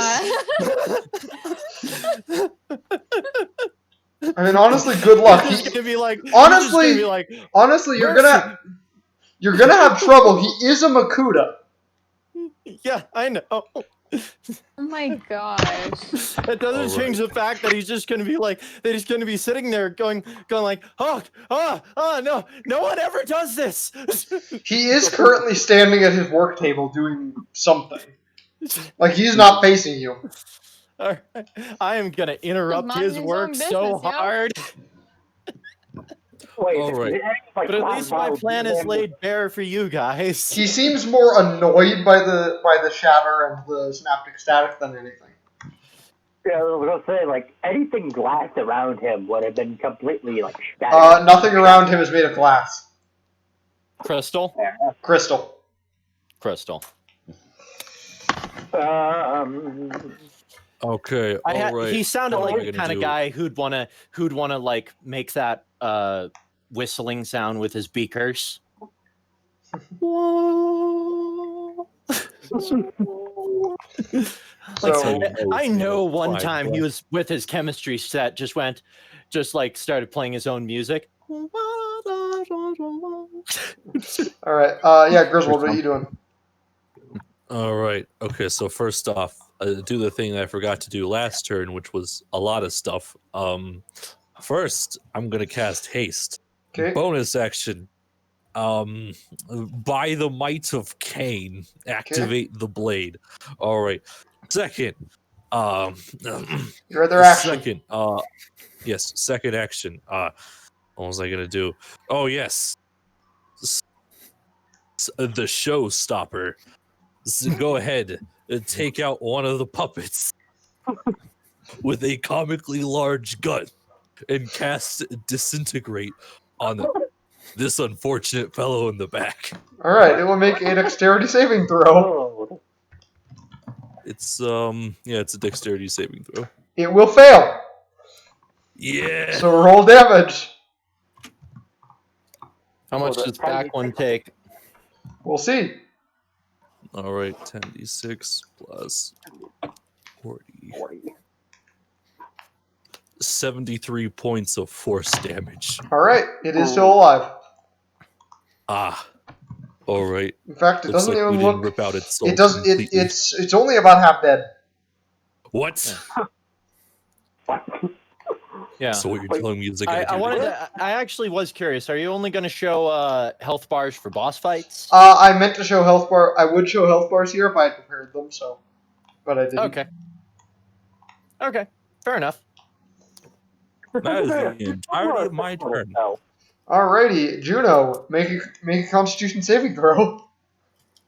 I mean, honestly, good luck. He's gonna be like, honestly, you're gonna have trouble. He is a Makuta. Yeah, I know. Oh my gosh. That doesn't change the fact that he's just gonna be sitting there going like, no one ever does this. He is currently standing at his work table doing something. Like, he's not facing you. I am gonna interrupt his work so hard. Wait, all right. But at least my plan is laid bare for you guys. He seems more annoyed by the shatter and the synaptic static than anything. Yeah, I was gonna say, anything glass around him would have been completely, shattered. Nothing around him is made of glass. Crystal? Crystal. Okay, all right. He sounded like the kind of guy who'd wanna make that whistling sound with his beakers. I know one time he was with his chemistry set, just started playing his own music. All right, yeah, Griswold, what are you doing? All right. Okay, so first off, do the thing that I forgot to do last turn, which was a lot of stuff. First, I'm gonna cast haste. Okay. Bonus action. By the might of Cain, activate the blade. All right. Second, your other action. Second, yes, second action. What was I gonna do? Oh yes, the showstopper. So go ahead and take out one of the puppets with a comically large gun and cast Disintegrate on this unfortunate fellow in the back. All right, it will make a dexterity saving throw. It's it's a dexterity saving throw. It will fail. Yeah. So roll damage. How much does back one take? We'll see. All right, 10d6 plus 40. 73 points of force damage. All right, it is still alive. Ah. All right. In fact, it doesn't even look. Rip out its soul It does. completely. It's only about half dead. What? Yeah. So what you're telling me is I actually was curious. Are you only going to show health bars for boss fights? I meant to show health bar. I would show health bars here if I had prepared them. So, but I didn't. Okay. Okay. Fair enough. That is the entirety of my turn. Alrighty, Juno, make a Constitution saving throw.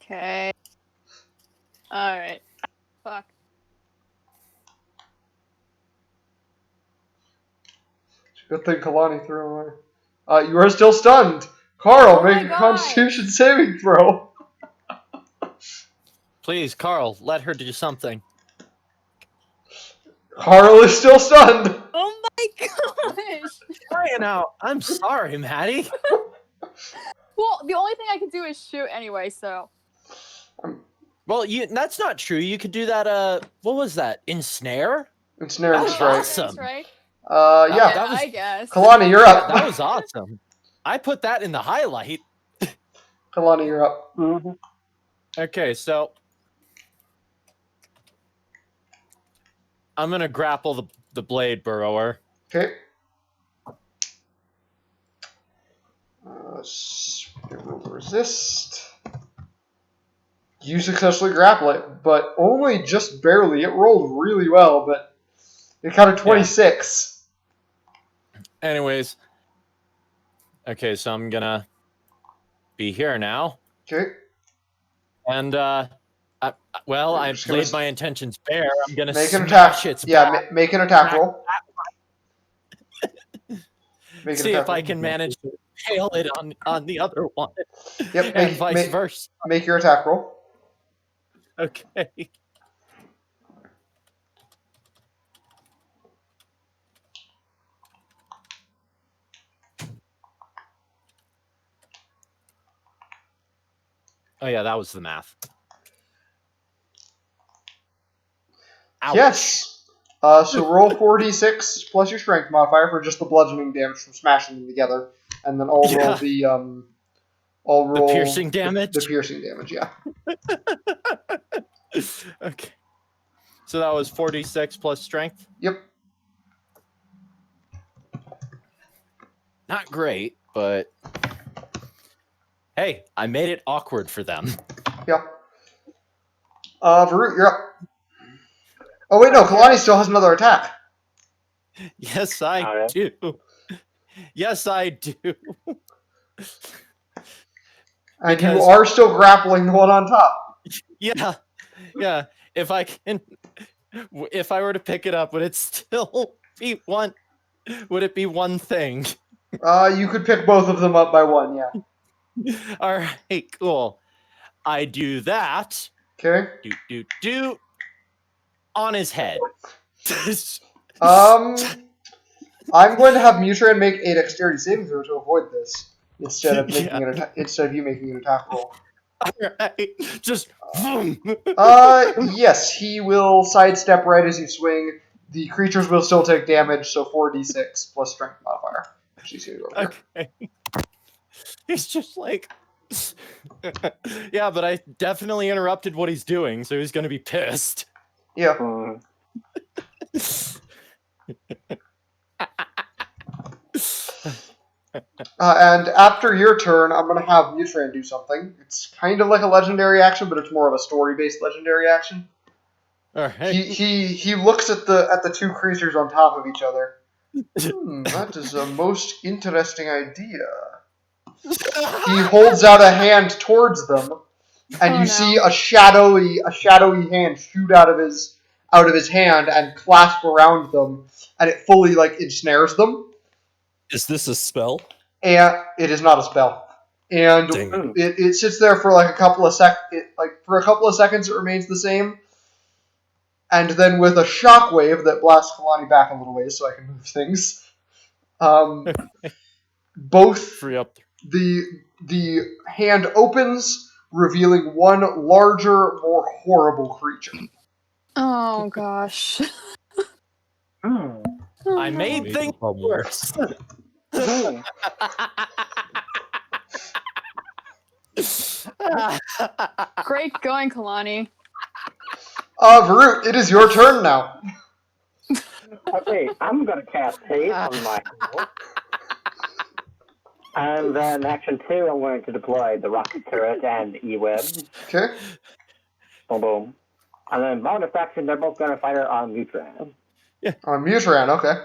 Okay. Alright. Fuck. Good thing Kalani threw away. You are still stunned. Carl, make a Constitution saving throw. Please, Carl, let her do something. Carl is still stunned. Oh my gosh! Crying out. I'm sorry, Maddie. Well, the only thing I can do is shoot anyway, so. Well, that's not true. You could do that, what was that? Ensnare? Ensnare and strike. Awesome. Right? Yeah. That was, I guess. Kalani, you're up. That was awesome. I put that in the highlight. Kalani, you're up. Mm-hmm. Okay, so I'm gonna grapple the blade burrower. Okay. Resist. You successfully grapple it, but only just barely. It rolled really well, but it got a 26. Yeah. Anyways. Okay, so I'm gonna be here now. Okay. And, I've laid my intentions bare. I'm gonna make an smash attack. its Yeah, back. make an attack roll. See if I can manage to impale it on the other one. Yep, and vice versa. Make your attack roll. Okay. Oh yeah, that was the math. Ouch. Yes. So roll 4d6 plus your strength modifier for just the bludgeoning damage from smashing them together, and then I'll roll the piercing damage. The piercing damage, yeah. Okay. So that was 4d6 plus strength. Yep. Not great, but hey, I made it awkward for them. Yeah. Varut, you're up. Oh wait, no, Kalani still has another attack. Yes, I do. Yes, I do. And you are still grappling the one on top. Yeah. Yeah. If I were to pick it up, would it still be one? Would it be one thing? You could pick both of them up by one, yeah. All right, cool. I do that. Okay. Do. On his head. I'm going to have Mutran make a dexterity saving throw to avoid this instead of you making an attack roll. All right, just. Yes, he will sidestep right as you swing. The creatures will still take damage, so 4d6 plus strength modifier. She's gonna go over okay. He's just like. Yeah, but I definitely interrupted what he's doing, so he's gonna be pissed. Yeah. And after your turn, I'm going to have Mutran do something. It's kind of like a legendary action, but it's more of a story-based legendary action. All right. He looks at the two creatures on top of each other. That is a most interesting idea. He holds out a hand towards them, and see a shadowy hand shoot out of his hand and clasp around them, and it fully ensnares them. Is this a spell? And it is not a spell. And it sits there for a couple of seconds. It remains the same, and then with a shockwave that blasts Kalani back a little ways so I can move things. Both free up. the hand opens, revealing one larger, more horrible creature. Oh gosh. I made things worse. Great going, Kalani. Varut, it is your turn now. Okay, I'm gonna cast haste on my heal. And then action 2, I'm going to deploy the rocket turret and E-web. Okay. Boom, boom. And then bonus action, they're both going to fire on Mutran. Yeah. On Mutran, okay.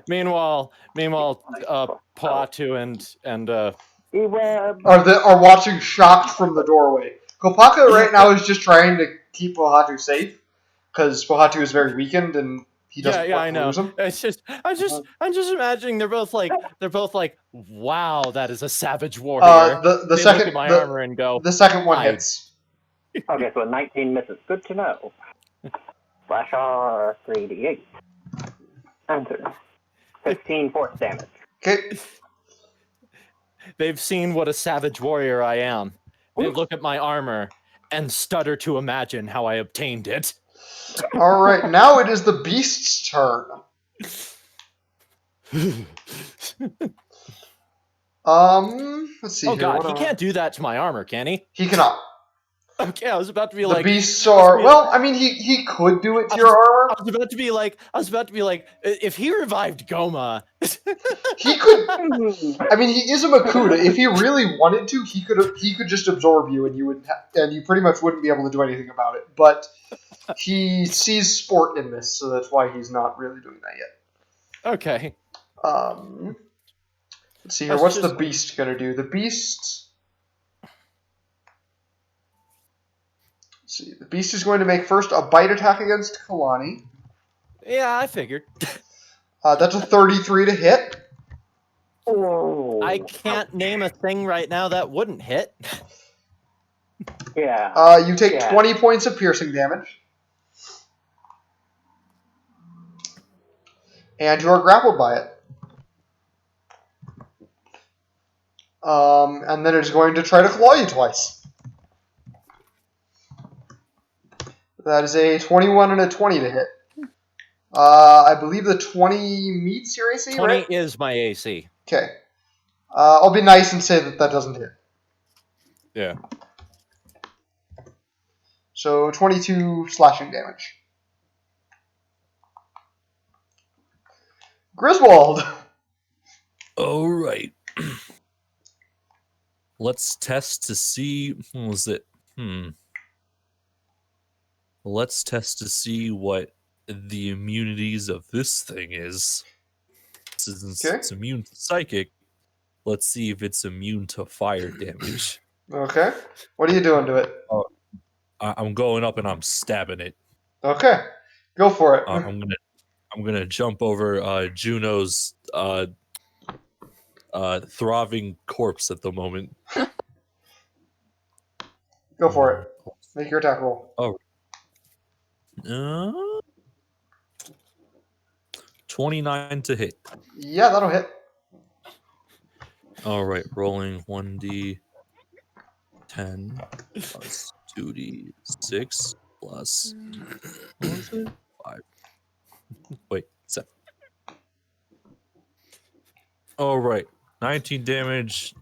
Meanwhile, Poatu and E-web are watching shocked from the doorway. Kopaka right now is just trying to keep Pohatu safe because Pohatu is very weakened and he doesn't want to lose him. It's just I'm just imagining they're both like, wow, that is a savage warrior. The second look at my armor and go, the second one hits. Okay, so 19 misses. Good to know. Flash R 3d8. Enter. 15 force damage. Okay. They've seen what a savage warrior I am. They look at my armor and stutter to imagine how I obtained it. All right, now it is the beast's turn. Let's see. Oh here. God, he can't do that to my armor, can he? He cannot. Okay, I was about to be the like... The beasts are... Well, I mean, he could do it to your armor. I was about to be like, if he revived Goma... He could... I mean, he is a Makuta. If he really wanted to, he could just absorb you, and you pretty much wouldn't be able to do anything about it. But he sees sport in this, so that's why he's not really doing that yet. Okay. Let's see here. What's the beast going to do? The beast... See, the beast is going to make first a bite attack against Kalani. Yeah, I figured. That's a 33 to hit. Oh. I can't name a thing right now that wouldn't hit. Yeah. You take 20 points of piercing damage. And you are grappled by it. And then it's going to try to claw you twice. That is a 21 and a 20 to hit. I believe the 20 meets your AC, 20 right? is my AC. Okay. I'll be nice and say that doesn't hit. Yeah. So 22 slashing damage. Griswold! All right. Let's test to see... What was it? Let's test to see what the immunities of this thing is. Since it's immune to psychic, let's see if it's immune to fire damage. Okay. What are you doing to it? I'm going up and I'm stabbing it. Okay. Go for it. I'm gonna jump over Juno's throbbing corpse at the moment. Go for it. Make your attack roll. Oh. 29 to hit. Yeah, that'll hit. All right, rolling 1d10 plus 2d6 plus what was it? 5. Wait, 7. All right, 19 damage.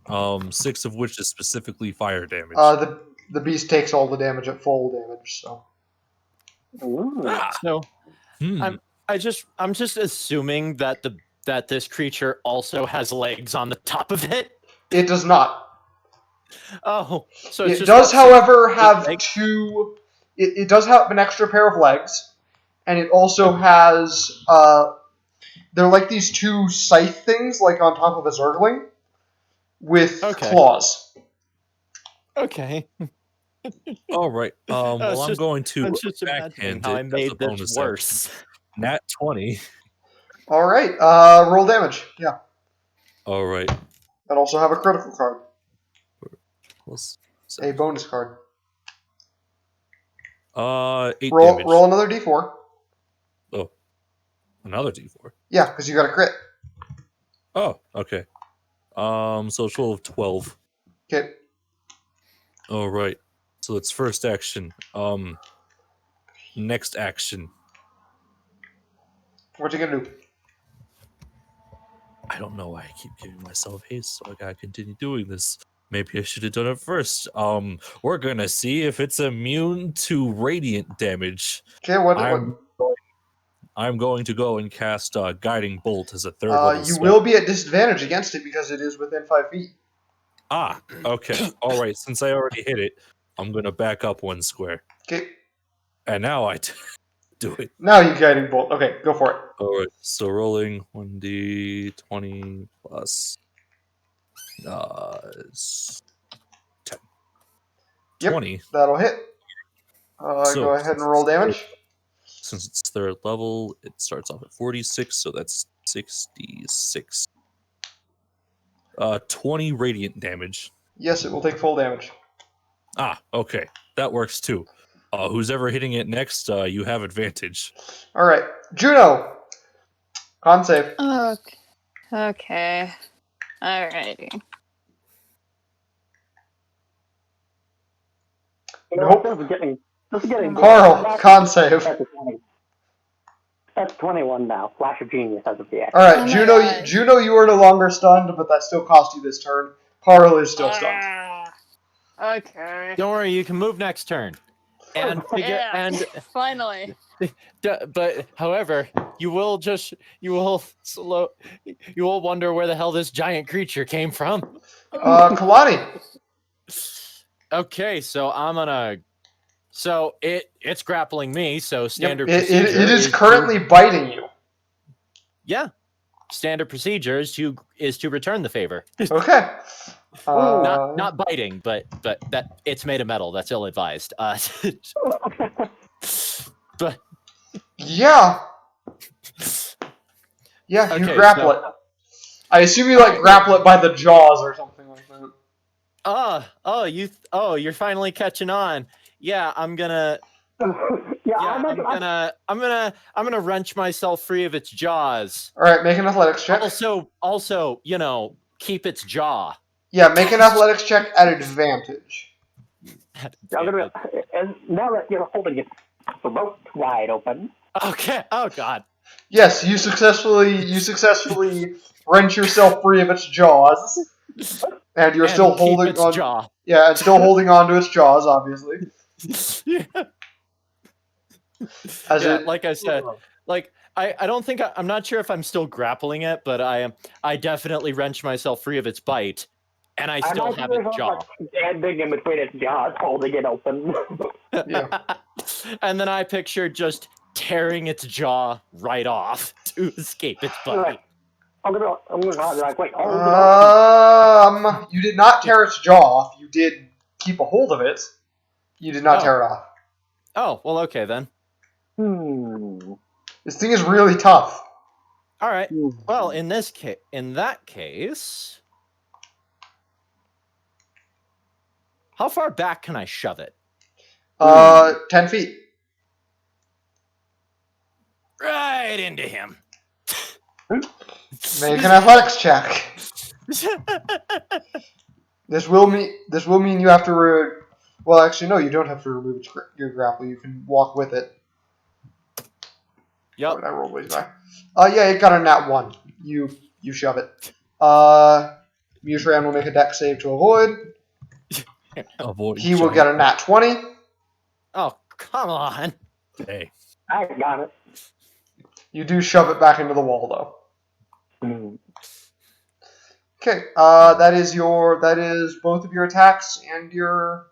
6 of which is specifically fire damage. The beast takes all the damage at full damage. So. So, I'm just assuming that this creature also has legs on the top of it. It does not. Oh, so it does, however, have two. It does have an extra pair of legs, and it also has. They're like these two scythe things, like on top of a zergling, with claws. Okay. All right. Well, I'm going to backhand how I made this worse. Nat 20. All right. Roll damage. Yeah. All right. And also have a critical card. Plus a bonus card. 8 damage. Roll another d4. Oh, another d4. Yeah, because you got a crit. Oh, okay. So a total of 12. Okay. All right. So that's first action. Next action. What you gonna do? I don't know why I keep giving myself haste, so I gotta continue doing this. Maybe I should have done it first. We're gonna see if it's immune to radiant damage. Okay, I'm going to go and cast Guiding Bolt as a third level you spell. will be at disadvantage against it because it is within 5 feet. Ah, okay. All right. Since I already hit it, I'm gonna back up 1 square. Okay. And now I do it. Now you guiding bolt. Okay, go for it. All right. So rolling 1d20 plus 10. Yep, 20. that'll hit. Go ahead and roll damage. Since it's third level, it starts off at 46, so that's 66. 20 radiant damage. Yes, it will take full damage. Ah, okay. That works too. Who's ever hitting it next, you have advantage. All right, Juno. Con save. Okay. Alrighty. Nope. This is getting Carl, con save. That's 21 now. Flash of Genius as of the action. All right, Oh Juno, you are no longer stunned, but that still cost you this turn. Carl is still stunned. Okay. Don't worry, you can move next turn. And Finally. But however, you will wonder where the hell this giant creature came from. Kalani. Okay, so it's grappling me, so standard procedure it is currently biting you. Yeah. Standard procedure is to return the favor. Okay. Not biting, but that it's made of metal. That's ill advised. But yeah, okay, you grapple it. I assume you grapple it by the jaws or something like that. You're finally catching on. Yeah, I'm gonna wrench myself free of its jaws. All right, make an athletics check. Also, keep its jaw. Yeah, make an athletics check at advantage. Now that you're holding it throat wide open. Okay. Oh God. Yes, you successfully wrench yourself free of its jaws, and you're still holding on. Jaw. Yeah, and still holding on to its jaws, obviously. Like I said, I don't think I'm not sure if I'm still grappling it, but I definitely wrench myself free of its bite, and I still have its jaw. Standing in between its jaws, holding it open. Yeah. And then I picture just tearing its jaw right off to escape its bite. I'm gonna wait. You did not tear its jaw off. You did keep a hold of it. You did not tear it off. Oh, well, okay then. This thing is really tough. All right. Well, in that case, how far back can I shove it? 10 feet. Right into him. Make an athletics check. This will mean you have to. Well, actually, no. You don't have to remove your grapple. You can walk with it. Yep. Oh, I rolled ways by. Yeah, it got a nat 1. You shove it. Mutran will make a dex save to avoid. He will get a nat 20. Oh, come on. Hey. I got it. You do shove it back into the wall, though. Okay, that is both of your attacks and your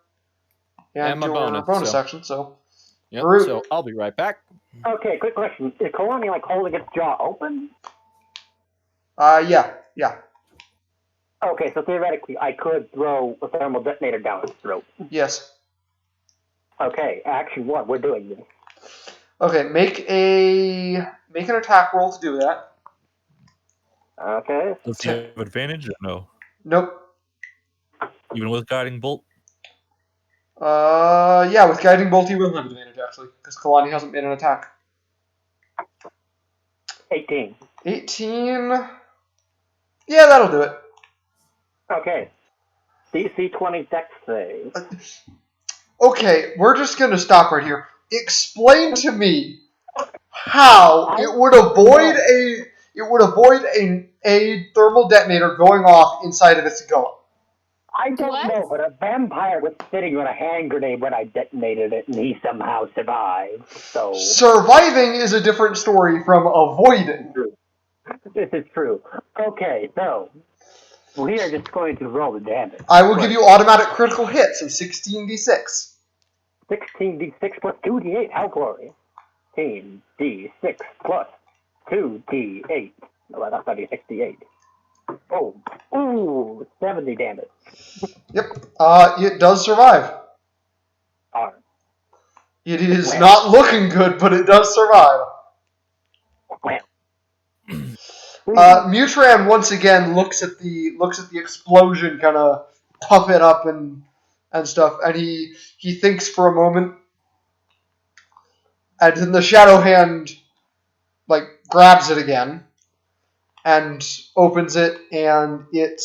bonus section. So, yep. So I'll be right back. Okay, quick question: is Kalani holding its jaw open? Yeah. Okay, so theoretically, I could throw a thermal detonator down its throat. Yes. Okay, action 1. We're doing this. Okay, make an attack roll to do that. Okay. Does he have advantage or no? Nope. Even with Guiding Bolt? Yeah, with Guiding Bolt he will have advantage, actually, because Kalani hasn't made an attack. 18. 18... Yeah, that'll do it. Okay. DC 20 dex save. Okay, we're just gonna stop right here. Explain to me how it would avoid a thermal detonator going off inside of its gullet. I don't know, but a vampire was sitting on a hand grenade when I detonated it, and he somehow survived. So surviving is a different story from avoiding. This is true. Okay, so we are just going to roll the damage. I will give you automatic critical hits of 16d6. 16d6 plus 2d8. How glorious. 16d6 plus 2d8. No, that's not d6, d8. Oh, ooh, 70 damage. Yep. It does survive. Alright. It is not looking good, but it does survive. Mutran once again looks at the explosion, kind of puff it up and stuff, and he thinks for a moment, and then the shadow hand grabs it again and opens it, and it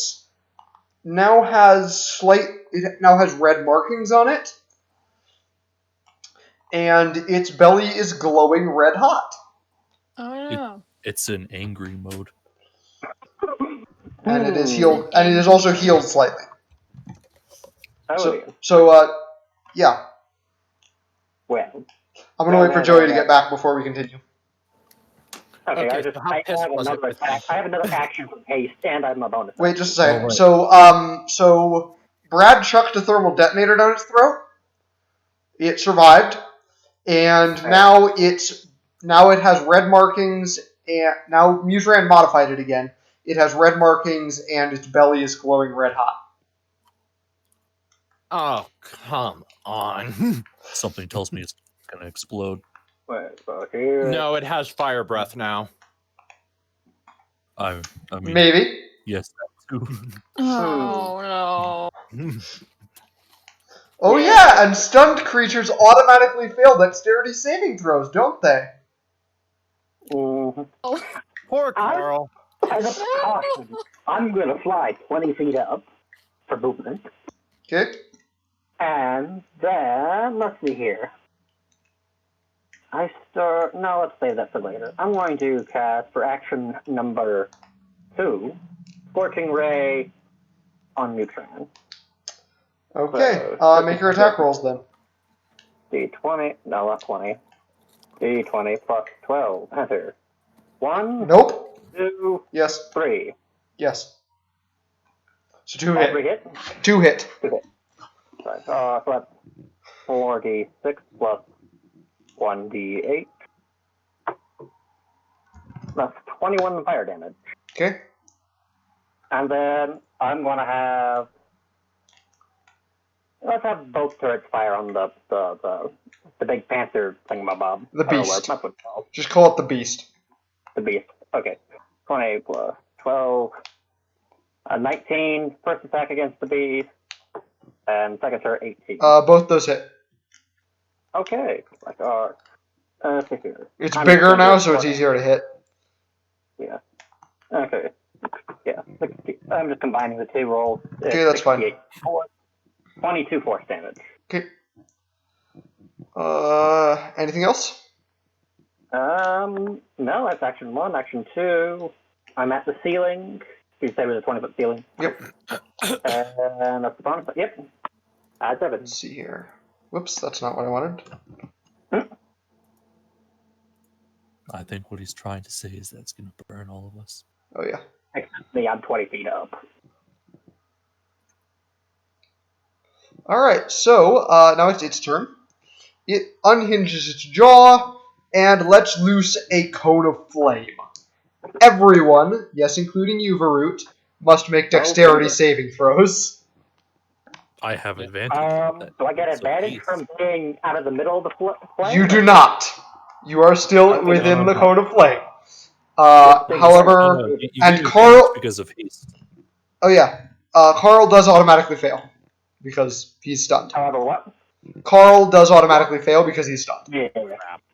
now has red markings on it, and its belly is glowing red hot. Oh no. It's in angry mode. And it is healed, and it is also healed slightly. Oh, Yeah. Well, I'm gonna wait for Joey to get back before we continue. Okay, Okay, I have another action from haste, and I have my bonus. Wait just a second. Right. So Brad chucked a thermal detonator down its throat. It survived, and now it has red markings. And now Mutran modified it again. It has red markings, and its belly is glowing red hot. Oh, come on. Something tells me it's gonna explode. No, it has fire breath now. I mean, Maybe. yes, that too. Oh no. Oh yeah, and stunned creatures automatically fail dexterity saving throws, don't they? Mm-hmm. Poor Carl. As a precaution, I'm going to fly 20 feet up for movement. Okay. And then, let's see here. No, let's save that for later. I'm going to cast, for action number 2, Scorching Ray on Mutran. Okay. Make your attack rolls then. D20, no, not 20. D20 plus 12. Enter. 1. Nope. 2. Yes. 3. Yes. So 2 Every hit. hit? 2 hit. 2 hit. So that's 4d6 plus 1d8. That's 21 fire damage. Okay. And then I'm going to have... Let's have both turrets fire on the big panther thingamabob. The beast. That's what it's called. Just call it the beast. The beast. Okay. 20 plus 12. 19. First attack against the beast. And second turret, 18. Both those hit. Okay. Let's see here. It's bigger now, so it's easier to hit. Yeah. Okay. Yeah. I'm just combining the two rolls. Okay, that's fine. 22 force damage. Okay. Anything else? No, that's action 1. Action 2. I'm at the ceiling. You say it was a 20-foot ceiling? Yep. And that's the bonus. Yep. 7. Let's see here. Whoops, that's not what I wanted. I think what he's trying to say is that it's going to burn all of us. Oh, yeah. Except me, I'm 20 feet up. Alright, so now it's its turn. It unhinges its jaw and lets loose a cone of flame. Everyone, yes, including you, Varut, must make dexterity saving throws. I have advantage. Do I get advantage from being out of the middle of the flame? You do not. You are still within the cone of flame. However, and Carl... because of haste. Oh, yeah. Carl does automatically fail because he's stunned. However, what? Carl does automatically fail because he's stunned. Yeah.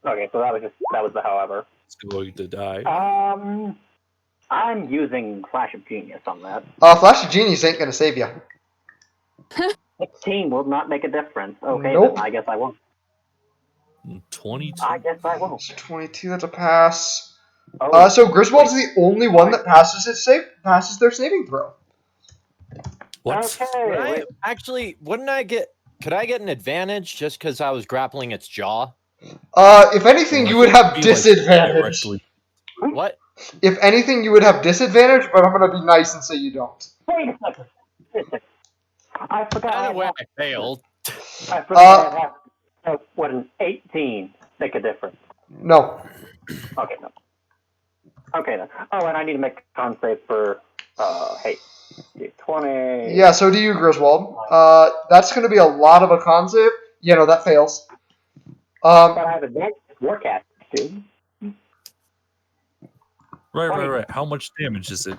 Okay, so that was the however. It's going to die. I'm using Flash of Genius on that. Flash of Genius ain't gonna save you. 16 will not make a difference. Okay, Nope. then I guess I won't. 22. I guess I won't. So 22, that's a pass. Oh, So Griswold's the only one that passes their saving throw. What? okay. Could I get an advantage just because I was grappling its jaw? If anything, Well, you would have be, disadvantage. What? If anything, you would have disadvantage, but I'm gonna be nice and say you don't. Wait a second. I forgot. Anyway, I failed. I forgot I have. What an 18 make a difference? No. Okay, no. Okay then. Oh, and I need to make a con save for hey, 20. Yeah, so do you, Griswold. That's gonna be a lot of a con save. Yeah, no, that fails. But I have advanced forecast too. Right. How much damage is it?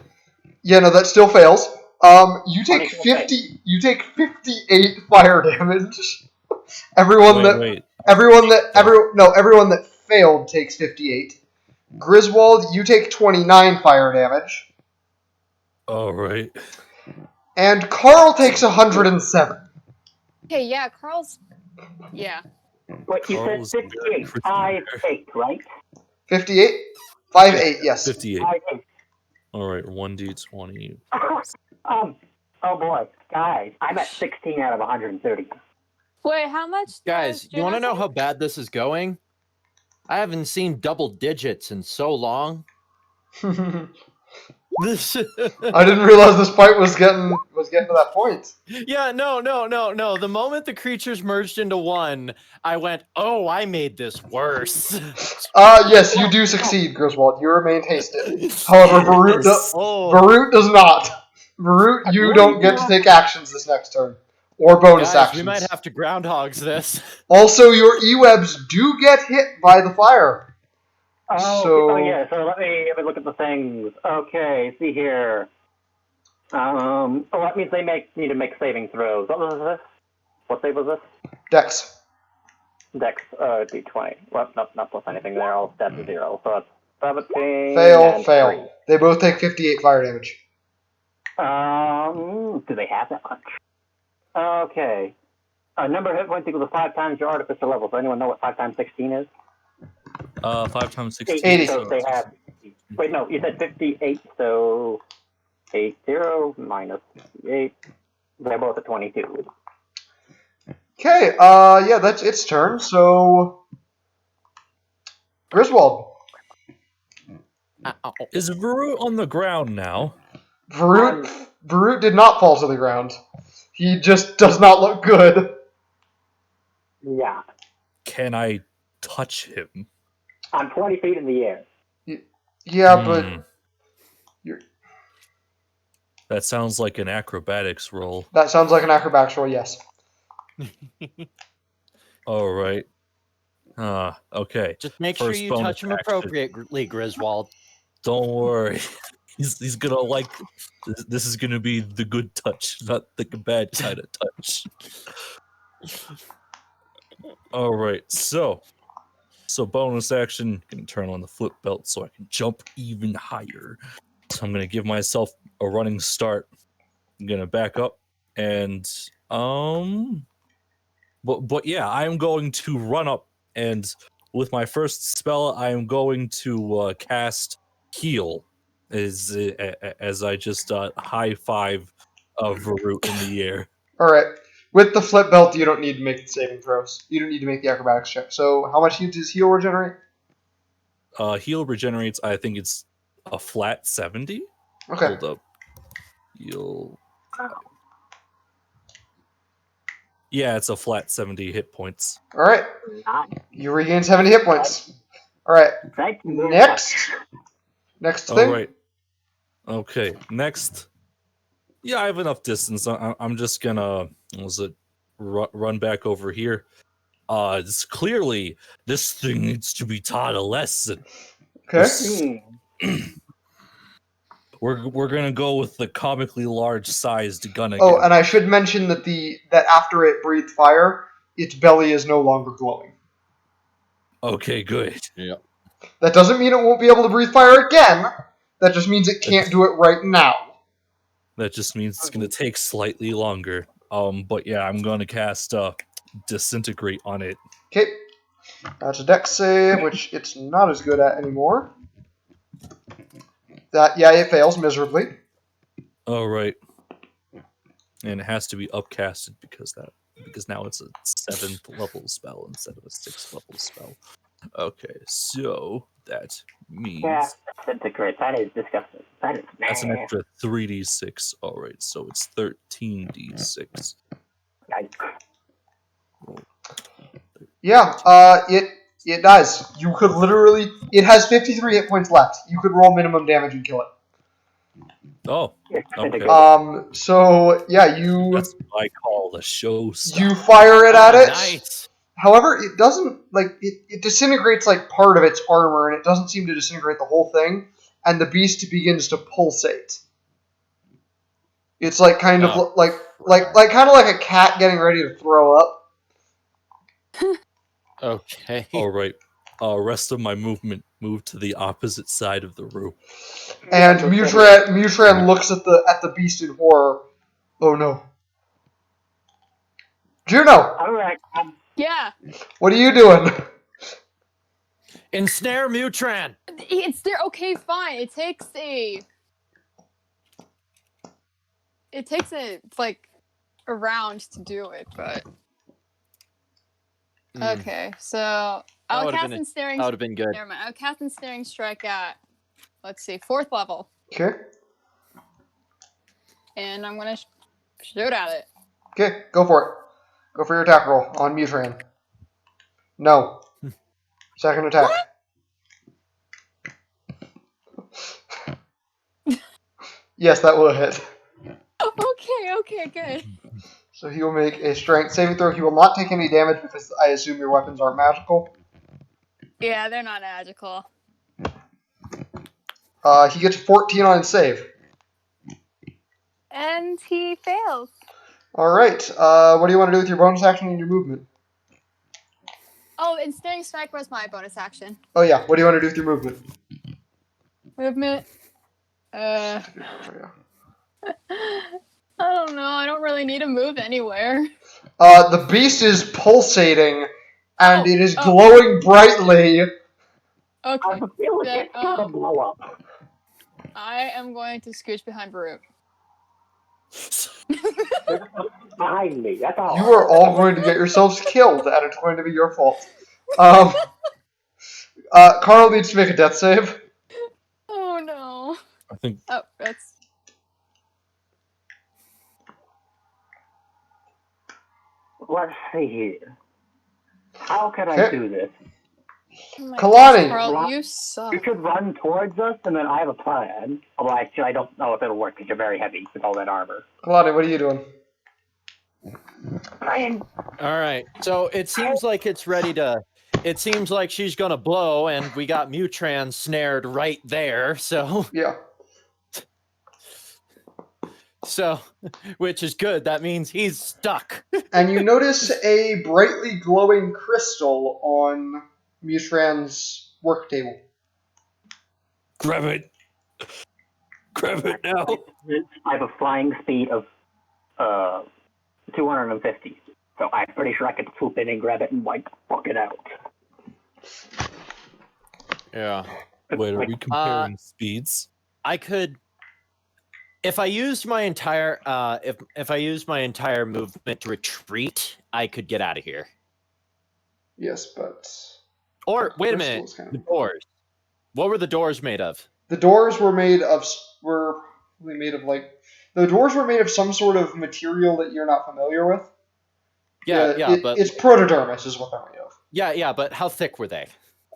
Yeah, no, that still fails. You take 50. You take 58 fire damage. Everyone that failed takes 58. Griswold, you take 29 fire damage. All right. And Carl takes 107. Okay, yeah, Carl's. Yeah. Wait, you said 58. 5-8, right? 58? 5-8, yes. 58. 5-8. All right, 1d20. Oh boy, guys, I'm at 16 out of 130. Wait, how much? Guys, you want to know how bad this is going? I haven't seen double digits in so long. I didn't realize this fight was getting to that point. Yeah, no. The moment the creatures merged into one, I went, "Oh, I made this worse." Yes, you do succeed, Griswold. You remain hasted. However, Varut does not. Varut, you don't get to take actions this next turn. Or bonus actions. We might have to groundhogs this. Also, your E-webs do get hit by the fire. So let me look at the things. Okay, see here. That means they need to make saving throws. What was this? What save was this? Dex. Dex, D20. Well, not plus anything there. I'll step to 0. So that's 17. Fail. 3. They both take 58 fire damage. Do they have that much? Okay. Number of hit points equals to 5 times your artificer level. Does anyone know what 5 times 16 is? 5 times 16. 80. So they have. Wait, no, you said 58, so 80 minus 8. They're both at 22. Okay, yeah, that's its turn, so... Griswold. Is Varut on the ground now? Varut did not fall to the ground. He just does not look good. Yeah. Can I touch him? I'm 20 feet in the air. Yeah, but... That sounds like an acrobatics roll. That sounds like an acrobatics roll, yes. All right. Okay. Just make sure you touch him appropriately, Griswold. Don't worry. He's gonna like. This is gonna be the good touch, not the bad kind of touch. All right. So bonus action. Gonna turn on the flip belt so I can jump even higher. So I'm gonna give myself a running start. I'm gonna back up and But yeah, I'm going to run up, and with my first spell, I am going to cast Heal, as I just high five Varut in the air. All right. With the flip belt, you don't need to make the saving throws. You don't need to make the acrobatics check. So, how much does heal regenerate? Heal regenerates. I think it's a flat 70. Okay. Hold up. Heal. Yeah, it's a flat 70 hit points. All right. You regain 70 hit points. All right. Next thing. All right. Okay. Next. Yeah, I have enough distance. I'm just gonna run back over here. It's clearly this thing needs to be taught a lesson. Okay. We're gonna go with the comically large sized gun again. Oh, and I should mention that that after it breathed fire, its belly is no longer glowing. Okay, good. Yep. That doesn't mean it won't be able to breathe fire again, That just means it can't do it right now. That just means it's going to take slightly longer. But yeah, I'm going to cast Disintegrate on it. Okay. That's a dex save, which it's not as good at anymore. It fails miserably. Oh, right. And it has to be upcasted because now it's a 7th level spell instead of a 6th level spell. Okay, so that means... Yeah, Disintegrate. That is disgusting. That's an extra 3d6. Alright, so it's 13d6. Yeah, it does. You could literally... It has 53 hit points left. You could roll minimum damage and kill it. Oh, okay. So, yeah, you... That's what I call the showstopper. You fire it at it. Nice. However, it doesn't, it disintegrates, part of its armor, and it doesn't seem to disintegrate the whole thing, and the beast begins to pulsate. It's kind of like a cat getting ready to throw up. Okay. All right. Rest of my movement moved to the opposite side of the room. And Mutran looks at the beast in horror. Oh no. Juno! Alright. Yeah. What are you doing? Ensnare Mutran. It's there. Okay, fine. It takes a round to do it, but okay. So I'll cast Ensnaring. That would have been good. Never mind. I'll cast Ensnaring Strike at 4th level. Okay. And I'm gonna shoot at it. Okay, go for it. Go for your attack roll on Mutran. No. Second attack. Yes, that will hit. Okay, good. So he will make a strength saving throw. He will not take any damage because I assume your weapons aren't magical. Yeah, they're not magical. He gets 14 on his save. And he fails. Alright, what do you want to do with your bonus action and your movement? Oh, Ensnaring Strike was my bonus action. Oh yeah, what do you want to do with your movement? Movement? I don't know. I don't really need to move anywhere. The beast is pulsating, and it is glowing brightly. Okay. I feel like it's gonna blow up. I am going to scooch behind Baruch. Behind me, that's all. You are all going to get yourselves killed, and it's going to be your fault. Carl needs to make a death save. Oh no. I think. Oh, that's. Let's see here. How can I do this? Oh Kalani! Carl, you suck. You should run towards us, and then I have a plan. Although actually, I don't know if it'll work because you're very heavy with all that armor. Kalani, what are you doing? All right. So it seems like it's ready to. It seems like she's gonna blow, and we got Mutran snared right there. So yeah. So, which is good. That means he's stuck. And you notice a brightly glowing crystal on Mutran's work table. Grab it. Grab it now. I have a flying speed of 250. So I'm pretty sure I could swoop in and grab it and fuck it out. Yeah. Wait, are we comparing speeds? I could, if I used my entire if I used my entire movement to retreat, I could get out of here. Yes, but. Or wait a minute, the doors. What were the doors made of? The doors were made of the doors were made of some sort of material that you're not familiar with. But it's protodermis is what they're made of. Yeah, but how thick were they?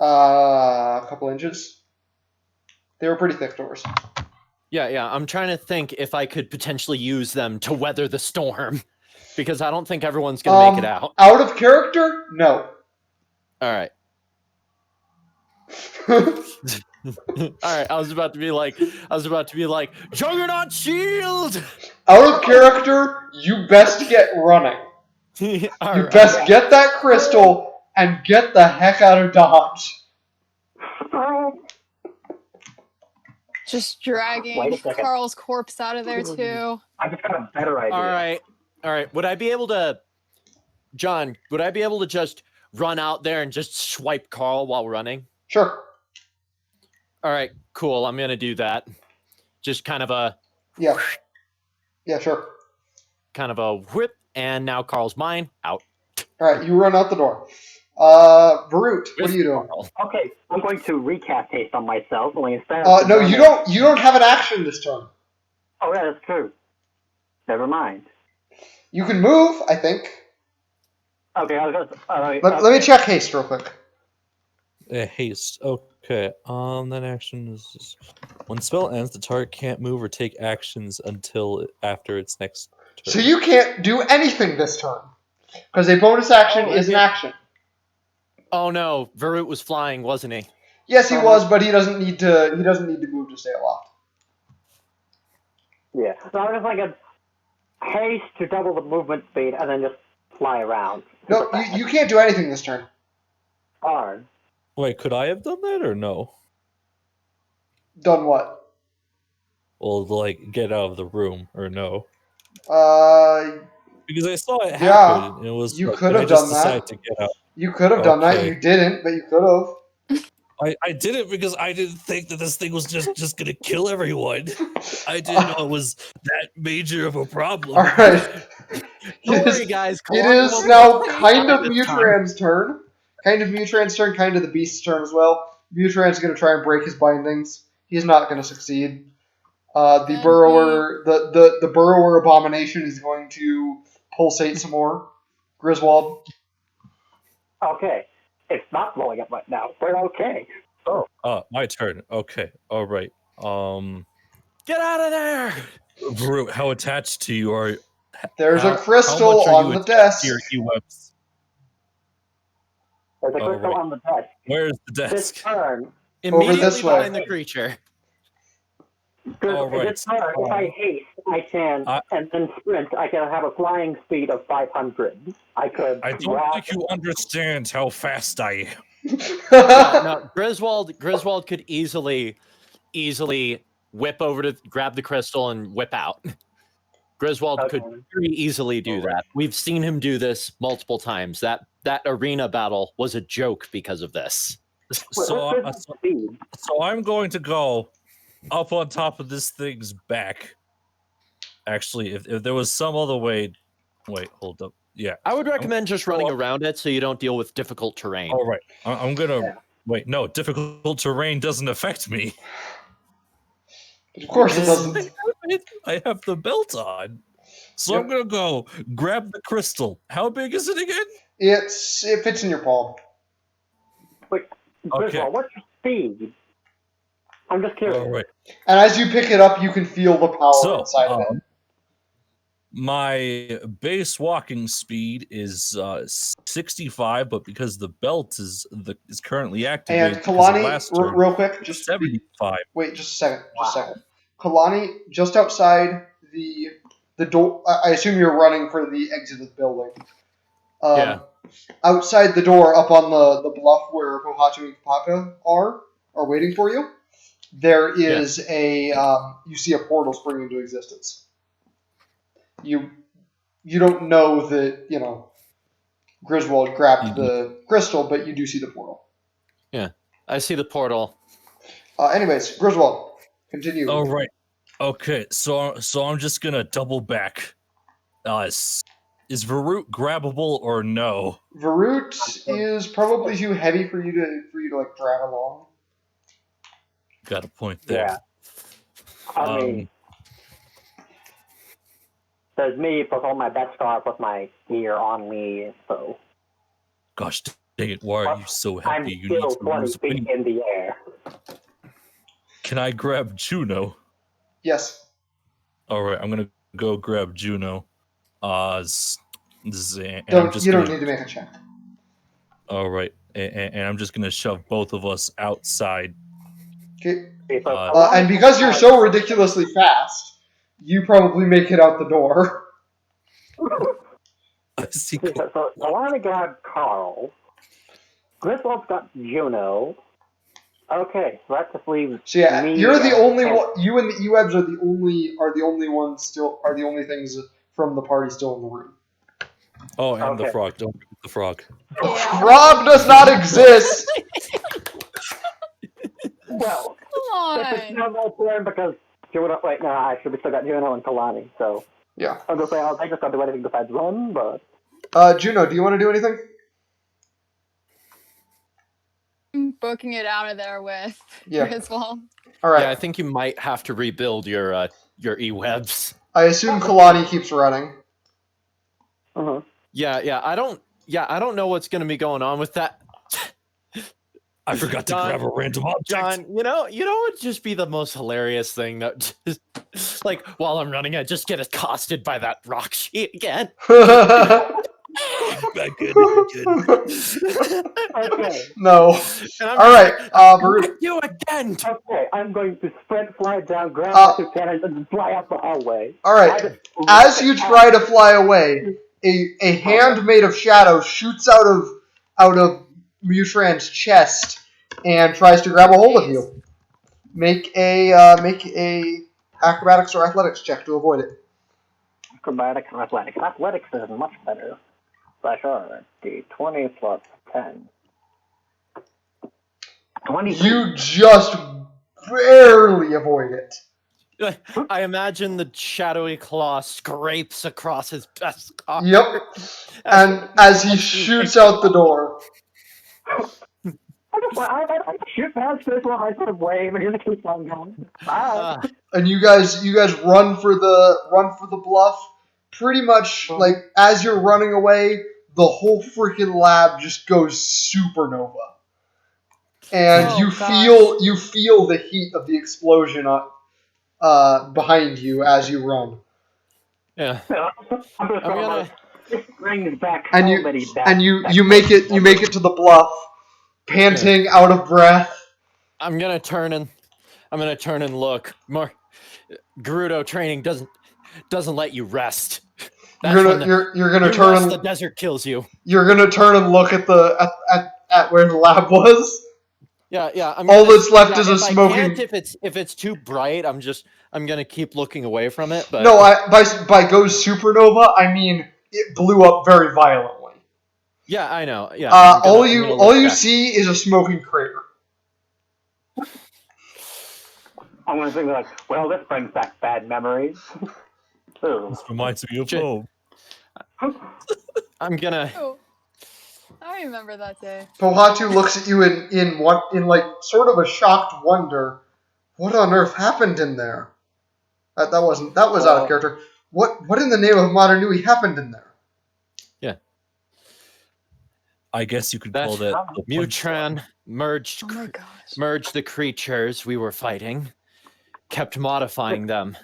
A couple inches. They were pretty thick doors. Yeah. I'm trying to think if I could potentially use them to weather the storm, because I don't think everyone's gonna make it out. Out of character? No. All right. All right. I was about to be like, Juggernaut shield. Out of character, you best get running. You best get that crystal and get the heck out of Dodge. Just dragging Carl's corpse out of there too. I just got a better idea. All right. Would I be able to, John? Would I be able to just run out there and just swipe Carl while running? Sure. All right, cool. I'm gonna do that. Just kind of a yeah, sure. Kind of a whip, and now Carl's mine. Out. All right, you run out the door. Varut, what are you doing? Okay, I'm going to recast haste on myself. Only instead. No, you don't. You don't have an action this turn. Oh yeah, that's true. Never mind. You can move, I think. Okay, I was gonna, let me check haste real quick. Haste. Okay. That action is when spell ends, the target can't move or take actions until after its next turn. So you can't do anything this turn because a bonus action is an action. Oh no, Varut was flying, wasn't he? Yes, he was, but he doesn't need to. He doesn't need to move to stay aloft. Yeah, so I was like a haste to double the movement speed and then just fly around. No, you can't do anything this turn. Hard. Wait, could I have done that or no? Done what? Well, like get out of the room or no? Because I saw it happen. Yeah, and it was you like, could have done that. To get out. You could have done that. You didn't, but you could have. I didn't because I didn't think that this thing was just gonna kill everyone. I didn't know it was that major of a problem. All right. Don't worry, guys. It is now kind of Mutran's turn. Kind of Mutran's turn, kind of the Beast's turn as well. Mutran's going to try and break his bindings. He's not going to succeed. The burrower, the burrower abomination is going to pulsate some more. Griswold. Okay, it's not blowing up right now. We're okay. Oh, my turn. Okay, all right. Get out of there! Varut, how attached to you are? There's a crystal on the desk. Your E-webs? There's a crystal on the desk. Where's the desk? This turn. Immediately behind the creature. All right. This turn, if I haste, I can, and then sprint, I can have a flying speed of 500. I don't think you understand how fast I am. No, Griswold could easily whip over to grab the crystal and whip out. Griswold could very easily do that. We've seen him do this multiple times. That arena battle was a joke because of this. So I'm going to go up on top of this thing's back. Actually, if there was some other way... Wait, hold up. Yeah. I would recommend just running around it so you don't deal with difficult terrain. All right. I'm going to... Wait, no. Difficult terrain doesn't affect me. Of course it doesn't. I have the belt on. So I'm going to go grab the crystal. How big is it again? It fits in your palm. Wait, Griswold, what's your speed? I'm just curious. All right. And as you pick it up, you can feel the power inside of it. My base walking speed is 65, but because the belt is currently activated, and Kalani, real quick, just 75. Wait, just a second. Just a second. Kalani, just outside the door. I assume you're running for the exit of the building. Outside the door, up on the bluff where Pohatu and Kapaka are waiting for you, there is you see a portal spring into existence. You don't know that, Griswold grabbed the crystal, but you do see the portal. Yeah, I see the portal. Anyways, Griswold, continue. All right. Okay, so I'm just gonna double back. Is Varut grabbable or no? Varut is probably too heavy for you to like drag along. Got a point there. Yeah. I mean, there's me plus all my bet star plus my gear on me, so. Gosh dang it! Why are you so heavy? I'm still 20 feet in the air. Can I grab Juno? Yes. All right, I'm gonna go grab Juno. You don't need to make a check. All right, and I'm just gonna shove both of us outside. Okay. And because you're so ridiculously fast, you probably make it out the door. So I want to grab Carl. Griswold's got Juno. Okay, so that just leaves. So yeah, me you're the and only Ken. one. You and the Ewebs are the only ones still are the only things from the party still in the room. Oh, and the Okay. frog. Don't forget the frog. Yeah. Frog does not exist. Well, Come if it's on. not my turn because Juno. Wait, no, actually we still got Juno and Kalani. So Yeah. I'm gonna say I just not do anything besides run, but. Juno, do you want to do anything? I'm booking it out of there with Griswold. All right. Yeah, I think you might have to rebuild your e-webs. I assume Kalani keeps running. Uh-huh. Yeah, I don't know what's going to be going on with that. I forgot to grab a random object. John, you know what would just be the most hilarious thing that just, like while I'm running, I just get accosted by that rock sheet again. Back good. Okay. No. All right, Baruch. You again. Okay, I'm going to sprint, fly down, grab my two cannons, and fly out the hallway. All right. As you try to fly away, a hand made of shadow shoots out of Mutran's chest and tries to grab a hold of you. Make a acrobatics or athletics check to avoid it. Acrobatics and athletics. Athletics is much better. Sure. D20 plus 10. 23. You just barely avoid it. I imagine the shadowy claw scrapes across his best arm. Yep. And as he shoots out the door. I shoot past this one, I sort of wave, and he just keeps on going. Bye. And you guys run for the bluff. Pretty much like as you're running away, the whole freaking lab just goes supernova. And you feel the heat of the explosion behind you as you run. Yeah. I'm gonna bring back And you make it to the bluff, panting, out of breath. I'm gonna turn and look. More Gerudo training doesn't let you rest. You're gonna turn rest, and the desert kills you. You're gonna turn and look at at where the lab was. Yeah. All that's left is a smoking. If it's too bright, I'm gonna keep looking away from it. But no, by goes supernova, I mean it blew up very violently. Yeah, I know. Yeah. All you see is a smoking crater. I'm gonna think like, well, this brings back bad memories. This reminds me of home. I'm gonna. Oh, I remember that day. Pohatu looks at you in like sort of a shocked wonder. What on earth happened in there? That was out of character. What in the name of Modern Nui happened in there? Yeah. I guess you could call that the Mutran merged the creatures we were fighting, kept modifying them.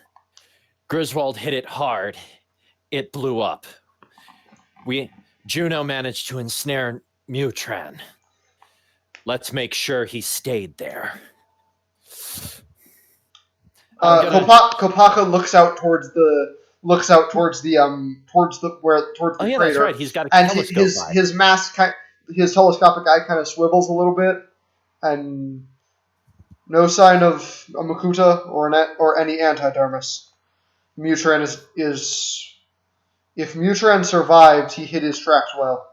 Griswold hit it hard. It blew up. Juno managed to ensnare Mutran. Let's make sure he stayed there. Kopaka looks out towards the crater. That's right. He's got a and telescope his mask, his telescopic eye kind of swivels a little bit, and no sign of a Makuta or any antidermis. Mutran is if Mutran survived, he hid his tracks well.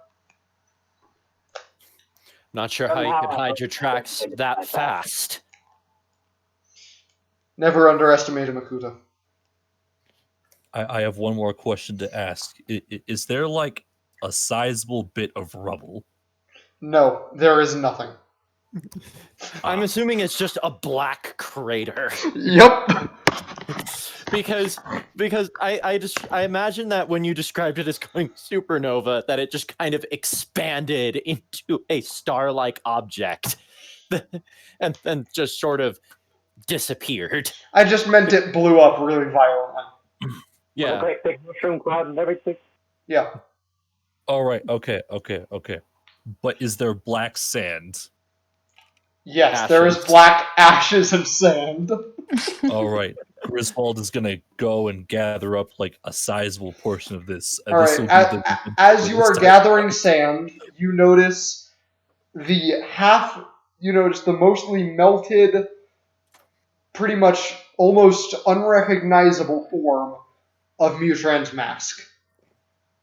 Not sure how you could hide your tracks that fast. Never underestimate a Makuta. I have one more question to ask. Is there like a sizable bit of rubble? No, there is nothing. I'm assuming it's just a black crater. Yep. because I imagine that when you described it as going supernova, that it just kind of expanded into a star-like object, and then just sort of disappeared. I just meant it blew up really violently. Yeah. A great big mushroom cloud and everything. Yeah. All right. Okay. But is there black sand? Yes, ashes. There is black ashes and sand. All right. Griswold is going to go and gather up like a sizable portion of this. All right. As you are gathering sand, you notice you notice the mostly melted, pretty much almost unrecognizable form of Mutran's mask.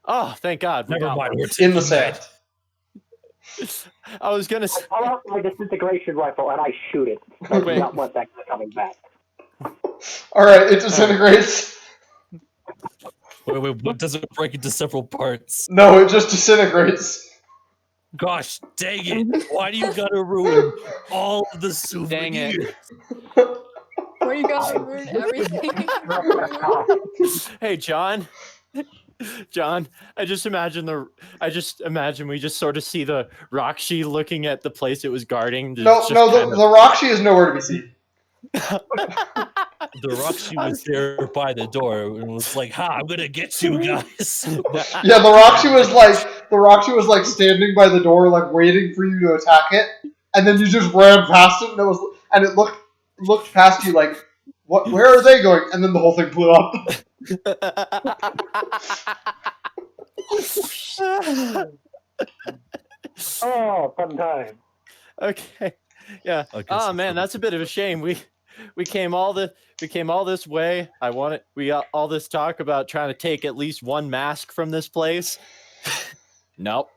Oh, thank God. Never mind. We're In the taking sand. I was going to say... I pull out my disintegration rifle and I shoot it. I do not want that guy coming back. Alright, it disintegrates. Wait, what does it break into several parts? No, it just disintegrates. Gosh, dang it. Why do you gotta ruin all of the souvenirs? Dang it. Where you gotta ruin everything. Hey, John. John, I just imagine we just sort of see the Rakshi looking at the place it was guarding. The Rakshi is nowhere to be seen. The Rakshi was there by the door and was like, "Ha! I'm gonna get you guys." Yeah, the Rakshi was like standing by the door, like waiting for you to attack it, and then you just ran past it, and it looked past you like, "What? Where are they going?" And then the whole thing blew up. Oh, fun time. Okay. Yeah. Oh man, that's a bit of a shame. We came all this way. We got all this talk about trying to take at least one mask from this place. Nope.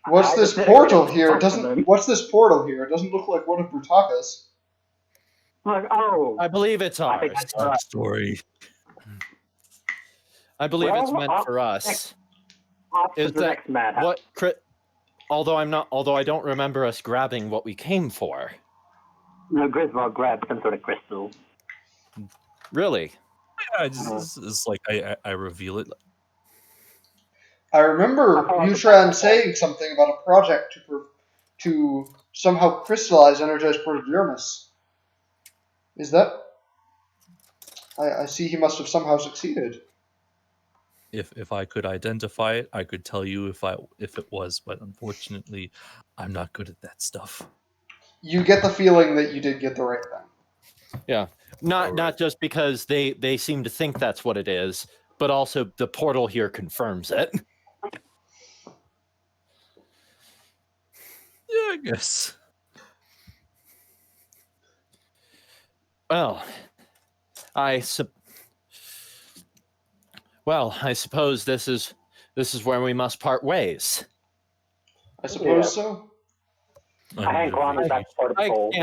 What's this portal here? It doesn't look like one of Brutaka's. Like, oh, I believe it's ours. Story. I believe it's meant for us. Is that what? Although I don't remember us grabbing what we came for. No, Griswold grabbed some sort of crystal. Really? Yeah, it's like I reveal it. I remember Mutran saying something about a project to somehow crystallize energized protodermis. Is that? I see he must have somehow succeeded. If I could identify it, I could tell you if it was, but unfortunately, I'm not good at that stuff. You get the feeling that you did get the right thing. Yeah. Not just because they seem to think that's what it is, but also the portal here confirms it. Yeah, I guess. Well, I suppose this is where we must part ways. I suppose so. I hang Kalani back to the pole.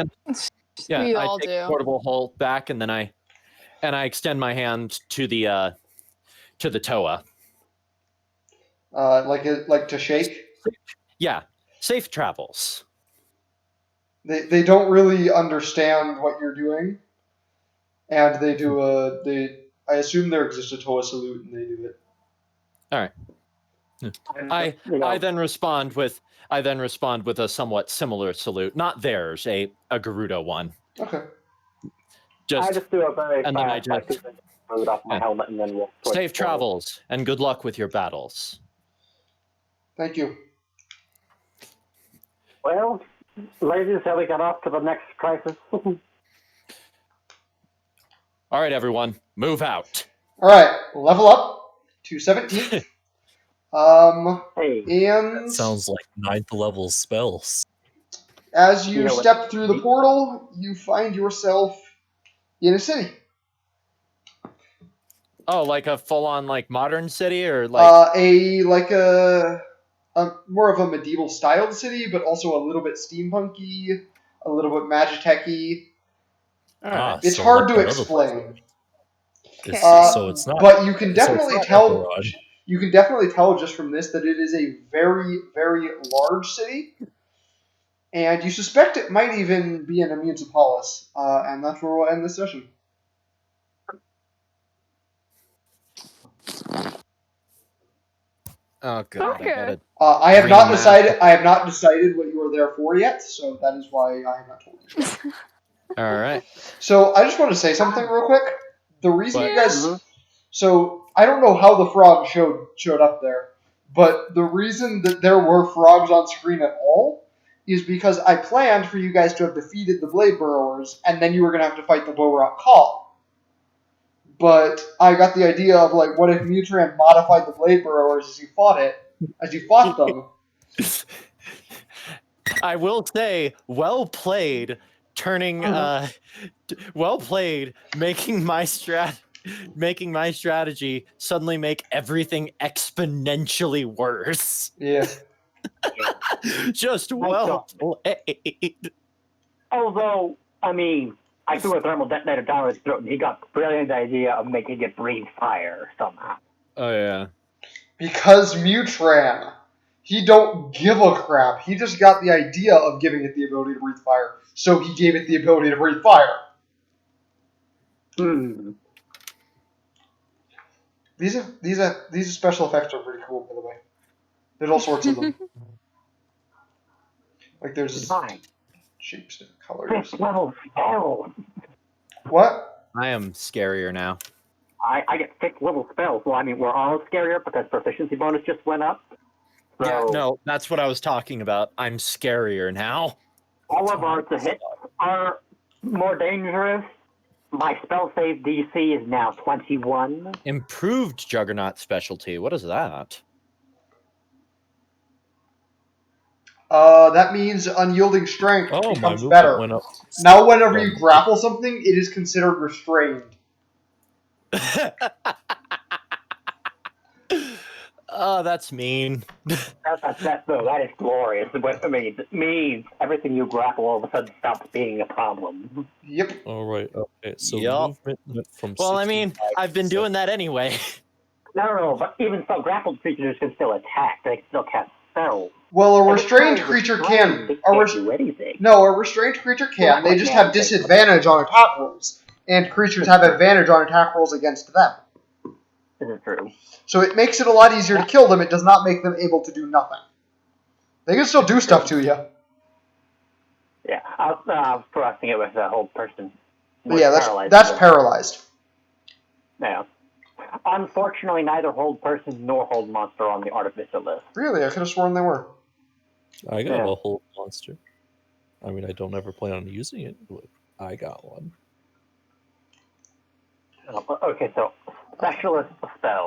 Yeah, We I all take do. the portable hole back, and then I extend my hand to the Toa. Like to shake. Yeah, safe travels. They don't really understand what you're doing, and they do I assume there exists a Toa salute, and they do it. All right. I then respond with a somewhat similar salute, not theirs, a Garuda one. Okay. I just do a very and fast, then I just load off my helmet and then walk towards safe the portal. travels and good luck with your battles. Thank you. Well, ladies, shall we get off to the next crisis? All right, everyone, move out. All right, level up to 17. Hey, and That sounds like 9th level spells. as you step through the portal, you find yourself in a city. Oh, like a full-on like modern city, or like a more of a medieval styled city, but also a little bit steampunky, a little bit magitech-y. It's so hard like to that other explain. Okay. So it's not. But you can definitely tell. Eberron. You can definitely tell just from this that it is a very, very large city, and you suspect it might even be an Immunitopolis. And that's where we'll end this session. Oh god. Okay. I have not decided. I have not decided what you are there for yet, so that is why I have not told you. All right. So I just want to say something real quick. The reason What? you guys, so I don't know how the frog showed up there, but the reason that there were frogs on screen at all is because I planned for you guys to have defeated the Blade Burrowers, and then you were gonna have to fight the Bohrok Call. But I got the idea of like, what if Mutran modified the Blade Burrowers as you fought them? I will say, well played, turning, well played, making my strategy suddenly make everything exponentially worse. Yeah. Just well played. Although, I mean, I threw a thermal detonator down his throat, and he got the brilliant idea of making it breathe fire somehow. Oh, yeah. Because Mutran, he don't give a crap. He just got the idea of giving it the ability to breathe fire, so he gave it the ability to breathe fire. These special effects are pretty cool, by the way. There's all sorts of them. Like there's shapes and colors. Fifth level spell. What? I am scarier now. I get 6th level spells. Well, I mean, we're all scarier because proficiency bonus just went up. So Yeah, no, that's what I was talking about. I'm scarier now. All of our hits are more dangerous. My spell save DC is now 21. Improved Juggernaut specialty. What is that? That means unyielding strength becomes better. Went up. Now, whenever you grapple something, it is considered restrained. Oh, that's mean. That is glorious. What I mean, it means everything you grapple all of a sudden stops being a problem. Yep. All right. Okay. So movement went from. Well, I mean, I've been doing that anyway. No, but even so, grappled creatures can still attack. They can still cast spells. Well, a restrained creature can. Do anything. No, a restrained creature can. They just have disadvantage on attack rolls, and creatures have advantage on attack rolls against them. This is true. So it makes it a lot easier to kill them. It does not make them able to do nothing. They can still do stuff to you. Yeah, I was crossing it with a hold person. But yeah, that's paralyzed. Yeah. Unfortunately, neither hold person nor hold monster on the artificial list. Really? I could have sworn they were. I got a hold monster. I mean, I don't ever plan on using it, but I got one. Okay, so specialist spell.